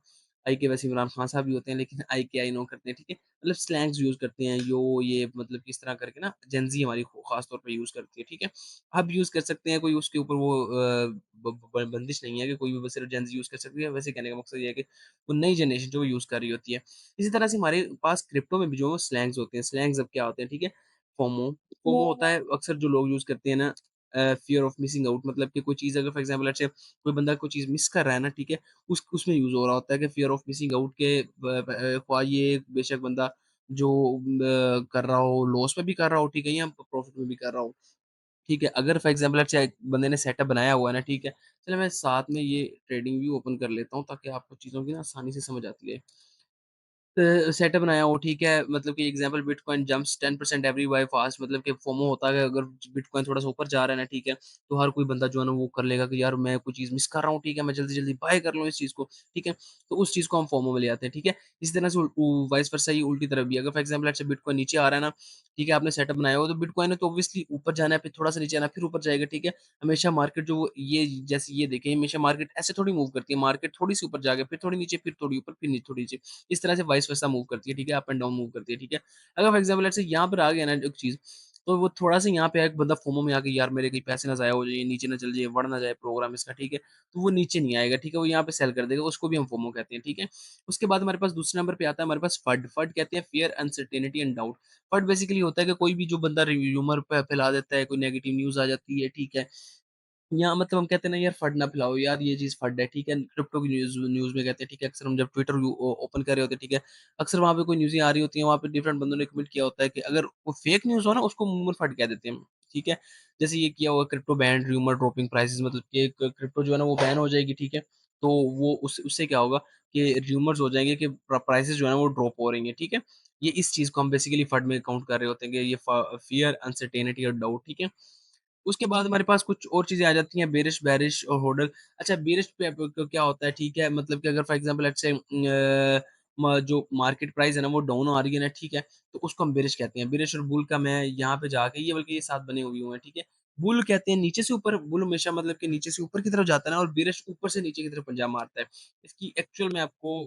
आई के वैसे इमरान खान साहब भी होते हैं, लेकिन आई के, आई नो करते हैं, ठीक है। मतलब स्लैंग्स यूज़ करते हैं, यो, ये, मतलब किस तरह करके ना जेन ज़ी हमारी ख़ास तौर पे यूज़ करती है, ठीक है। आप यूज़ कर सकते हैं, कोई उसके ऊपर वो ब ब बंदिश नहीं है कि कोई भी बस सिर्फ़ जेन ज़ी यूज़ कर सकती है। वैसे कहने का मकसद ये है कि वो नई जनरेशन जो यूज़ कर रही होती है। इसी तरह से हमारे पास क्रिप्टो में भी जो स्लैंग्स होते हैं, स्लैंग्स अब क्या होते हैं, ठीक है? फोमो, फोमो होता है अक्सर जो लोग यूज़ करते हैं ना, फ़ियर ऑफ मिसिंग आउट, मतलब कि कोई चीज़ अगर फॉर एग्ज़ाम्पल लेट्स से कोई बंदा कोई चीज़ मिस कर रहा है ना, ठीक है? उसमें यूज़ हो रहा होता है कि फ़ियर ऑफ मिसिंग आउट के ख्वाह ये बेशक बंदा जो कर रहा हो, लॉस में भी कर रहा हो, ठीक है? या प्रॉफ़िट में भी कर रहा हो, ठीक है? अगर फॉर एग्ज़ाम्पल लेट्स से बंदे ने सेटअप बनाया हुआ है ना, ठीक है? चलो मैं साथ में ये ट्रेडिंग व्यू ओपन कर लेता हूँ ताकि आपको चीज़ों की ना आसानी से समझ आती है। सेटअप बनाया हो, ठीक है, मतलब कि example bitcoin jumps 10% every why fast, मतलब कि फोमो होता है अगर बिटकॉइन थोड़ा-सा ऊपर जा रहा है ना, ठीक है, तो हर कोई बंदा जो है ना वो कर लेगा कि यार मैं कोई चीज़ मिस कर रहा हूँ, ठीक है, मैं जल्दी-जल्दी बाय कर लूँ इस चीज़ को, ठीक है, तो उस चीज़ को हम फोमो में ले आते हैं, ठीक है। इसी तरह से वाइस वर्सा ये उल्टी तरफ भी है। अगर for example let's say bitcoin नीचे आ रहा है ना, ठीक है, आपने सेटअप बनाया हो तो बिटकॉइन है तो ऑब्वियसली ऊपर जाना है, फिर थोड़ा-सा नीचे आना है, फिर ऊपर जाएगा, ठीक है। हमेशा मार्केट जो ये जैसे ये देखें, हमेशा मार्केट ऐसे थोड़ी मूव करती है, मार्केट थोड़ी-सी ऊपर जाके फिर थोड़ी नीचे, फिर थोड़ी ऊपर, फिर थोड़ी नीचे, इस तरह से वाइस वर्सा मूव करती है, ठीक है, अप एंड डाउन मूव करती है, ठीक है। अगर फॉर एग्जाम्पल लेट्स से यहाँ पर आ गया ना एक चीज़, तो वो थोड़ा-सा यहाँ पे एक बंदा फोमो में आ गया, यार मेरे कहीं पैसे ना ज़ाया हो जाए, नीचे ना चल जाए, बढ़ ना जाए प्रोग्राम इसका, ठीक है। तो वो नीचे नहीं आएगा, ठीक है, वो यहाँ पे सेल कर देगा, उसको भी हम फोमो कहते हैं, ठीक है। उसके बाद हमारे पास दूसरे नंबर पे आता है हमारे पास फड। फड कहते हैं fear, uncertainty and doubt. Food basically होता है कि कोई भी जो बंदा र्यूमर फैला देता है, कोई नेगेटिव न्यूज़ आ जाती है, ठीक है। या मतलब हम कहते हैं ना, यार फंड ना फैलाओ, यार ये चीज़ फंड है, ठीक है। क्रिप्टो की न्यूज़ न्यूज़ में कहते हैं, ठीक है। अक्सर हम जब ट्विटर ओपन कर रहे होते हैं, ठीक है, अक्सर वहाँ पे कोई न्यूज़ें आ रही होती हैं, वहाँ पे डिफरेंट बंदों ने कमेंट किया होता है कि अगर वो फेक न्यूज़ हो ना, उसको मुंह में फट कह देते हैं, ठीक है। जैसे ये किया हुआ crypto ban, rumour dropping prices, मतलब कि क्रिप्टो जो है ना वो बैन हो जाएगी, ठीक है। तो वो उससे क्या होगा कि र्यूमर्स हो जाएंगे कि प्राइसेस जो है ना वो ड्रॉप हो रही है, ठीक है। ये इस चीज़ को हम बेसिकली फंड में काउंट कर रहे होते हैं कि ये फियर, अनसर्टेनिटी और डाउट, ठीक है। उसके बाद हमारे पास कुछ और चीज़ें आ जाती हैं, बेरिश बेरिश और होडल। अच्छा, बेरिश पे क्या होता है, ठीक है, मतलब कि अगर फॉर एग्ज़ाम्पल लेट्स से जो मार्केट प्राइस है ना वो डाउन आ रही है ना, ठीक है, तो उसको हम बेरिश कहते हैं। बेरिश और बुल का मैं यहाँ पे जाके ये बल्कि ये साथ बने हुए हैं, ठीक है। बुल कहते हैं नीचे से ऊपर, बुल हमेशा मतलब कि नीचे से ऊपर की तरफ जाता है ना, और बेरिश ऊपर से नीचे की तरफ पंजा मारता है। इसकी एक्चुअल में आपको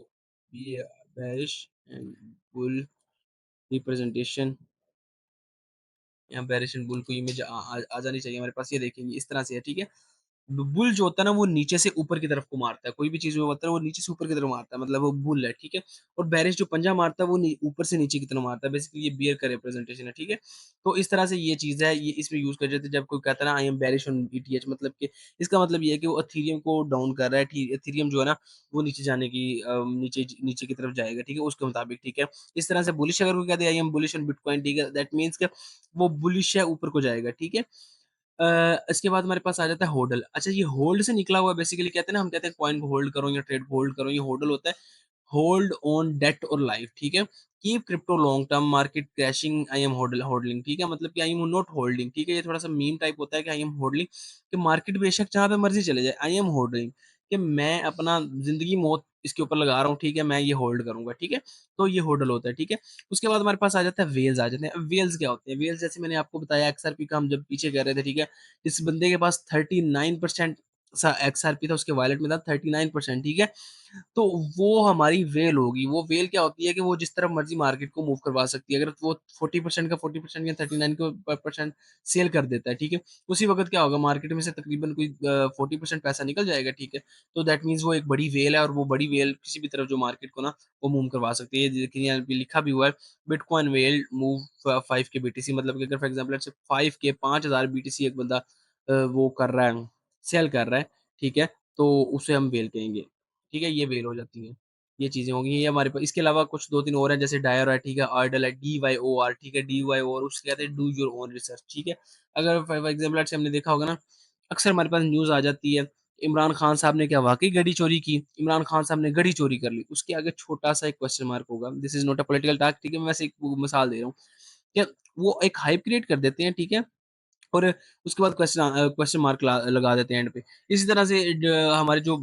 ये बेरिश एंड बुल रिप्रेजेंटेशन, यहाँ बेरिश एंड बुल को इमेज आ जानी चाहिए हमारे पास। ये देखेंगे इस तरह से है, ठीक है। बुल जो होता है ना वो नीचे से ऊपर की तरफ को मारता है, कोई भी चीज़ जो होता है वो नीचे से ऊपर की तरफ मारता है, मतलब वो बुल है, ठीक है। और बेरिश जो पंजा मारता है वो ऊपर से नीचे की तरफ मारता है, बेसिकली ये बियर का रिप्रेजेंटेशन है, ठीक है। तो इस तरह से ये चीज़ है, ये इसमें यूज़ कर जाते हैं जब कोई कहता है ना I am bearish on ETH, मतलब कि इसका मतलब ये है कि वो एथेरियम को डाउन कर रहा है, ठीक। एथेरियम जो है ना वो नीचे जाने की नीचे नीचे की तरफ जाएगा, ठीक है, उसके मुताबिक, ठीक है। इस तरह से बुलिश अगर कोई कहते हैं I am bullish on bitcoin, ठीक है, दैट मीन्स कि वो बुलिश है, ऊपर को जाएगा, ठीक है। इसके बाद हमारे पास आ जाता है होल्ड। अच्छा, ये होल्ड से निकला हुआ बेसिकली कहते हैं ना, हम कहते हैं कॉइन को होल्ड करो या ट्रेड को होल्ड करो, ये होल्ड होता है होल्ड ऑन डेट और लाइफ, ठीक है। Keep crypto long term, market crashing, I am holding, ठीक है, मतलब कि आई एम नॉट होल्डिंग, ठीक है। ये थोड़ा सा मीम टाइप होता है कि आई एम होल्डिंग, कि मार्केट बेशक जहाँ पे मर्जी चले जाए, आई एम होल्डिंग, कि मैं अपना जिंदगी मौत इसके ऊपर लगा रहा हूँ, ठीक है, मैं ये होल्ड करूंगा, ठीक है। तो ये होल्ड होता है, ठीक है। उसके बाद हमारे पास आ जाता है वेल्स आ जाते हैं। अब वेल्स क्या होते हैं? वेल्स जैसे मैंने आपको बताया, एक्सआरपी का हम जब पीछे कर रहे थे, ठीक है, इस बंदे के पास 39% एक्सआरपी था, उसके वॉलेट में था 39%, ठीक है। तो वो हमारी वेल होगी। वो वेल क्या होती है कि वो जिस तरफ मर्ज़ी मार्केट को मूव करवा सकती है। अगर वो 40% का 40% या 39 को परसेंट सेल कर देता है, ठीक है? उसी वक़्त क्या होगा, मार्केट में से तकरीबन कोई 40% पैसा निकल जाएगा, ठीक है? तो दैट मीन्स वो एक बड़ी वेल है, और वो बड़ी वेल किसी भी तरफ जो मार्केट को ना वो मूव करवा सकती है। देखिए यहाँ पे लिखा भी हुआ है, बिटकॉइन वेल मूव 5 के बीटीसी, मतलब कि अगर फॉर एग्ज़ाम्पल लेट्स से 5 के 5000 बीटीसी एक बंदा वो कर रहा है, सेल कर रहा है, ठीक है? तो उसे हम वेल कहेंगे। ठीक है, ये वेल हो जाती हैं। ये चीज़ें होंगी, ये हमारे पास। इसके अलावा कुछ 2-3 और हैं, जैसे डायर है, ठीक है, आर्डल है, DYOR, ठीक है, DYOR उसको कहते हैं डू योर ओन रिसर्च, ठीक है। अगर फॉर एग्ज़ाम्पल लेट्स से हमने देखा होगा ना, अक्सर हमारे पास न्यूज़ आ जाती है, इमरान खान साहब ने क्या वाक़ई घड़ी चोरी की? इमरान खान साहब ने घड़ी चोरी कर ली। उसके आगे छोटा-सा एक क्वेश्चन मार्क होगा। This is not a political talk, ठीक है, मैं वैसे एक मिसाल दे रहा हूँ। क्या वो एक हाइप क्रिएट कर देते हैं, ठीक है? और उसके बाद क्वेश्चन मार्क लगा देते हैं एंड पे। इसी तरह से हमारे जो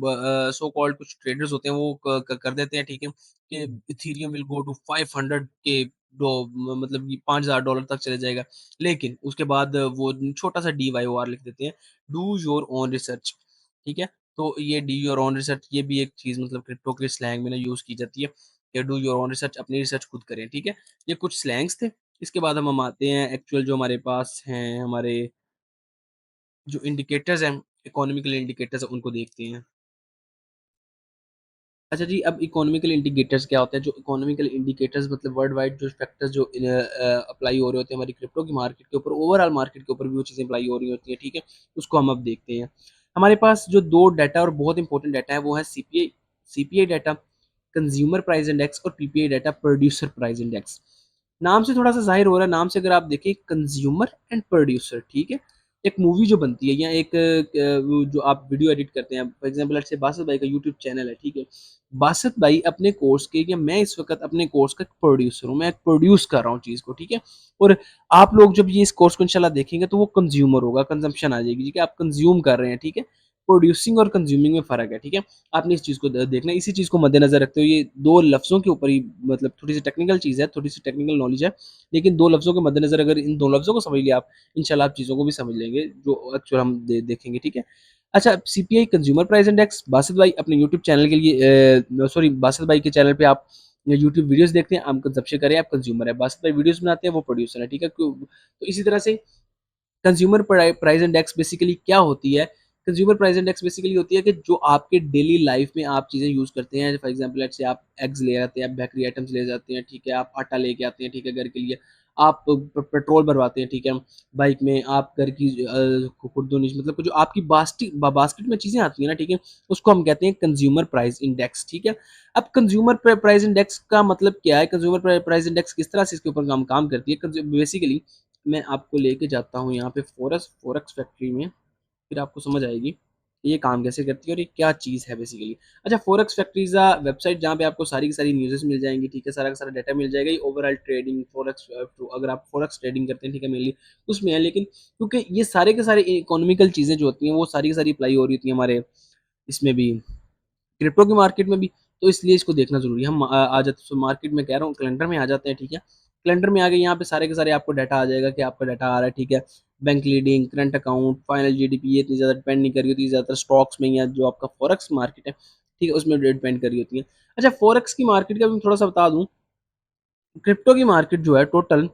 सो कॉल्ड कुछ ट्रेडर्स होते हैं वो कर देते हैं, ठीक है, कि इथेरियम विल गो टू 500 के मतलब कि $5000 तक चले जाएगा। लेकिन उसके बाद वो छोटा सा DYOR लिख देते हैं, डू योर ओन रिसर्च, ठीक है। तो ये डू योर ओन रिसर्च, ये भी एक चीज़ मतलब क्रिप्टो के स्लैंग में ना यूज़ की जाती है, कि डू योर ओन रिसर्च, अपनी रिसर्च खुद करें, ठीक है। ये कुछ स्लैंग्स थे। इसके बाद हम आते हैं एक्चुअल जो हमारे पास हैं, हमारे जो इंडिकेटर्स हैं, इकोनॉमिकल इंडिकेटर्स उनको देखते हैं। अच्छा जी, अब इकोनॉमिकल इंडिकेटर्स क्या होता है? जो इकोनॉमिकल इंडिकेटर्स मतलब वर्ल्ड वाइड जो फैक्टर्स जो अप्लाई हो रहे होते हैं हमारी क्रिप्टो की मार्केट के ऊपर, ओवरऑल मार्केट के ऊपर भी वो चीज़ें अप्लाई हो रही होती हैं, ठीक है? उसको हम अब देखते हैं। हमारे पास जो 2 डाटा और बहुत इंपॉर्टेंट डाटा है वो है CPI data, consumer price index, और PPI data, producer price index. नाम से थोड़ा-सा ज़ाहिर हो रहा है, नाम से अगर आप देखें कंज्यूमर एंड प्रोड्यूसर, ठीक है? एक मूवी जो बनती है या एक वो जो आप वीडियो एडिट करते हैं, for example let's say Basit भाई का यूट्यूब चैनल है, ठीक है? बासित भाई अपने कोर्स के, या मैं इस वक़्त अपने कोर्स का प्रोड्यूसर हूँ, मैं प्रोड्यूस कर रहा हूँ चीज़ को, ठीक है? और आप लोग जब ये इस कोर्स को इंशाल्लाह देखेंगे तो वो कंज़्यूमर होगा, कंज़म्पशन आ जाएगी, ठीक है? आप कंज़्यूम कर रहे हैं, ठीक है? प्रोड्यूसिंग और कंज़्यूमिंग में फ़र्क है, ठीक है? आपने इस चीज़ को देखना है। इसी चीज़ को मद्देनज़र रखते हुए ये 2 लफ्ज़ों के ऊपर ही, मतलब थोड़ी-सी टेक्निकल चीज़ है, थोड़ी-सी टेक्निकल नॉलेज है, लेकिन 2 लफ्ज़ों के मद्देनज़र अगर इन 2 लफ्ज़ों को समझ लिया आप, इंशाल्लाह आप चीज़ों को भी समझ लेंगे, जो एक्चुअल हम देखेंगे, ठीक है? अच्छा, CPI consumer price index, Basit भाई अपने यूट्यूब चैनल के लिए सॉरी बासित भाई के चैनल पे आप यूट्यूब वीडियोस देखते हैं, आप कंजप्शन करें, आप कंज्यूमर है। बासित भाई वीडियोस बनाते हैं, वो प्रोड्यूसर है, ठीक है। तो इसी तरह से कंज्यूमर प्राइस इंडेक्स बेसिकली क्या होती है? कंज्यूमर प्राइस इंडेक्स बेसिकली होती है कि जो आपके डेली लाइफ में आप चीज़ें यूज़ करते हैं, फॉर एग्जांपल लेट्स से आप एग्स ले आते हैं, आप बेकरी आइटम्स ले जाते हैं, ठीक है, आप आटा लेके आते हैं, ठीक है, घर के लिए, आप पेट्रोल भरवाते हैं, ठीक है, बाइक में, आप घर की खुरदुनिश, मतलब जो आपकी बास्केट में चीज़ें आती हैं ना, ठीक है, उसको हम कहते हैं कंज्यूमर प्राइस इंडेक्स, ठीक है। अब कंज्यूमर प्राइस इंडेक्स का मतलब क्या है? कंज्यूमर प्राइस इंडेक्स किस तरह से इसके ऊपर काम काम करती है? बेसिकली मैं आपको लेके जाता हूँ यहाँ पे फ़ोरेक्स फैक्ट्री में, फिर आपको समझ आएगी ये काम कैसे करती है और ये क्या चीज़ है बेसिकली। अच्छा, forex factory is a website जहाँ पे आपको सारी की सारी न्यूज़ेस मिल जाएँगी, ठीक है, सारा का सारा डाटा मिल जाएगा। ये ओवरऑल ट्रेडिंग फ़ोरेक्स तो अगर आप फ़ोरेक्स ट्रेडिंग करते हैं, ठीक है, मेनली उसमें है, लेकिन क्योंकि ये सारे के सारे इकोनॉमिकल चीज़ें जो होती हैं, वो सारी की सारी अप्लाई हो रही होती हैं हमारे इसमें भी, क्रिप्टो की मार्केट में भी, तो इसलिए इसको देखना ज़रूरी है। हम आ जाते हैं मार्केट में, कह रहा हूँ कैलेंडर में आ जाते हैं, ठीक है। कैलेंडर में आ गए, यहाँ पे सारे के सारे आपको डाटा आ जाएगा कि आपका डाटा आ रहा है, ठीक है। Bank leading, current account, final GDP, ये इतनी ज़्यादा डिपेंड नहीं कर रही होती, ज़्यादातर स्टॉक्स में या जो आपका फॉरेक्स मार्केट है, ठीक है, उसमें डिपेंड कर रही होती है। अच्छा, फॉरेक्स की मार्केट का भी मैं थोड़ा-सा बता दूँ, क्रिप्टो की मार्केट जो है टोटल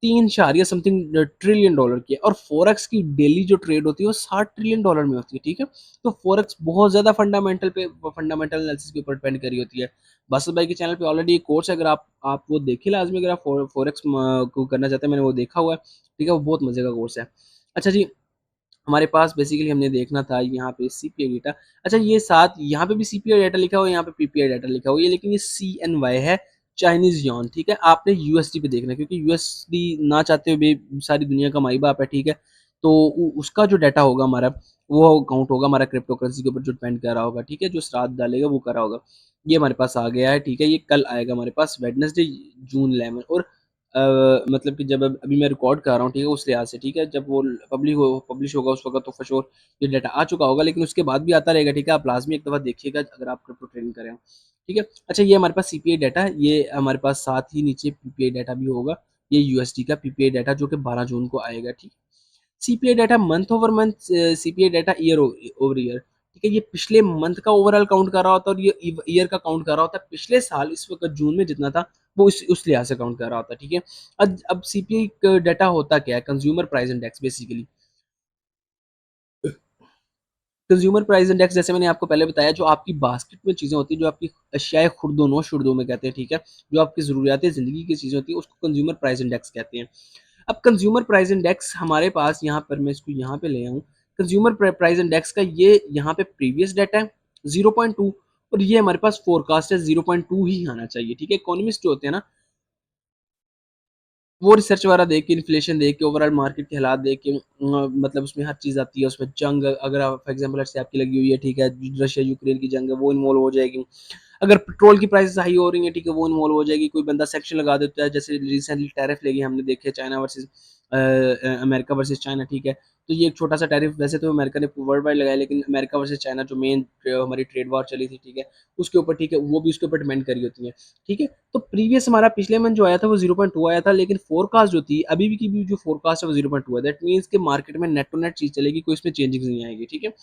3 इशारिया समथिंग ट्रिलियन डॉलर की है और फ़ॉरेक्स की डेली जो ट्रेड होती है वो 60 ट्रिलियन डॉलर में होती है, ठीक है? तो फ़ॉरेक्स बहुत ज़्यादा फंडामेंटल एनालिसिस के ऊपर डिपेंड कर रही होती है। बासत भाई के चैनल पे ऑलरेडी एक कोर्स है, अगर आप वो देखें लाज़मी, अगर आप फ़ॉरेक्स को करना चाहते हैं, मैंने वो देखा हुआ है, ठीक है? वो बहुत मज़े का कोर्स है। अच्छा जी, हमारे पास बेसिकली हमने देखना था यहाँ पे सीपीआई डेटा। अच्छा, ये साथ यहाँ पे भी सीपीआई डेटा लिखा हुआ है, यहाँ पे पीपीआई डेटा लिखा हुआ है, लेकिन ये सीएनवाई है, चाइनीज़ युआन, ठीक है? आपने यूएसडी पे देखना है क्योंकि यूएसडी ना चाहते हुए भी सारी दुनिया का माई-बाप है, ठीक है? तो उ उसका जो डाटा होगा हमारा, वो काउंट होगा हमारा क्रिप्टो करेंसी के ऊपर जो डिपेंड कर रहा होगा, ठीक है? जो श्राद्ध डालेगा वो कर रहा होगा। ये हमारे पास आ गया है, ठीक है? ये कल आएगा हमारे पास वेडनेसडे जून 11 और मतलब कि जब अभी मैं रिकॉर्ड कर रहा हूँ, ठीक है, उस लिहाज से, ठीक है, जब वो पब्लिश होगा उस वक़्त तो फ़ॉर श्योर ये डाटा आ चुका होगा, लेकिन उसके बाद भी आता रहेगा, ठीक है, आप लाज़मी एक दफ़ा देखिएगा अगर आप क्रिप्टो ट्रेडिंग कर रहे हो, ठीक है। अच्छा, ये हमारे पास सीपीआई डाटा है, ये हमारे पास साथ ही नीचे पीपीआई डाटा भी होगा, ये यूएसडी का पीपीआई डाटा जो कि 12 जून को आएगा, ठीक है। CPI data month over month, CPI data year over year, ठीक है, ये पिछले मंथ का ओवरऑल काउंट कर रहा होता है और ये ईयर का काउंट कर रहा होता है। पिछले साल इस वक़्त जून में जितना था, वो उस लिहाज से काउंट कर रहा होता है, ठीक है। अब सीपीआई क डाटा होता क्या है? Consumer price index basically. Consumer price index जैसे मैंने आपको पहले बताया, जो आपकी बास्केट में चीज़ें होती हैं, जो आपकी अशियाए खुर्द-ओ-नोश उर्दू में कहते हैं, ठीक है? जो आपकी ज़रूरियात ज़िंदगी की चीज़ें होती हैं, उसको कंज्यूमर प्राइस इंडेक्स कहते हैं। अब कंज्यूमर प्राइस इंडेक्स हमारे पास यहाँ पर, मैं इसको यहाँ पे ले आऊँ, कंज्यूमर प्राइस इंडेक्स का ये यहाँ पे प्रीवियस डाटा है 0.2 और ये हमारे पास फोरकास्ट है 0.2 ही आना चाहिए, ठीक है? इकोनॉमिस्ट जो होते हैं ना, वो रिसर्च वगैरह देख के, इन्फ्लेशन देख के, ओवरऑल मार्केट के हालात देख के, मतलब उसमें हर चीज़ आती है, उसमें जंग अगर आप फॉर एग्जांपल लेट्स से आपकी लगी हुई है, ठीक है, रशिया यूक्रेन की जंग है, वो इन्वॉल्व हो जाएगी। अगर पेट्रोल की प्राइसेस हाई हो रही हैं, ठीक है, वो इन्वॉल्व हो जाएगी। कोई बंदा सेक्शन लगा देता है, जैसे रिसेंटली टैरिफ लेके हमने देखे, China versus America versus China, ठीक है। तो ये एक छोटा-सा टैरिफ, वैसे तो अमेरिका ने वर्ल्ड वाइड लगाया, लेकिन अमेरिका वर्सेस चाइना जो मेन हमारी ट्रेड वॉर चली थी, ठीक है, उसके ऊपर, ठीक है, वो भी उसके ऊपर डिपेंड करी होती है, ठीक है। तो प्रीवियस हमारा पिछले मंथ जो आया था वो 0.2 आया था, लेकिन फोरकास्ट जो थी अभी भी की भी जो फोरकास्ट है वो 0.2 है। दैट मीन्स कि मार्केट में नेट टू नेट चीज़ चलेगी, कोई इसमें चेंजेस नहीं आएगी, ठीक है।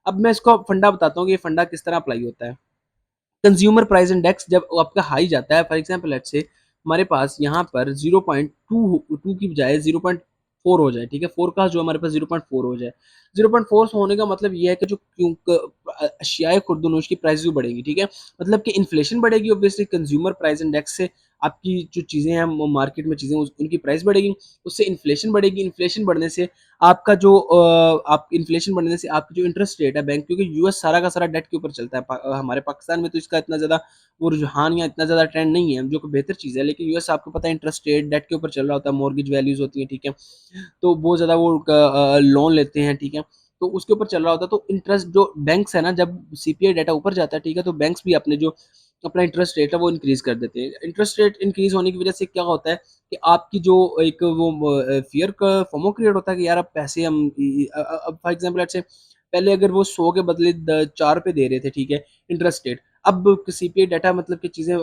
अब मैं इसको फंडा बताता हूँ कि ये फंडा किस तरह अप्लाई होता है। कंज्यूमर प्राइस इंडेक्स जब आपका हाई जाता है, फॉर एग्जांपल लेट्स से हमारे पास यहाँ पर 0.2 की बजाय 0.4 हो जाए, ठीक है, फोरकास्ट जो हमारे पास 0.4 हो जाए। 0.4 होने का मतलब ये है कि जो अशियाए खुर्दनोश की प्राइस भी बढ़ेगी, ठीक है, मतलब कि इन्फ्लेशन बढ़ेगी, ऑब्वियसली कंज्यूमर प्राइस इंडेक्स से आपकी जो चीज़ें हैं मार्केट में चीज़ें उनकी प्राइस बढ़ेगी, उससे इन्फ्लेशन बढ़ेगी, इन्फ्लेशन बढ़ने से आपका जो आप इन्फ्लेशन बढ़ने से आपकी जो इंटरेस्ट रेट है बैंक, क्योंकि यूएस सारा का सारा डेट के ऊपर चलता है, हमारे पाकिस्तान में तो इसका इतना ज़्यादा वो रुझान या इतना ज़्यादा ट्रेंड नहीं है, जो कि बेहतर चीज़ है, लेकिन यूएस आपको पता है इंटरेस्ट रेट डेट के ऊपर चल रहा होता है, मॉर्गेज वैल्यूज़ होती हैं, ठीक है, तो बहुत ज़्यादा वो लोन लेते हैं, ठीक है, तो उसके ऊपर चल रहा होता है, तो इंटरेस्ट जो बैंक्स है ना, जब सीपीआई डाटा ऊपर जाता है, ठीक है, तो बैंक्स भी अपने जो अपना इंटरेस्ट रेट है वो इंक्रीज़ कर देते हैं। इंटरेस्ट रेट इंक्रीज़ होने की वजह से क्या होता है कि आपकी जो एक वो फ़ियर का फोमो क्रिएट होता है कि यार अब पैसे हम अब फॉर एग्ज़ाम्पल लेट्स से पहले अगर वो 100 के बदले द 4 पे दे रहे थे, ठीक है, इंटरेस्ट रेट। अब सीपीआई डाटा मतलब कि चीज़ें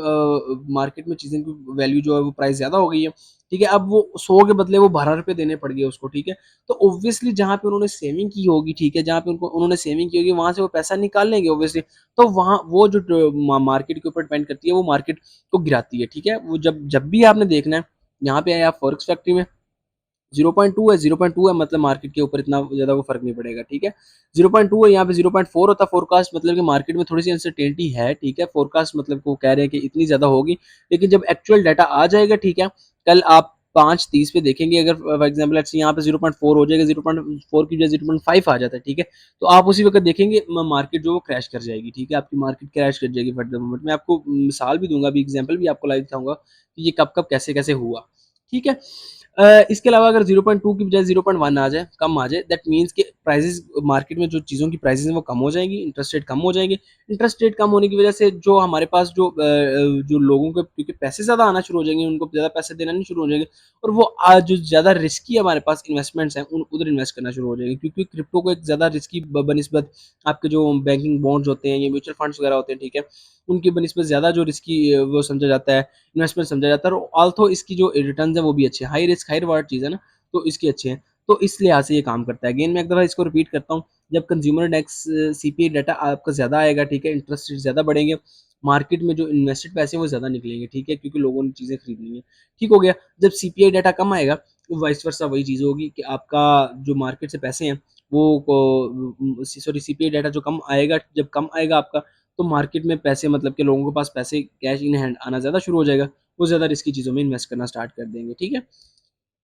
मार्केट में चीज़ें की वैल्यू जो है वो प्राइस ज़्यादा हो गई है। ठीक है, अब वो 100 के बदले वो 12 रुपए देने पड़ गए उसको, ठीक है। तो ऑब्वियसली जहाँ पे उन्होंने सेविंग की होगी, ठीक है, जहाँ पे उनको उन्होंने सेविंग की होगी वहां से वो पैसा निकाल लेंगे ऑब्वियसली। तो वहाँ वो जो मार्केट के ऊपर डिपेंड करती है, वो मार्केट को गिराती है, ठीक है। वो जब जब भी आपने देखना है, यहाँ पे आए आप फॉरेक्स फैक्ट्री में, 0.2 है, 0.2 है, मतलब मार्केट के ऊपर इतना ज़्यादा वो फ़र्क नहीं पड़ेगा, ठीक है। 0.2 है, यहाँ पे 0.4 होता है फोरकास्ट, मतलब कि मार्केट में थोड़ी-सी अनसर्टेनिटी है, ठीक है। फोरकास्ट मतलब वो कह रहे हैं कि इतनी ज़्यादा होगी, लेकिन जब एक्चुअल डाटा आ जाएगा, ठीक है, कल आप 5:30 पे देखेंगे, अगर फॉर एग्ज़ाम्पल लेट्स से यहाँ पे 0.4 हो जाएगा, 0.4 की बजाय 0.5 आ जाता है, ठीक है। तो आप उसी वक़्त देखेंगे मार्केट जो वो क्रैश कर जाएगी, ठीक है, आपकी मार्केट क्रैश कर जाएगी फट द मोमेंट। मैं आपको मिसाल भी दूँगा, अभी एग्ज़ाम्पल भी आपको लाइव दिखाऊँगा कि ये कब-कब, कैसे-कैसे हुआ, ठीक है। इसके अलावा अगर 0.2 की बजाय 0.1 आ जाए, कम आ जाए, दैट मीन्स कि प्राइसेज़ मार्केट में जो चीज़ों की प्राइसेज़ हैं वो कम हो जाएँगी, इंटरेस्ट रेट कम हो जाएँगे। इंटरेस्ट रेट कम होने की वजह से जो हमारे पास जो लोगों के क्योंकि पैसे ज़्यादा आना शुरू हो जाएँगे, उनको ज़्यादा पैसे देना नहीं शुरू हो जाएँगे, और वो जो ज़्यादा रिस्की हमारे पास इन्वेस्टमेंट्स हैं, उन उधर इन्वेस्ट करना शुरू हो जाएँगे, क्योंकि क्रिप्टो को एक ज़्यादा रिस्की बनिस्बत आपके जो बैंकिंग बॉन्ड्स होते हैं, या म्यूचुअल फंड्स वगैरह होते हैं, ठीक है, उनकी बनिस्बत ज़्यादा जो रिस्की वो समझा जाता है, इन्वेस्टमेंट समझा जाता है, और ऑल्थो इसकी जो रिटर्न्स हैं वो भी अच्छे हैं, हाई रिस्क हाई रिवार्ड चीज़ है ना, तो इसके अच्छे हैं। तो इस लिहाज से ये काम करता है। अगेन मैं एक दफ़ा इसको रिपीट करता हूँ, जब कंज्यूमर डेक्स सीपीआई डाटा आपका ज़्यादा आएगा, ठीक है, इंटरेस्ट रेट ज़्यादा बढ़ेंगे, मार्केट में जो इन्वेस्टेड पैसे हैं वो ज़्यादा निकलेंगे, ठीक है, क्योंकि लोगों ने चीज़ें खरीदनी है। ठीक हो गया। जब सीपीआई डाटा कम आएगा, तो वाइस वर्सा वही चीज़ होगी कि आपका जो मार्केट से पैसे हैं वो सॉरी, सीपीआई डाटा जो कम आएगा, जब कम आएगा आपका, तो मार्केट में पैसे, मतलब कि लोगों के पास पैसे कैश इन हैंड आना ज़्यादा शुरू हो जाएगा, वो ज़्यादा रिस्की चीज़ों में इन्वेस्ट करना स्टार्ट कर देंगे, ठीक है।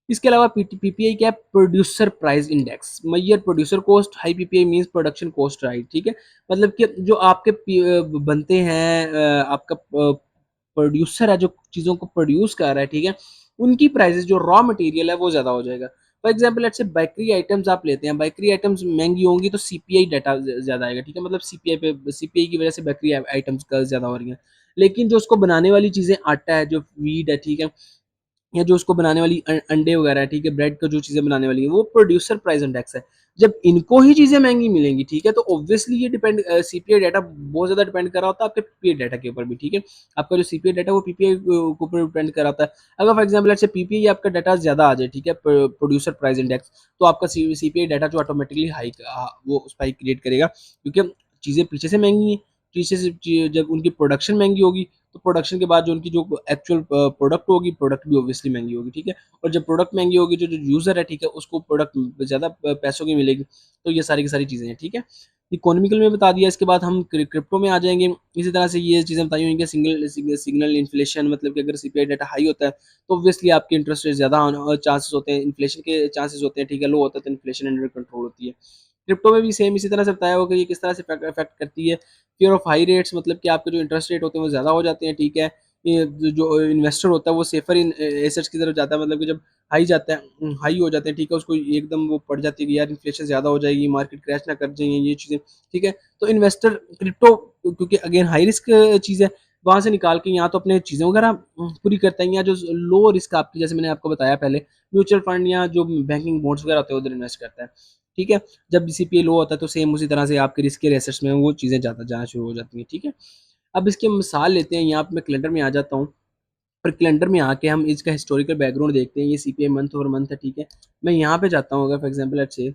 इसके अलावा पीपीआई क्या है? प्रोड्यूसर प्राइस इंडेक्स, मैयर producer cost, high PPI means production cost, right, ठीक है। मतलब कि जो आपके बनते हैं, आपका प्रोड्यूसर है जो चीज़ों को प्रोड्यूस कर रहा है, ठीक है, उनकी प्राइसेस जो रॉ मटेरियल है वो ज़्यादा हो जाएगा। For example let's say bakery items आप लेते हैं, बेकरी आइटम्स महंगी होंगी तो सीपीआई डाटा ज़्यादा आएगा, ठीक है, मतलब सीपीआई की वजह से बेकरी आइटम्स का ज़्यादा हो रही है। लेकिन जो उसको बनाने वाली चीज़ें, आटा है, जो वीट है, ठीक है, या जो उसको बनाने वाली अंडे वगैरह है, ठीक है, ब्रेड का जो चीज़ें बनाने वाली हैं, वो प्रोड्यूसर प्राइस इंडेक्स है। जब इनको ही चीज़ें महँगी मिलेंगी, ठीक है, तो ऑब्वियसली ये सीपीआई डाटा बहुत ज़्यादा डिपेंड कर रहा होता है आपके पीपीआई डाटा के ऊपर भी, ठीक है। आपका जो सीपीआई डाटा है वो पीपीआई के ऊपर डिपेंड कर रहा होता है। अगर for example let's say PPI आपका डाटा ज़्यादा आ जाए, ठीक है, प्रोड्यूसर प्राइस इंडेक्स, तो आपका सीपीआई डाटा जो ऑटोमेटिकली वो स्पाइक क्रिएट करेगा, क्योंकि चीज़ें पीछे से महँगी हैं। पीछे से जब उनकी प्रोडक्शन महँगी होगी, तो प्रोडक्शन के बाद जो उनकी जो एक्चुअल प्रोडक्ट होगी, प्रोडक्ट भी ऑब्वियसली महँगी होगी, ठीक है? और जब प्रोडक्ट महँगी होगी, जो जो यूज़र है, ठीक है, उसको प्रोडक्ट ज़्यादा पैसों की मिलेगी। तो ये सारी की सारी चीज़ें हैं, ठीक है? इकोनॉमिकल में बता दिया, इसके बाद हम क्रिप्टो में आ जाएँगे। इसी तरह से ये चीज़ें बताई हुई हैं कि सिग्नल इन्फ्लेशन, मतलब कि अगर सीपीआई डाटा हाई होता है, तो ऑब्वियसली आपके इंटरेस्ट रेट ज़्यादा चांसेस होते हैं, इन्फ्लेशन के चांसेस होते हैं, ठीक है? लो होता है तो इन्फ्लेशन अंडर कंट्रोल होती है। क्रिप्टो में भी सेम इसी तरह से बताया होगा कि ये किस तरह से इफ़ेक्ट करती है। फ़ियर ऑफ हाई रेट्स, मतलब कि आपके जो इंटरेस्ट रेट होते हैं वो ज़्यादा हो जाते हैं, ठीक है। ये जो इन्वेस्टर होता है वो सेफ़र इन एसेट्स की तरफ जाता है, मतलब कि जब हाई जाता है, हाई हो जाते हैं, ठीक है, उसको एकदम वो पड़ जाती है कि यार इन्फ्लेशन ज़्यादा हो जाएगी, मार्केट क्रैश ना कर जाए, ये चीज़ें, ठीक है। तो इन्वेस्टर क्रिप्टो, क्योंकि अगेन हाई रिस्क चीज़ है, वहाँ से निकाल के या तो अपने चीज़ें वगैरह पूरी करता है, या जो लो रिस्क आपकी, जैसे मैंने आपको बताया पहले, म्यूचुअल फंड या जो बैंकिंग बॉन्ड्स वगैरह होते हैं उधर इन्वेस्ट करता है, ठीक है। जब सीपीआई लो होता है तो सेम उसी तरह से आपके रिस्की एसेट्स में वो चीज़ें ज़्यादा जाना शुरू हो जाती हैं, ठीक है। अब इसकी हम मिसाल लेते हैं, यहाँ पे मैं कैलेंडर में आ जाता हूँ, और कैलेंडर में आके हम इसका हिस्टोरिकल बैकग्राउंड देखते हैं, ये सीपीआई मंथ ओवर मंथ है, ठीक है। मैं यहाँ पे जाता हूँ, अगर फॉर एग्जांपल लेट्स से,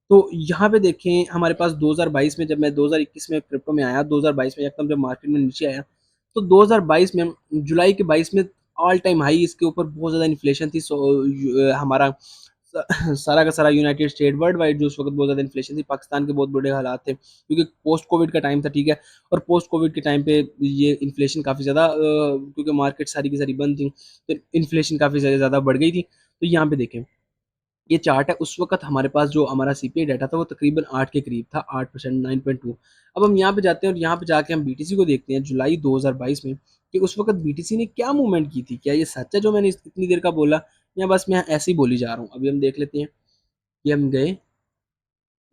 तो यहाँ पे देखें हमारे पास 2022 में, जब मैं 2021 में क्रिप्टो में आया, 2022 में एकदम जब मार्केट में नीचे आया, तो 2022 में जुलाई के 22 में ऑल टाइम हाई इसके ऊपर बहुत ज़्यादा इन्फ्लेशन थी। हमारा सारा का सारा यूनाइटेड स्टेट वर्ल्ड वाइड जो उस वक़्त बहुत ज़्यादा इन्फ्लेशन थी, पाकिस्तान के बहुत बुरे हालात थे, क्योंकि पोस्ट कोविड का टाइम था, ठीक है। और पोस्ट कोविड के टाइम पे ये इन्फ्लेशन काफ़ी ज़्यादा क्योंकि मार्केट सारी की सारी बंद थी, तो इन्फ्लेशन काफ़ी ज़्यादा बढ़ गई थी। तो यहाँ पे देखें, ये चार्ट है, उस वक़्त हमारे पास जो हमारा सीपीआई डाटा था वो तकरीबन 8 के करीब था, 8% 9.2। अब हम यहाँ पे जाते हैं और यहाँ पे जाके हम बीटीसी को देखते हैं जुलाई 2022 में, कि उस वक़्त बीटीसी ने क्या मूवमेंट की थी? क्या ये सच है जो मैंने इतनी देर का बोला, या बस मैं ऐसे ही बोली जा रहा हूँ? अभी हम देख लेते हैं। ये हम गए,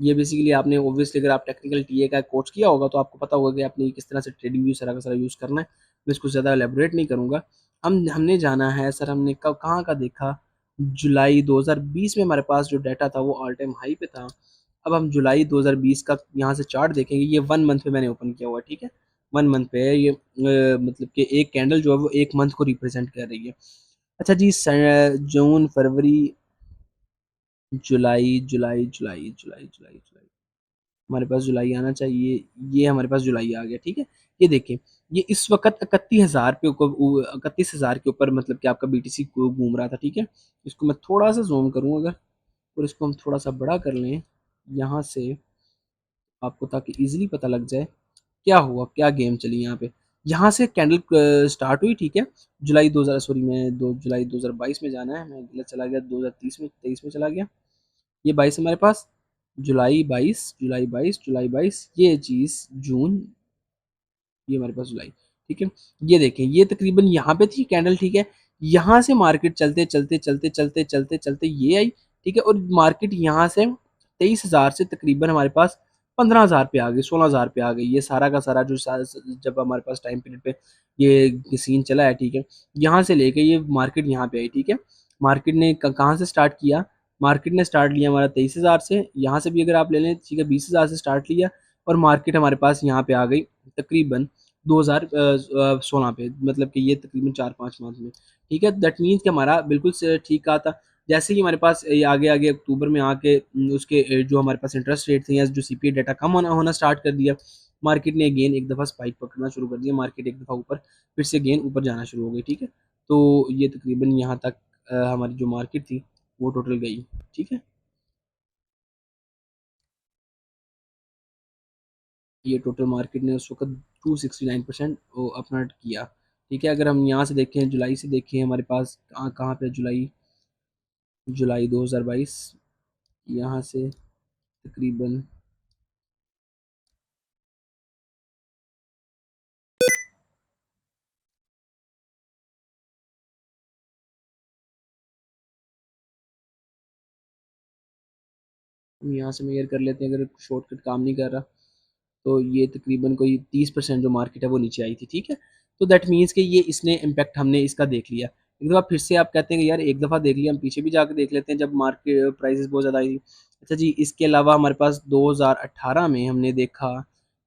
ये बेसिकली आपने ऑब्वियसली अगर आप टेक्निकल टीए का कोर्स किया होगा तो आपको पता होगा कि आपने किस तरह से ट्रेडिंग व्यू सारा का सारा यूज़ करना है। मैं इसको ज़्यादा एलैबोरेट नहीं करूँगा। हमने जाना है सर, हमने कब कहाँ का देखा? जुलाई 2020 में हमारे पास जो डाटा था वो ऑल टाइम हाई पे था। अब हम जुलाई 2020 का यहाँ से चार्ट देखेंगे, ये 1 मंथ पे मैंने ओपन किया हुआ है, ठीक है? 1 मंथ पे है ये, मतलब कि एक कैंडल जो है वो 1 मंथ को रिप्रेज़ेंट कर रही है। अच्छा जी, जून, फरवरी, जुलाई, जुलाई, जुलाई, जुलाई, जुलाई, जुलाई, हमारे पास जुलाई आना चाहिए। ये हमारे पास जुलाई आ गया, ठीक है। ये देखें, ये इस वक्त 31,000 पे ऊपर, 31,000 के ऊपर मतलब कि आपका बीटीसी को घूम रहा था, ठीक है। इसको मैं थोड़ा सा जूम करूँ अगर, और इसको हम थोड़ा सा बड़ा कर लें यहाँ से, आपको ताकि इजीली पता लग जाए क्या हुआ, क्या गेम चली यहाँ पे। यहाँ से कैंडल स्टार्ट हुई, ठीक है। जुलाई 2000, सॉरी मैं दो जुलाई 2022 में जाना है, मैं गलत चला गया, 2030 में, 23 में चला गया। ये 22 हमारे पास, जुलाई 22, जुलाई 22, जुलाई 22, ये चीज़ जून, ये हमारे पास जुलाई, ठीक है। ये देखें, ये तकरीबन यहाँ पे थी कैंडल, ठीक है। यहाँ से मार्केट चलते चलते चलते चलते चलते चलते ये आई, ठीक है। और मार्केट यहाँ से 23,000 से तकरीबन हमारे पास 15,000 पे आ गई, 16,000 पे आ गई। ये सारा का सारा जो जब हमारे पास टाइम पीरियड पे ये सीन चला है, ठीक है। यहाँ से लेके ये मार्केट यहाँ पे आई, ठीक है। मार्केट ने कहाँ से स्टार्ट किया, मार्केट ने स्टार्ट लिया हमारा 23,000 से। यहाँ से भी अगर आप ले लें, ठीक है, 20,000 से स्टार्ट लिया, और मार्केट हमारे पास यहाँ पे आ गई तकरीबन 2016 पे, मतलब कि ये तकरीबन 4-5 मंथ में, ठीक है। दैट मीन्स कि हमारा बिल्कुल से ठीक कहा था। जैसे ही हमारे पास ये आगे आगे अक्टूबर में आके उसके जो हमारे पास इंटरेस्ट रेट थे या जो सीपीआई डाटा कम होना होना स्टार्ट कर दिया, मार्केट ने अगेन एक दफ़ा स्पाइक पकड़ना शुरू कर दिया, मार्केट एक दफ़ा ऊपर फिर से अगेन ऊपर जाना शुरू हो गई, ठीक है। तो ये तकरीबन यहाँ तक हमारी जो मार्केट थी वो टोटल गई, ठीक है। ये टोटल मार्केट ने उस वक्त 269% अपना किया, ठीक है। अगर हम यहाँ से देखें, जुलाई से देखें, हमारे पास कहाँ कहाँ पे जुलाई, जुलाई 2022, यहाँ से तकरीबन हम यहाँ से मेजर कर लेते हैं, अगर शॉर्टकट काम नहीं कर रहा तो ये तकरीबन कोई 30% जो मार्केट है वो नीचे आई थी, ठीक है। तो दैट मीन्स कि ये इसने इम्पैक्ट हमने इसका देख लिया। एक दफ़ा फिर से आप कहते हैं कि यार एक दफ़ा देख लिया, हम पीछे भी जाकर देख लेते हैं जब मार्केट प्राइसेस बहुत ज़्यादा आई थी। अच्छा जी, इसके अलावा हमारे पास 2018 में हमने देखा,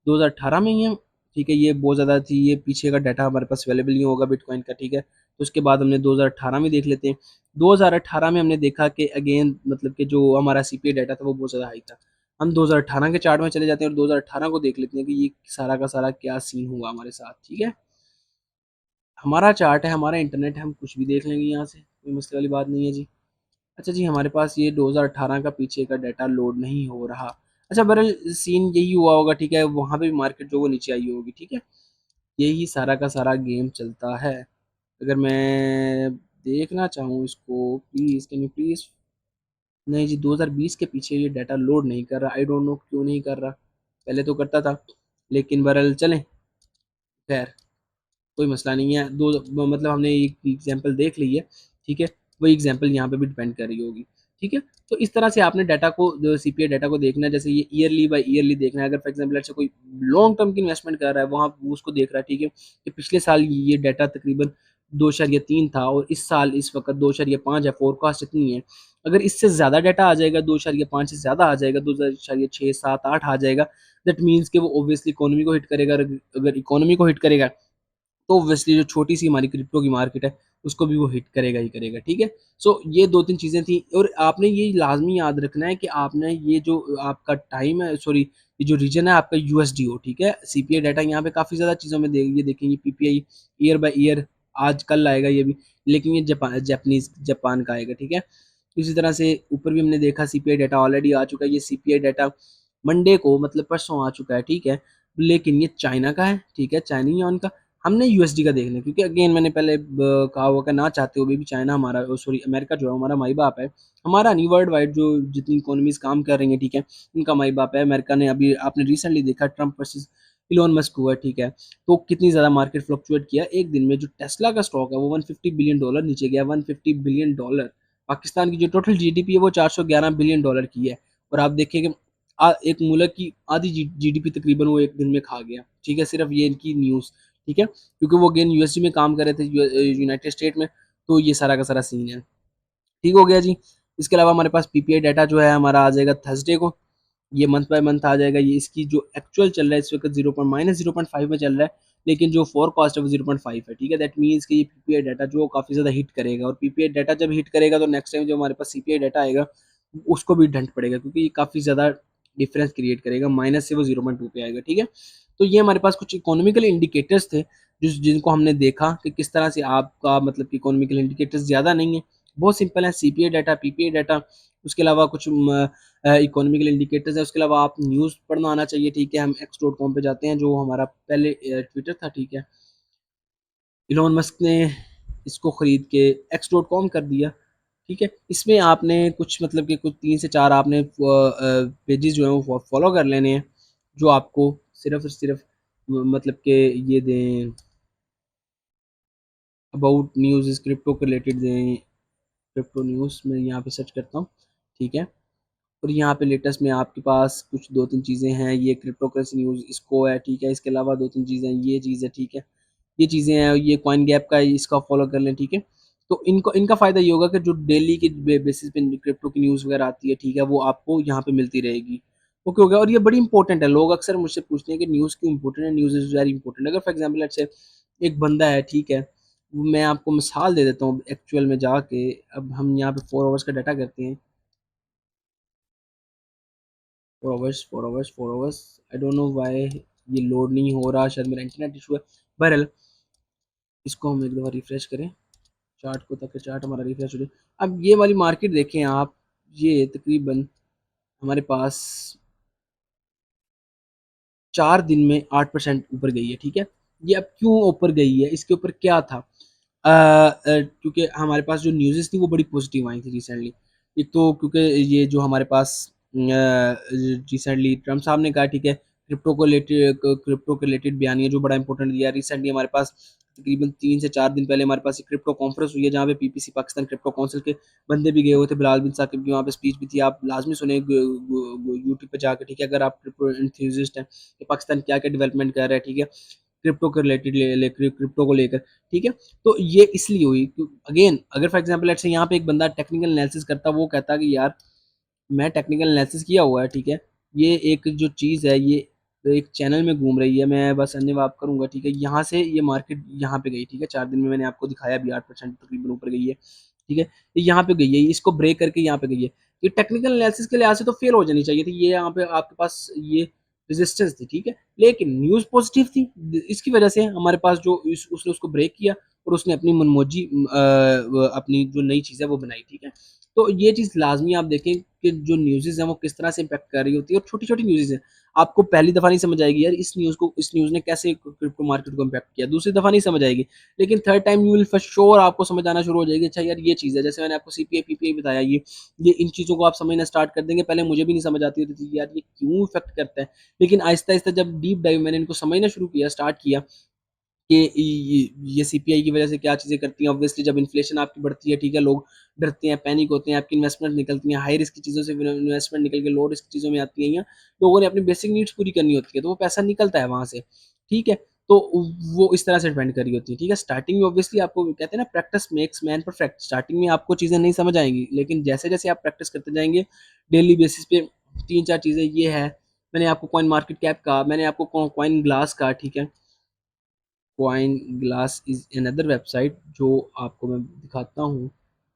2018 में ही हम, ठीक है, ये बहुत ज़्यादा थी, ये पीछे का डाटा हमारे पास अवेलेबल नहीं होगा बिटकॉइन का, ठीक है। तो उसके बाद हमने 2018 में देख लेते हैं। 2018 में हमने देखा कि अगेन मतलब कि जो हमारा सीपीआई डाटा था वो बहुत ज़्यादा हाई था। हम 2018 के चार्ट में चले जाते हैं और 2018 को देख लेते हैं कि ये सारा का सारा क्या सीन हुआ हमारे साथ, ठीक है। हमारा चार्ट है, हमारा इंटरनेट है, हम कुछ भी देख लेंगे यहाँ से, कोई मसले वाली बात नहीं है जी। अच्छा जी, हमारे पास ये 2018 का पीछे का डाटा लोड नहीं हो रहा। अच्छा, बहरहाल सीन यही हुआ होगा, ठीक है, वहाँ पे भी मार्केट जो वो नीचे आई होगी, ठीक है। यही सारा का सारा गेम चलता है। अगर मैं देखना चाहूँ इसको, प्लीज़ कैन यू प्लीज़, नहीं जी, 2020 के पीछे ये डाटा लोड नहीं कर रहा, आई डोंट नो क्यों नहीं कर रहा। पहले तो करता था, लेकिन बहरहाल चलें, खैर कोई मसला नहीं है। दो मतलब हमने एक एग्जांपल देख ली है, ठीक है। वही एग्जांपल यहाँ पे भी डिपेंड कर रही होगी, ठीक है। तो इस तरह से आपने डाटा को, जो सीपीआई डाटा को देखना है, जैसे ये ईयरली बाय ईयरली देखना है। अगर फॉर एग्जांपल अच्छा कोई लॉन्ग टर्म की इन्वेस्टमेंट कर रहा है, वहाँ वो उसको देख रहा है, ठीक है, कि पिछले साल ये डाटा तकरीबन 2.3 था और इस साल इस वक्त 2.5 है, फोरकास्ट इतनी है। अगर इससे ज़्यादा डाटा आ जाएगा, 2.5 से ज़्यादा आ जाएगा, 2.6, 7, 8 आ जाएगा, दैट मीन्स कि वो ऑब्वियसली इकोनॉमी को हिट करेगा। अगर इकोनॉमी को हिट करेगा तो ऑब्वियसली जो छोटी सी हमारी क्रिप्टो की मार्केट है उसको भी वो हिट करेगा ही करेगा, ठीक है। सो ये 2-3 चीज़ें थी, और आपने ये लाजमी याद रखना है कि आपने ये जो आपका टाइम है, सॉरी, ये जो रीजन है आपका यूएसडीओ, ठीक है। सीपीआई डाटा यहाँ पे काफ़ी ज़्यादा चीज़ों में ये देखेंगे, पीपीआई ईयर बाय ईयर, आज कल आएगा ये भी, लेकिन ये जापान का आएगा, ठीक है। इसी तरह से ऊपर भी हमने देखा सीपीआई डाटा ऑलरेडी आ चुका है। ये सीपीआई डाटा मंडे को मतलब परसों आ चुका है, ठीक है। लेकिन ये चाइना का है, ठीक है, चाइनी है उनका। हमने यूएसडी का देखना है, क्योंकि अगेन मैंने पहले कहा हुआ कि ना चाहते हुए भी चाइना हमारा, सॉरी अमेरिका जो है हमारा माई बाप है। हमारा नहीं, वर्ल्ड वाइड जो जितनी इकोनॉमीज काम कर रही हैं, ठीक है, उनका माई बाप है अमेरिका। ने अभी आपने रिसेंटली देखा ट्रम्प वर्सेस इलोन मस्क हुआ, ठीक है। तो कितनी ज़्यादा मार्केट फ्लक्चुएट किया एक दिन में। जो टेस्ला का स्टॉक है वो $150 बिलियन नीचे गया, $150 बिलियन। पाकिस्तान की जो टोटल जीडीपी है वो $411 बिलियन की है। और आप देखिए कि एक मुल्क की आधी जीडीपी तकरीबन वो एक दिन में खा गया, ठीक है, सिर्फ ये इनकी न्यूज़, ठीक है, क्योंकि वो अगेन यूएसडी में काम कर रहे थे, यूनाइटेड स्टेट में। तो ये सारा का सारा सीन है, ठीक हो गया जी। इसके अलावा हमारे पास पीपीआई डाटा जो है हमारा आ जाएगा थर्सडे को। ये मंथ बाय मंथ आ जाएगा। ये इसकी जो एक्चुअल चल रहा है इस वक्त 0 पॉइंट -0.5 में चल रहा है, लेकिन जो फोरकास्ट है वो 0.5 है, ठीक है। दैट मीन्स कि ये पीपीआई डाटा जो काफ़ी ज़्यादा हिट करेगा, और पीपीआई डाटा जब हिट करेगा तो नेक्स्ट टाइम जो हमारे पास सीपीआई डाटा आएगा उसको भी डंट पड़ेगा, क्योंकि ये काफ़ी ज़्यादा डिफरेंस क्रिएट करेगा, माइनस से वो 0.2 पे आएगा, ठीक है। तो ये हमारे पास कुछ इकोनॉमिकल इंडिकेटर्स थे जिनको हमने देखा कि किस तरह से आपका मतलब कि इकोनॉमिकल इंडिकेटर्स ज़्यादा नहीं है, बहुत सिंपल है, सीपीआई डाटा, पीपीआई डाटा, उसके अलावा कुछ इकोनॉमिकल इंडिकेटर्स है, उसके अलावा आप न्यूज़ पढ़ना आना चाहिए, ठीक है। हम x.com पे जाते हैं, जो हमारा पहले ट्विटर था, ठीक है। इलोन मस्क ने इसको खरीद के x.com कर दिया, ठीक है। इसमें आपने कुछ मतलब कि कुछ 3 से 4 आपने पेजेस जो हैं वो फॉलो कर लेने हैं, जो आपको सिर्फ और सिर्फ मतलब कि ये दें, अबाउट न्यूज़ इस क्रिप्टो के रिलेटेड दें, क्रिप्टो न्यूज़ मैं यहाँ पे सर्च करता हूँ, ठीक है। और यहाँ पे लेटेस्ट में आपके पास कुछ 2-3 चीज़ें हैं, ये क्रिप्टो करेंसी न्यूज़ इसको है, ठीक है। इसके अलावा 2-3 चीज़ें, ये चीज़ है, ठीक है। ये चीज़ें हैं, ये कॉइन गैप का इसका फॉलो कर लें, ठीक है। तो इनको इनका फ़ायदा ये होगा कि जो डेली के बेसिस पे क्रिप्टो की न्यूज़ वगैरह आती है, ठीक है, वो आपको यहाँ पे मिलती रहेगी। ओके हो गया। और ये बड़ी इंपॉर्टेंट है, लोग अक्सर मुझसे पूछते हैं कि न्यूज़ क्यों इंपॉर्टेंट है, न्यूज़ इज़ वेरी इंपॉर्टेंट। अगर फॉर एग्जांपल लेट्स से एक बंदा है, ठीक है, मैं आपको मिसाल दे देता हूँ एक्चुअल में जाके। अब हम यहाँ पे 4 आवर्स का डाटा करते हैं, 4 hours, I don't know why ये लोड नहीं हो रहा, शायद मेरा इंटरनेट इशू है। बहरहाल इसको हम एक दफ़ा रिफ्रेश करें चार्ट को, ताकि चार्ट हमारा रिफ्रेश हो जाए। अब ये वाली मार्केट देखें आप, ये तकरीबन हमारे पास 4 दिन में 8% ऊपर गई है, ठीक है। ये अब क्यों ऊपर गई है, इसके ऊपर क्या था? क्योंकि हमारे पास जो न्यूज़ेस थी वो बड़ी पॉजिटिव आई थी रिसेंटली। एक तो क्योंकि ये जो हमारे पास रिसेंटली ट्रम्प साहब ने कहा, ठीक है, क्रिप्टो के रिलेटेड बयानिया जो बड़ा इंपॉर्टेंट दिया रिसेंटली। हमारे पास तकरीबन 3 से 4 दिन पहले हमारे पास एक क्रिप्टो कॉन्फ्रेंस हुई है, जहाँ पे पीपीसी पाकिस्तान क्रिप्टो काउंसिल के बंदे भी गए हुए थे, बिलाल बिन साकिब की वहाँ पे स्पीच भी थी, आप लाजमी सुने यूट्यूब पे जाकर, ठीक है, अगर आप क्रिप्टो एंथुसियास्ट हैं कि पाकिस्तान क्या क्या डेवलपमेंट कर रहा है, ठीक है, क्रिप्टो के रिलेटेड क्रिप्टो को लेकर, ठीक है। तो ये इसलिए हुई, अगेन अगर फॉर एग्जांपल लेट्स से यहाँ पे एक बंदा टेक्निकल एनालिसिस करता, वो कहता कि यार मैं टेक्निकल एनालिसिस किया हुआ है, ठीक है, ये एक जो चीज़ है ये एक चैनल में घूम रही है, मैं बस अन्य करूंगा, ठीक है, यहाँ से ये मार्केट यहाँ पे गई, ठीक है, 4 दिन में मैंने आपको दिखाया भी 8% तकरीबन ऊपर गई है, ठीक है। ये यहाँ पे गई है, इसको ब्रेक करके यहाँ पे गई है। ये टेक्निकल एनालिसिस के लिहाज से तो फेल हो जानी चाहिए थी, ये यहाँ पे आपके पास ये रेजिस्टेंस थी, ठीक है, लेकिन न्यूज़ पॉजिटिव थी, इसकी वजह से हमारे पास जो उसने उसको ब्रेक किया, और उसने अपनी मनमोजी अपनी जो नई चीज़ है वो बनाई, ठीक है। तो ये चीज़ लाजमी आप देखें कि जो न्यूज़ेज़ हैं वो किस तरह से इम्पैक्ट कर रही होती है, और छोटी-छोटी न्यूज़ेज़ हैं। आपको पहली दफ़ा नहीं समझ आएगी यार इस न्यूज़ ने कैसे क्रिप्टो मार्केट को इम्पैक्ट किया, दूसरी दफ़ा नहीं समझ आएगी, लेकिन third time you will for sure आपको समझ आना शुरू हो जाएगी, अच्छा यार ये चीज़ है। जैसे मैंने आपको सीपीआई, पीपीआई बताया, ये इन चीज़ों को आप समझना स्टार्ट कर देंगे। पहले मुझे भी नहीं समझ आती होती थी यार ये क्यों इफ़ेक्ट करता है, लेकिन आहिस्ता-आहिस्ता जब डीप डाइव मैंने इनको समझना शुरू किया, स्टार्ट किया कि ये सीपीआई की वजह से क्या चीज़ें करती हैं। ऑब्वियसली जब इन्फ्लेशन आपकी बढ़ती है, ठीक है, लोग डरते हैं, पैनिक होते हैं, आपकी इन्वेस्टमेंट निकलती हैं, हाई रिस्क की चीज़ों से इन्वेस्टमेंट निकल के लो रिस्क चीज़ों में आती हैं, या लोगों ने अपनी बेसिक नीड्स पूरी करनी होती है, तो वो पैसा निकलता है वहाँ से, ठीक है। तो वो इस तरह से डिपेंड कर रही होती है, ठीक है। स्टार्टिंग में ऑब्वियसली आपको कहते हैं ना, practice makes man perfect. Starting में आपको चीज़ें नहीं समझ आएँगी, लेकिन जैसे-जैसे आप प्रैक्टिस करते जाएँगे, डेली बेसिस पे 3-4 चीज़ें ये है, मैंने आपको कॉइन मार्केट कैप कहा, मैंने आपको कॉइन ग्लास कहा, ठीक है। Coin glass is another website जो आपको मैं दिखाता हूँ,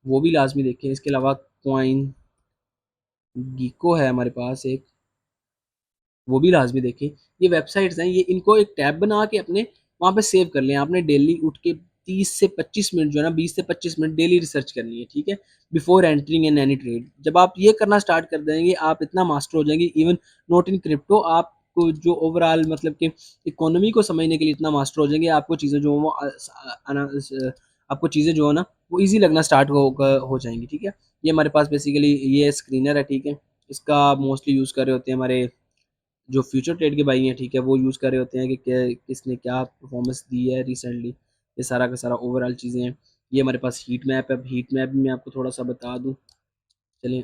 वो भी लाज़मी देखें। इसके अलावा कॉइन गीको है हमारे पास एक, वो भी लाज़मी देखें। ये वेबसाइट्स हैं, ये इनको एक टैब बना के अपने वहाँ पे सेव कर लें। आपने डेली उठ के 30 से 25 मिनट जो है ना, 20 से 25 मिनट डेली रिसर्च करनी है, ठीक है? Before entering in any trade. जब आप ये करना स्टार्ट कर देंगे, आप इतना मास्टर हो जाएंगे, इवन नॉट इन क्रिप्टो, आपको जो ओवरऑल मतलब कि इकोनॉमी को समझने के लिए इतना मास्टर हो जाएंगे, आपको चीज़ें जो हैं वो आपको चीज़ें जो है ना वो ईज़ी लगना स्टार्ट हो जाएँगी, ठीक है? ये हमारे पास बेसिकली ये स्क्रीनर है, ठीक है? इसका मोस्टली यूज़ कर रहे होते हैं हमारे जो फ्यूचर ट्रेड के भाई हैं, ठीक है, वो यूज़ कर रहे होते हैं कि किसने क्या परफॉर्मेंस दी है रिसेंटली, ये सारा का सारा ओवरऑल चीज़ें हैं। ये हमारे पास हीट मैप है, अब हीट मैप भी मैं आपको थोड़ा सा बता दूं, चलें।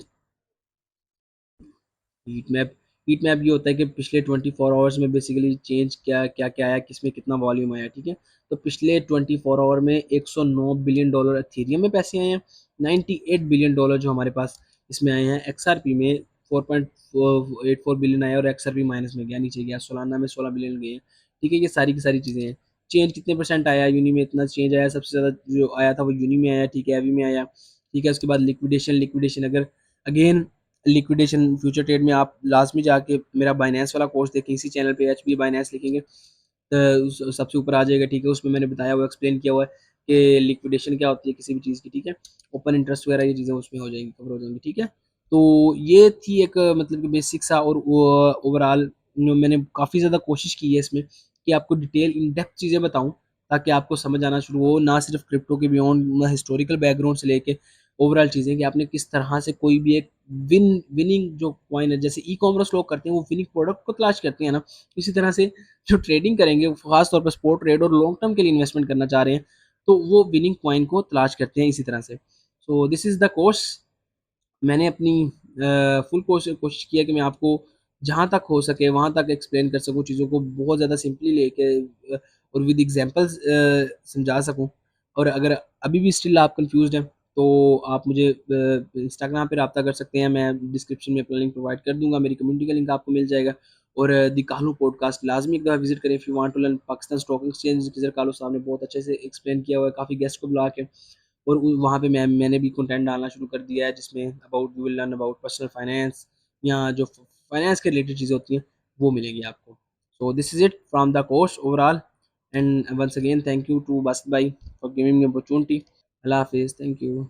हीट मैप हीट मैप ये होता है कि पिछले 24 आवर्स में बेसिकली चेंज क्या क्या क्या आया, किसमें कितना वॉल्यूम आया, ठीक है। तो पिछले 24 आवर में 109 बिलियन डॉलर एथेरियम में पैसे आए हैं, 98 बिलियन डॉलर जो हमारे पास इसमें आए हैं। एक्सआरपी में 4.84 बिलियन आया, और एक्सआरपी माइनस में गया, नीचे गया। सोलाना में 16 बिलियन गए हैं, ठीक है। ये सारी की सारी चीज़ें हैं। चेंज कितने परसेंट आया, यूनी में इतना चेंज आया, सबसे ज़्यादा जो आया था वो यूनी में आया, ठीक है, एवी में आया, ठीक है। उसके बाद लिक्विडेशन, लिक्विडेशन अगर अगेन लिक्विडेशन फ्यूचर ट्रेड में आप लाजमी जाके मेरा बाइनेंस वाला कोर्स देखें, इसी चैनल पे एच पी बाइनेंस लिखेंगे तो सबसे ऊपर आ जाएगा, ठीक है। उसमें मैंने बताया हुआ, एक्सप्लेन किया हुआ है कि लिक्विडेशन क्या होती है किसी भी चीज़ की, ठीक है। ओपन इंटरेस्ट वगैरह ये चीज़ें उसमें हो जाएंगी, कवर हो जाएंगी, ठीक है। तो ये थी एक मतलब कि बेसिक सा, और ओवरऑल मैंने काफ़ी ज़्यादा कोशिश की है इसमें कि आपको डिटेल इन डेप्थ चीज़ें बताऊं, ताकि आपको समझ आना शुरू हो, ना सिर्फ क्रिप्टो के बियॉन्ड, ना हिस्टोरिकल बैकग्राउंड से लेके ओवरऑल चीज़ें, कि आपने किस तरह से कोई भी एक विनिंग जो कॉइन है, जैसे ई कॉमर्स लोग करते हैं वो विनिंग प्रोडक्ट को तलाश करते हैं ना, इसी तरह से जो ट्रेडिंग करेंगे खास तौर पर स्पोर्ट ट्रेड और लॉन्ग टर्म के लिए इन्वेस्टमेंट करना चाह रहे हैं, तो वो विनिंग कॉइन को तलाश करते हैं इसी तरह से। सो दिस इज़ द कोर्स। मैंने अपनी फुल कोशिश की है कि मैं आपको जहाँ तक हो सके वहाँ तक एक्सप्लेन कर सकूँ चीज़ों को, बहुत ज़्यादा सिंपली लेके और विद एग्जांपल्स समझा सकूँ। और अगर अभी भी स्टिल आप कंफ्यूज्ड हैं तो आप मुझे इंस्टाग्राम पे रब्ता कर सकते हैं, मैं डिस्क्रिप्शन में अपना लिंक प्रोवाइड कर दूँगा, मेरी कम्युनिटी का लिंक आपको मिल जाएगा। और द कालू पॉडकास्ट लाज़मी एक दफ़ा विज़िट करें if you want to learn Pakistan stock exchange. किज़र कालू साहब ने बहुत अच्छे से एक्सप्लेन किया हुआ है, काफ़ी गेस्ट को बुला के। और वहाँ पे मैंने भी कंटेंट डालना शुरू कर दिया है, जिसमें about you will learn about personal finance, या जो फाइनेंस के रिलेटेड चीज़ें होती हैं वो मिलेगी आपको। So this is it from the course overall, and once again thank you to Basit भाई फॉर गिविंग मी अपॉर्चुनिटी। अल्लाह हाफिज़, थैंक यू।